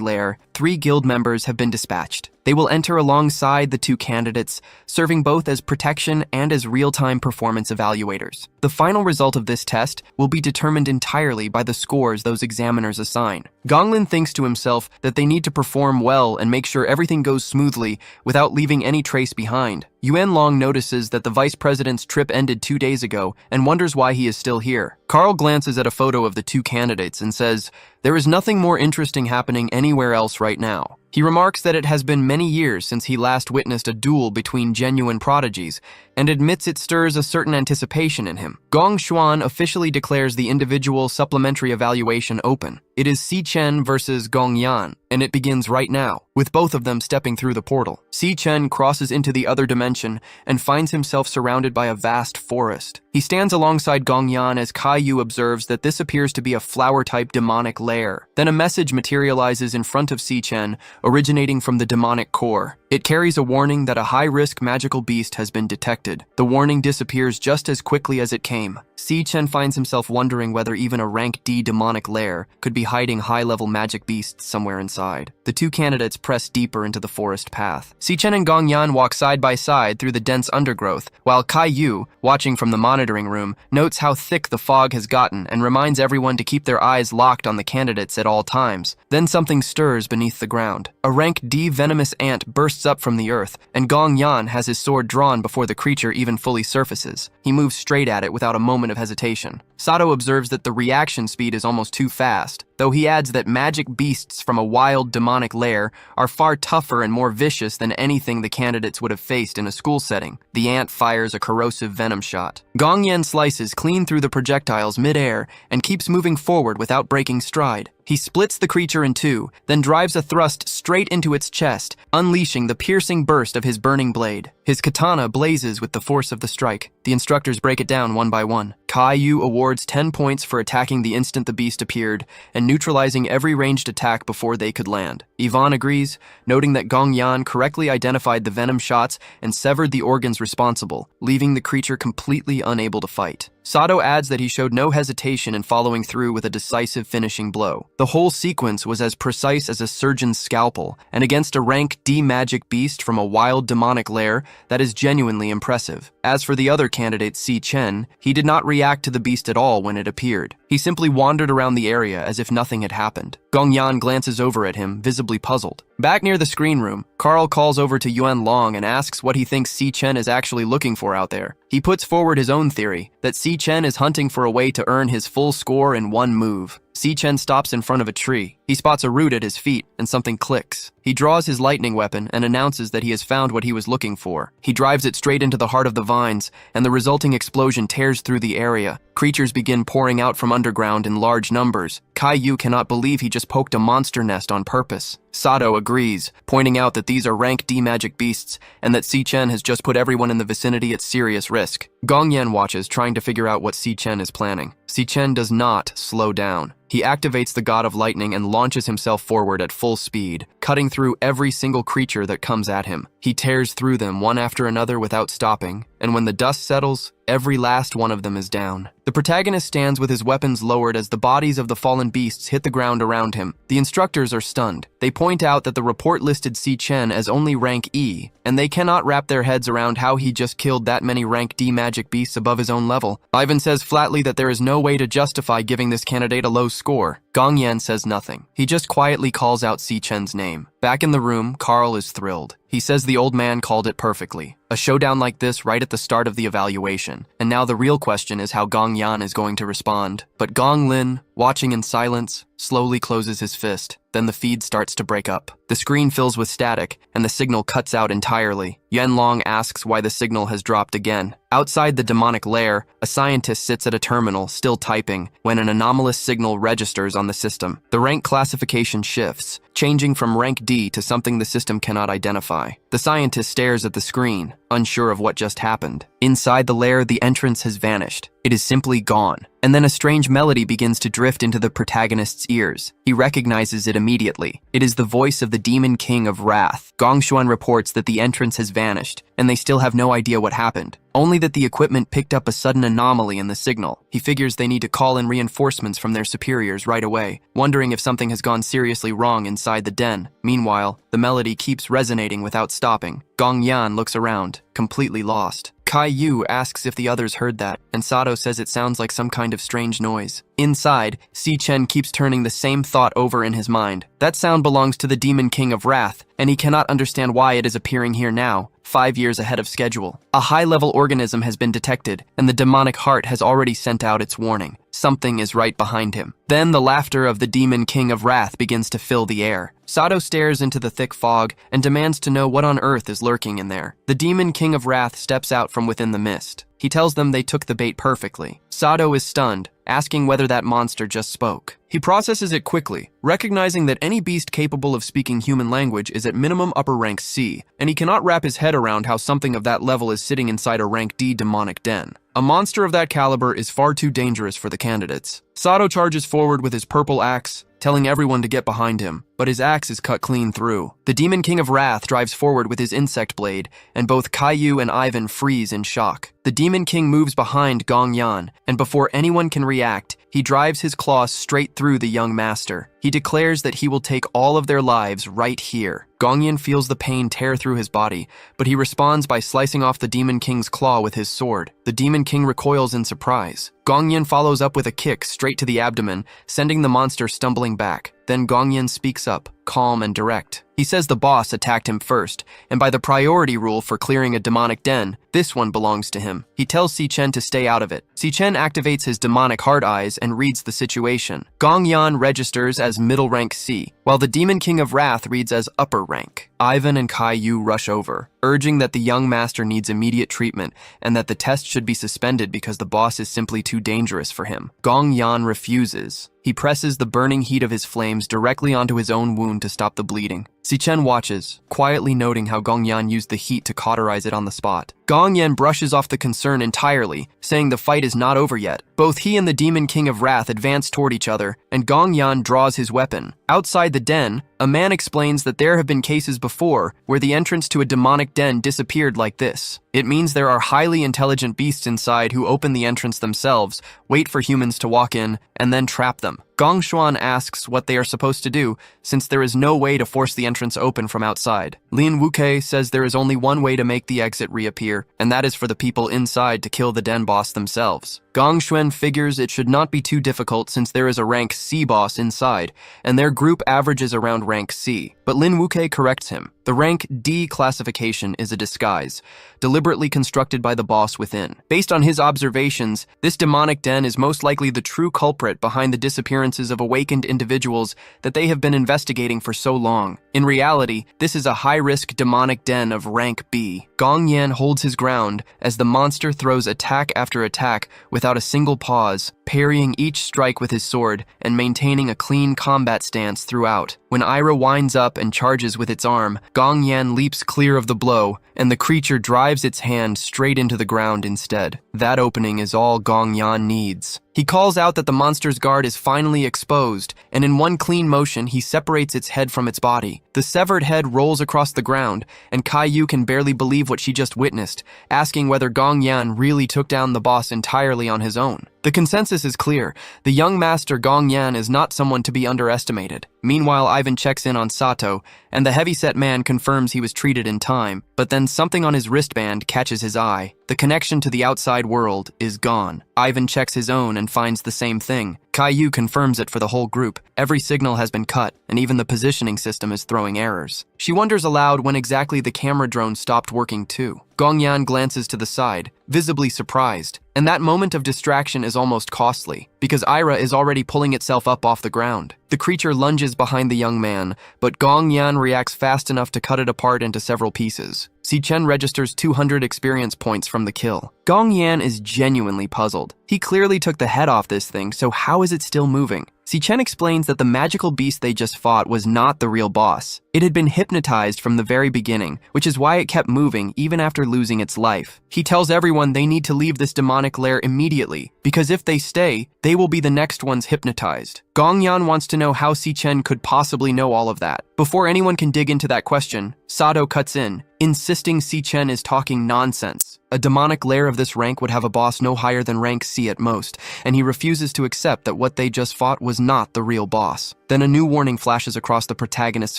lair, 3 guild members have been dispatched. They will enter alongside the 2 candidates, serving both as protection and as real-time performance evaluators. The final result of this test will be determined entirely by the scores those examiners assign. Gonglin thinks to himself that they need to perform well and make sure everything goes smoothly without leaving any trace behind. Yuan Long notices that the vice president's trip ended 2 days ago and wonders why he is still here. Carl glances at a photo of the 2 candidates and says, "There is nothing more interesting happening anywhere else right now." He remarks that it has been many years since he last witnessed a duel between genuine prodigies, and admits it stirs a certain anticipation in him. Gong Xuan officially declares the individual supplementary evaluation open. It is Si-Chen versus Gong Yan, and it begins right now, with both of them stepping through the portal. Si-Chen crosses into the other dimension and finds himself surrounded by a vast forest. He stands alongside Gong Yan as Kai Yu observes that this appears to be a flower-type demonic lair. Then a message materializes in front of Si-Chen, originating from the demonic core. It carries a warning that a high-risk magical beast has been detected. The warning disappears just as quickly as it came. Si-Chen finds himself wondering whether even a rank D demonic lair could be hiding high-level magic beasts somewhere inside. The two candidates press deeper into the forest path. Chen and Gongyan walk side by side through the dense undergrowth, while Kai Yu, watching from the monitoring room, notes how thick the fog has gotten and reminds everyone to keep their eyes locked on the candidates at all times. Then something stirs beneath the ground. A rank D venomous ant bursts up from the earth, and Gongyan has his sword drawn before the creature even fully surfaces. He moves straight at it without a moment of hesitation. Sato observes that the reaction speed is almost too fast, though he adds that magic beasts from a wild demonic lair are far tougher and more vicious than anything the candidates would have faced in a school setting. The ant fires a corrosive venom shot. Gongyan slices clean through the projectiles mid-air and keeps moving forward without breaking stride. He splits the creature in two, then drives a thrust straight into its chest, unleashing the piercing burst of his burning blade. His katana blazes with the force of the strike. The instructors break it down one by one. Kai Yu awards 10 points for attacking the instant the beast appeared and neutralizing every ranged attack before they could land. Yvonne agrees, noting that Gongyan correctly identified the venom shots and severed the organs responsible, leaving the creature completely unable to fight. Sato adds that he showed no hesitation in following through with a decisive finishing blow. The whole sequence was as precise as a surgeon's scalpel, and against a rank D magic beast from a wild demonic lair, that is genuinely impressive. As for the other candidate, Chen, he did not react to the beast at all when it appeared. He simply wandered around the area as if nothing had happened. Gongyan glances over at him, visibly puzzled. Back near the screen room, Carl calls over to Yuan Long and asks what he thinks Chen is actually looking for out there. He puts forward his own theory, that Chen is hunting for a way to earn his full score in one move. Chen stops in front of a tree. He spots a root at his feet, and something clicks. He draws his lightning weapon and announces that he has found what he was looking for. He drives it straight into the heart of the vines, and the resulting explosion tears through the area. Creatures begin pouring out from underground in large numbers. Kai Yu cannot believe he just poked a monster nest on purpose. Sato agrees, pointing out that these are rank D magic beasts and that Chen has just put everyone in the vicinity at serious risk. Gongyan watches, trying to figure out what Chen is planning. Chen does not slow down. He activates the God of Lightning and launches himself forward at full speed, cutting through every single creature that comes at him. He tears through them one after another without stopping, and when the dust settles, every last one of them is down. The protagonist stands with his weapons lowered as the bodies of the fallen beasts hit the ground around him. The instructors are stunned. They point out that the report listed Chen as only rank E, and they cannot wrap their heads around how he just killed that many rank D magic beasts above his own level. Ivan says flatly that there is no way to justify giving this candidate a low score. Gongyan says nothing. He just quietly calls out Chen's name. Back in the room, Carl is thrilled. He says the old man called it perfectly. A showdown like this right at the start of the evaluation. And now the real question is how Gongyan is going to respond. But Gong Lin, watching in silence, slowly closes his fist. Then the feed starts to break up. The screen fills with static, and the signal cuts out entirely. Yuan Long asks why the signal has dropped again. Outside the demonic lair, a scientist sits at a terminal, still typing, when an anomalous signal registers on the system. The rank classification shifts, changing from rank D to something the system cannot identify. The scientist stares at the screen, unsure of what just happened. Inside the lair, the entrance has vanished. It is simply gone. And then a strange melody begins to drift into the protagonist's ears. He recognizes it immediately. It is the voice of the Demon King of Wrath. Gongshuan reports that the entrance has vanished, and they still have no idea what happened. Only that the equipment picked up a sudden anomaly in the signal. He figures they need to call in reinforcements from their superiors right away, wondering if something has gone seriously wrong inside the den. Meanwhile, the melody keeps resonating without stopping. Gongyan looks around, completely lost. Kai Yu asks if the others heard that, and Sato says it sounds like some kind of strange noise. Inside, Chen keeps turning the same thought over in his mind. That sound belongs to the Demon King of Wrath, and he cannot understand why it is appearing here now, 5 years ahead of schedule. A high-level organism has been detected, and the demonic heart has already sent out its warning. Something is right behind him. Then the laughter of the Demon King of Wrath begins to fill the air. Sato stares into the thick fog and demands to know what on earth is lurking in there. The Demon King of Wrath steps out from within the mist. He tells them they took the bait perfectly. Sato is stunned, asking whether that monster just spoke. He processes it quickly, recognizing that any beast capable of speaking human language is at minimum upper rank C, and he cannot wrap his head around how something of that level is sitting inside a rank D demonic den. A monster of that caliber is far too dangerous for the candidates. Sato charges forward with his purple axe, telling everyone to get behind him, but his axe is cut clean through. The Demon King of Wrath drives forward with his insect blade, and both Caillou and Ivan freeze in shock. The Demon King moves behind Gong Yan, and before anyone can react, he drives his claws straight through the young master. He declares that he will take all of their lives right here. Gong Yan feels the pain tear through his body, but he responds by slicing off the Demon King's claw with his sword. The Demon King recoils in surprise. Gong Yan follows up with a kick straight to the abdomen, sending the monster stumbling back. Then Gong Yan speaks up, calm and direct. He says the boss attacked him first, and by the priority rule for clearing a demonic den, this one belongs to him. He tells Chen to stay out of it. Chen activates his demonic heart eyes and reads the situation. Gong Yan registers as middle rank C, while the Demon King of Wrath reads as upper rank. Ivan and Caillou rush over, urging that the young master needs immediate treatment and that the test should be suspended because the boss is simply too dangerous for him. Gong Yan refuses. He presses the burning heat of his flames directly onto his own wound to stop the bleeding. Chen watches, quietly noting how Gong Yan used the heat to cauterize it on the spot. Gong Yan brushes off the concern entirely, saying the fight is not over yet. Both he and the Demon King of Wrath advance toward each other, and Gong Yan draws his weapon. Outside the den, a man explains that there have been cases before where the entrance to a demonic den disappeared like this. It means there are highly intelligent beasts inside who open the entrance themselves, wait for humans to walk in, and then trap them. Gong Xuan asks what they are supposed to do, since there is no way to force the entrance open from outside. Lin Wuke says there is only one way to make the exit reappear, and that is for the people inside to kill the den boss themselves. Gong Xuan figures it should not be too difficult since there is a rank C boss inside, and their group averages around rank C. But Lin Wuke corrects him. The rank D classification is a disguise, deliberately constructed by the boss within. Based on his observations, this demonic den is most likely the true culprit behind the disappearances of awakened individuals that they have been investigating for so long. In reality, this is a high-risk demonic den of rank B. Gong Yan holds his ground as the monster throws attack after attack without a single pause, parrying each strike with his sword and maintaining a clean combat stance throughout. When Ira winds up and charges with its arm, Gong Yan leaps clear of the blow, and the creature drives its hand straight into the ground instead. That opening is all Gong Yan needs. He calls out that the monster's guard is finally exposed, and in one clean motion, he separates its head from its body. The severed head rolls across the ground, and Caillou can barely believe what she just witnessed, asking whether Gong Yan really took down the boss entirely on his own. The consensus is clear. The young master Gong Yan is not someone to be underestimated. Meanwhile, Ivan checks in on Sato, and the heavyset man confirms he was treated in time, but then something on his wristband catches his eye. The connection to the outside world is gone. Ivan checks his own and finds the same thing. Caillou confirms it for the whole group. Every signal has been cut, and even the positioning system is throwing errors. She wonders aloud when exactly the camera drone stopped working too. Gong Yan glances to the side, visibly surprised, and that moment of distraction is almost costly, because Ira is already pulling itself up off the ground. The creature lunges behind the young man, but Gong Yan reacts fast enough to cut it apart into several pieces. Chen registers 200 experience points from the kill. Gong Yan is genuinely puzzled. He clearly took the head off this thing, so how is it still moving? Chen explains that the magical beast they just fought was not the real boss. It had been hypnotized from the very beginning, which is why it kept moving even after losing its life. He tells everyone they need to leave this demonic lair immediately, because if they stay, they will be the next ones hypnotized. Gong Yan wants to know how Chen could possibly know all of that. Before anyone can dig into that question, Sato cuts in, insisting Chen is talking nonsense. A demonic lair of this rank would have a boss no higher than rank C at most, and he refuses to accept that what they just fought was not the real boss. Then a new warning flashes across the protagonist's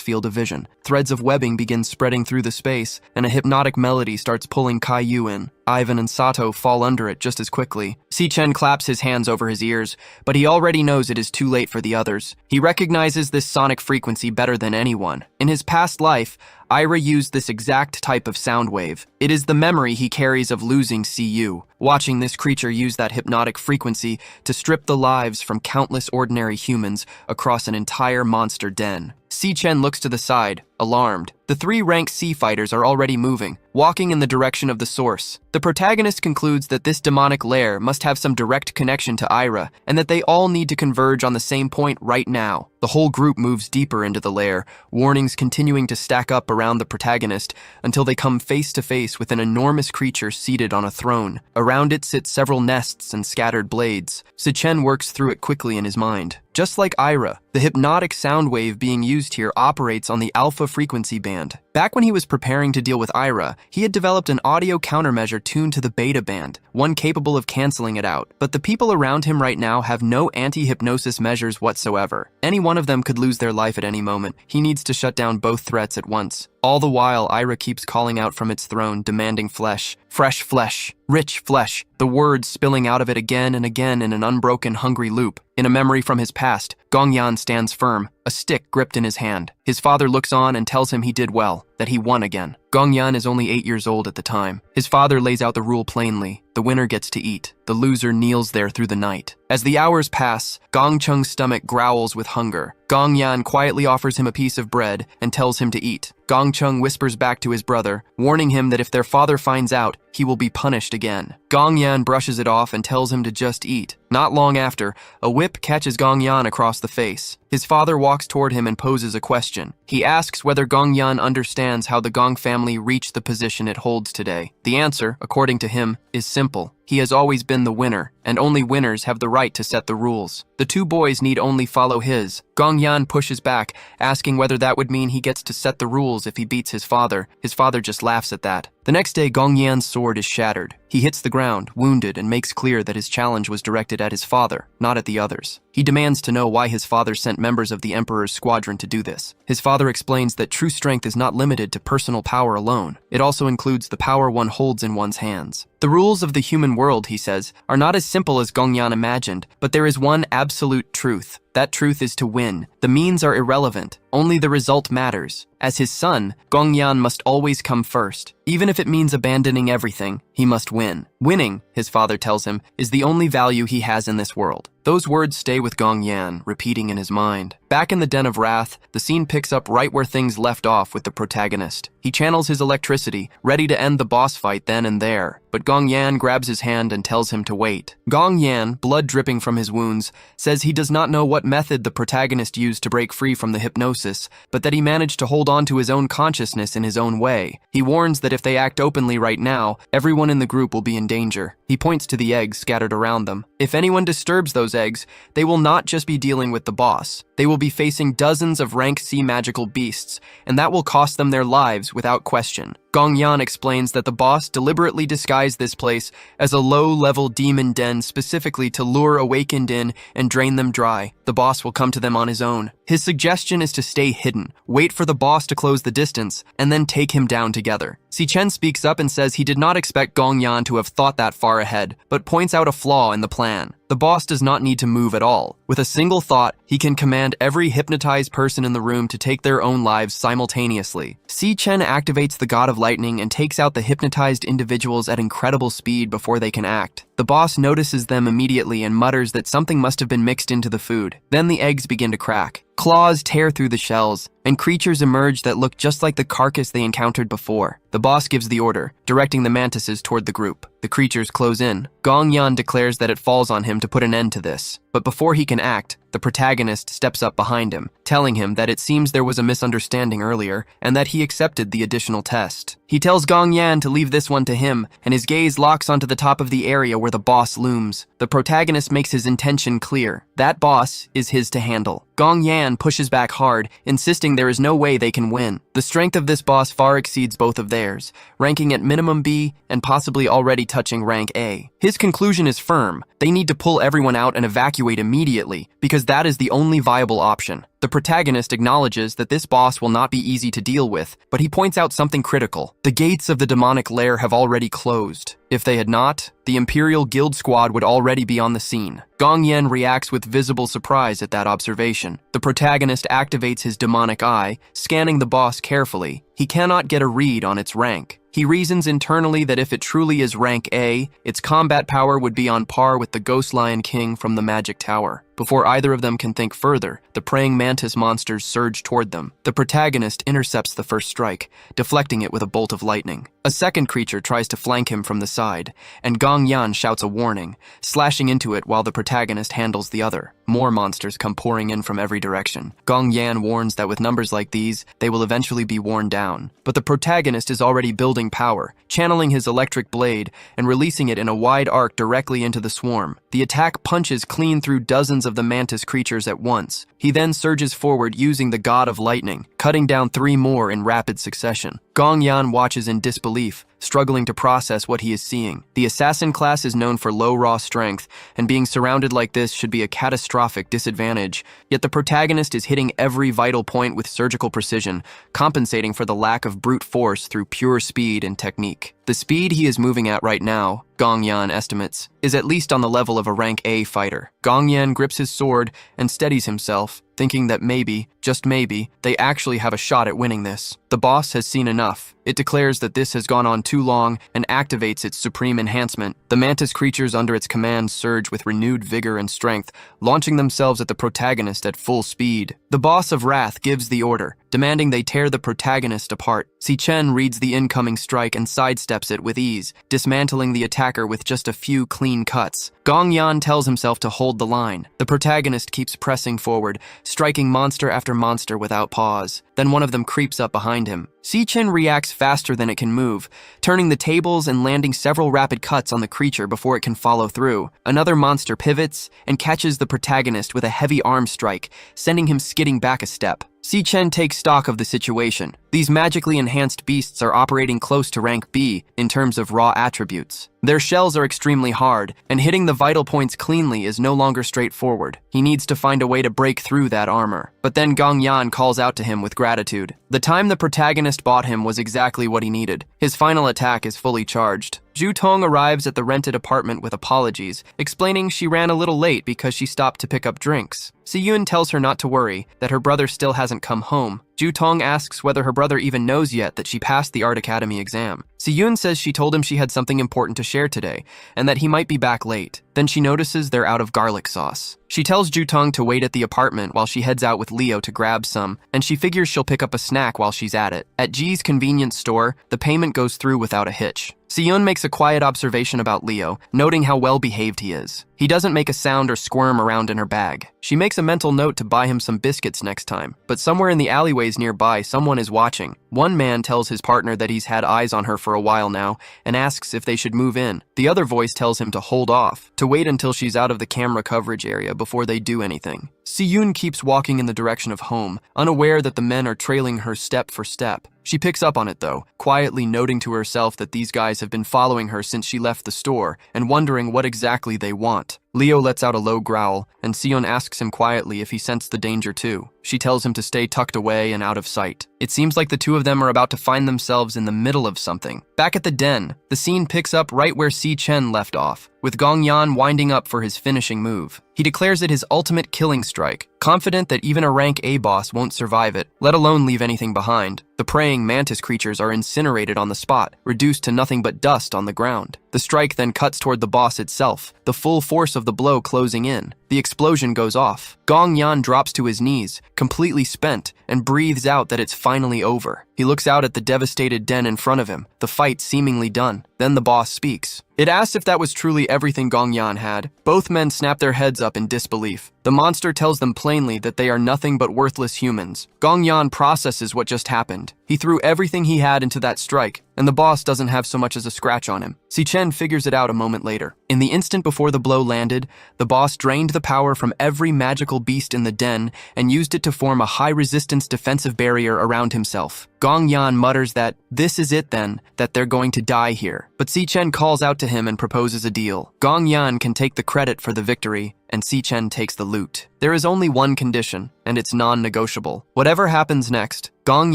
field of vision. Threads of webbing begin spreading through the space, and a hypnotic melody starts pulling Caillou in. Ivan and Sato fall under it just as quickly. Chen claps his hands over his ears, but he already knows it is too late for the others. He recognizes this sonic frequency better than anyone. In his past life, Ira used this exact type of sound wave. It is the memory he carries of losing Cu. Watching this creature use that hypnotic frequency to strip the lives from countless ordinary humans across an entire monster den. Chen looks to the side, alarmed. The 3 rank C fighters are already moving, walking in the direction of the source. The protagonist concludes that this demonic lair must have some direct connection to Ira, and that they all need to converge on the same point right now. The whole group moves deeper into the lair, warnings continuing to stack up around the protagonist until they come face to face with an enormous creature seated on a throne. Around it sit several nests and scattered blades. Chen works through it quickly in his mind. Just like Ira, the hypnotic sound wave being used here operates on the alpha frequency band. Back when he was preparing to deal with Ira, he had developed an audio countermeasure tuned to the beta band, one capable of canceling it out. But the people around him right now have no anti-hypnosis measures whatsoever. Any one of them could lose their life at any moment. He needs to shut down both threats at once. All the while, Ira keeps calling out from its throne, demanding flesh. Fresh flesh. Rich flesh. The words spilling out of it again and again in an unbroken, hungry loop. In a memory from his past, Gongyan stands firm, a stick gripped in his hand. His father looks on and tells him he did well, that he won again. Gongyan is only 8 years old at the time. His father lays out the rule plainly. The winner gets to eat. The loser kneels there through the night. As the hours pass, Gongcheng's stomach growls with hunger. Gongyan quietly offers him a piece of bread and tells him to eat. Gongcheng whispers back to his brother, warning him that if their father finds out, he will be punished again. Gongyan brushes it off and tells him to just eat. Not long after, a whip catches Gongyan across the face. His father walks toward him and poses a question. He asks whether Gongyan understands how the Gong family reached the position it holds today. The answer, according to him, is simple. He has always been the winner, and only winners have the right to set the rules. The two boys need only follow his. Gongyan pushes back, asking whether that would mean he gets to set the rules if he beats his father. His father just laughs at that. The next day, Gongyan's sword is shattered. He hits the ground, wounded, and makes clear that his challenge was directed at his father, not at the others. He demands to know why his father sent members of the Emperor's squadron to do this. His father explains that true strength is not limited to personal power alone. It also includes the power one holds in one's hands. The rules of the human world, he says, are not as simple as Gongyan imagined, but there is one absolute truth. That truth is to win. The means are irrelevant. Only the result matters. As his son, Gongyan must always come first. Even if it means abandoning everything, he must win. Winning, his father tells him, is the only value he has in this world. Those words stay with Gongyan, repeating in his mind. Back in the Den of Wrath, the scene picks up right where things left off with the protagonist. He channels his electricity, ready to end the boss fight then and there. But Gongyan grabs his hand and tells him to wait. Gongyan, blood dripping from his wounds, says he does not know what method the protagonist used to break free from the hypnosis, but that he managed to hold on to his own consciousness in his own way. He warns that if they act openly right now, everyone in the group will be in danger. He points to the eggs scattered around them. If anyone disturbs those eggs, they will not just be dealing with the boss. They will be facing dozens of rank C magical beasts, and that will cost them their lives without question. Gongyan explains that the boss deliberately disguised this place as a low-level demon den specifically to lure awakened in and drain them dry. The boss will come to them on his own. His suggestion is to stay hidden, wait for the boss to close the distance, and then take him down together. Chen speaks up and says he did not expect Gongyan to have thought that far ahead, but points out a flaw in the plan. The boss does not need to move at all. With a single thought, he can command every hypnotized person in the room to take their own lives simultaneously. Chen activates the God of Lightning and takes out the hypnotized individuals at incredible speed before they can act. The boss notices them immediately and mutters that something must have been mixed into the food. Then the eggs begin to crack. Claws tear through the shells, and creatures emerge that look just like the carcass they encountered before. The boss gives the order, directing the mantises toward the group. The creatures close in. Gongyan declares that it falls on him to put an end to this. But before he can act, the protagonist steps up behind him, telling him that it seems there was a misunderstanding earlier, and that he accepted the additional test. He tells Gongyan to leave this one to him, and his gaze locks onto the top of the area where the boss looms. The protagonist makes his intention clear. That boss is his to handle. Gongyan pushes back hard, insisting there is no way they can win. The strength of this boss far exceeds both of theirs, ranking at minimum B and possibly already touching rank A. His conclusion is firm. They need to pull everyone out and evacuate immediately, because that is the only viable option. The protagonist acknowledges that this boss will not be easy to deal with, but he points out something critical. The gates of the demonic lair have already closed. If they had not, the Imperial Guild Squad would already be on the scene. Gongyan reacts with visible surprise at that observation. The protagonist activates his demonic eye, scanning the boss carefully. He cannot get a read on its rank. He reasons internally that if it truly is rank A, its combat power would be on par with the Ghost Lion King from the Magic Tower. Before either of them can think further, the praying mantis monsters surge toward them. The protagonist intercepts the first strike, deflecting it with a bolt of lightning. A second creature tries to flank him from the side, and Gong Yan shouts a warning, slashing into it while the protagonist handles the other. More monsters come pouring in from every direction. Gong Yan warns that with numbers like these, they will eventually be worn down. But the protagonist is already building power, channeling his electric blade and releasing it in a wide arc directly into the swarm. The attack punches clean through dozens of the mantis creatures at once. He then surges forward using the God of Lightning, cutting down 3 more in rapid succession. Gong Yan watches in disbelief, struggling to process what he is seeing. The assassin class is known for low raw strength, and being surrounded like this should be a catastrophic disadvantage. Yet the protagonist is hitting every vital point with surgical precision, compensating for the lack of brute force through pure speed and technique. The speed he is moving at right now, Gong Yan estimates, is at least on the level of a rank A fighter. Gong Yan grips his sword and steadies himself, thinking that maybe, just maybe, they actually have a shot at winning this. The boss has seen enough. It declares that this has gone on too long and activates its supreme enhancement. The mantis creatures under its command surge with renewed vigor and strength, launching themselves at the protagonist at full speed. The boss of Wrath gives the order, demanding they tear the protagonist apart. Chen reads the incoming strike and sidesteps it with ease, dismantling the attacker with just a few clean cuts. Gong Yan tells himself to hold the line. The protagonist keeps pressing forward, striking monster after monster without pause. Then one of them creeps up behind him. Chen reacts faster than it can move, turning the tables and landing several rapid cuts on the creature before it can follow through. Another monster pivots and catches the protagonist with a heavy arm strike, sending him skidding back a step. Chen takes stock of the situation. These magically enhanced beasts are operating close to rank B in terms of raw attributes. Their shells are extremely hard, and hitting the vital points cleanly is no longer straightforward. He needs to find a way to break through that armor. But then Gong Yan calls out to him with gratitude. The time the protagonist bought him was exactly what he needed. His final attack is fully charged. Zhu Tong arrives at the rented apartment with apologies, explaining she ran a little late because she stopped to pick up drinks. Yun tells her not to worry, that her brother still hasn't come home. Zhu Tong asks whether her brother even knows yet that she passed the Art Academy exam. Yun says she told him she had something important to share today, and that he might be back late. Then she notices they're out of garlic sauce. She tells Zhu Tong to wait at the apartment while she heads out with Leo to grab some, and she figures she'll pick up a snack while she's at it. At G's convenience store, the payment goes through without a hitch. Yun makes a quiet observation about Leo, noting how well-behaved he is. He doesn't make a sound or squirm around in her bag. She makes a mental note to buy him some biscuits next time, but somewhere in the alleyways nearby, someone is watching. One man tells his partner that he's had eyes on her for a while now and asks if they should move in. The other voice tells him to hold off, to wait until she's out of the camera coverage area before they do anything. Yun keeps walking in the direction of home, unaware that the men are trailing her step for step. She picks up on it though, quietly noting to herself that these guys have been following her since she left the store and wondering what exactly they want. Leo lets out a low growl, and Sion asks him quietly if he sensed the danger too. She tells him to stay tucked away and out of sight. It seems like the two of them are about to find themselves in the middle of something. Back at the den, the scene picks up right where Chen left off, with Gong Yan winding up for his finishing move. He declares it his ultimate killing strike, confident that even a rank A boss won't survive it, let alone leave anything behind. The praying mantis creatures are incinerated on the spot, reduced to nothing but dust on the ground. The strike then cuts toward the boss itself, the full force of the blow closing in. The explosion goes off. Gong Yan drops to his knees, completely spent, and breathes out that it's finally over. He looks out at the devastated den in front of him, the fight seemingly done. Then the boss speaks. It asks if that was truly everything Gong Yan had. Both men snap their heads up in disbelief. The monster tells them plainly that they are nothing but worthless humans. Gong Yan processes what just happened. He threw everything he had into that strike, and the boss doesn't have so much as a scratch on him. Chen figures it out a moment later. In the instant before the blow landed, the boss drained the power from every magical beast in the den and used it to form a high-resistance defensive barrier around himself. Gong Yan mutters that this is it then, that they're going to die here. But Chen calls out to him and proposes a deal. Gong Yan can take the credit for the victory, and Chen takes the loot. There is only one condition, and it's non-negotiable. Whatever happens next, Gong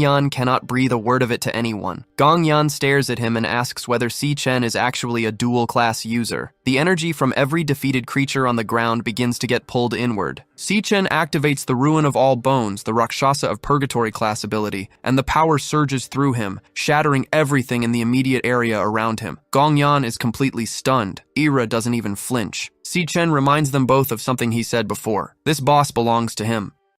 Yan cannot breathe a word of it to anyone. Gong Yan stares at him and asks whether Chen is actually a dual-class user. The energy from every defeated creature on the ground begins to get pulled inward. Chen activates the Ruin of All Bones, the Rakshasa of Purgatory class ability, and the power surges through him, shattering everything in the immediate area around him. Gong Yan is completely stunned. Ira doesn't even flinch. Chen reminds them both of something he said before. This boss belongs to him.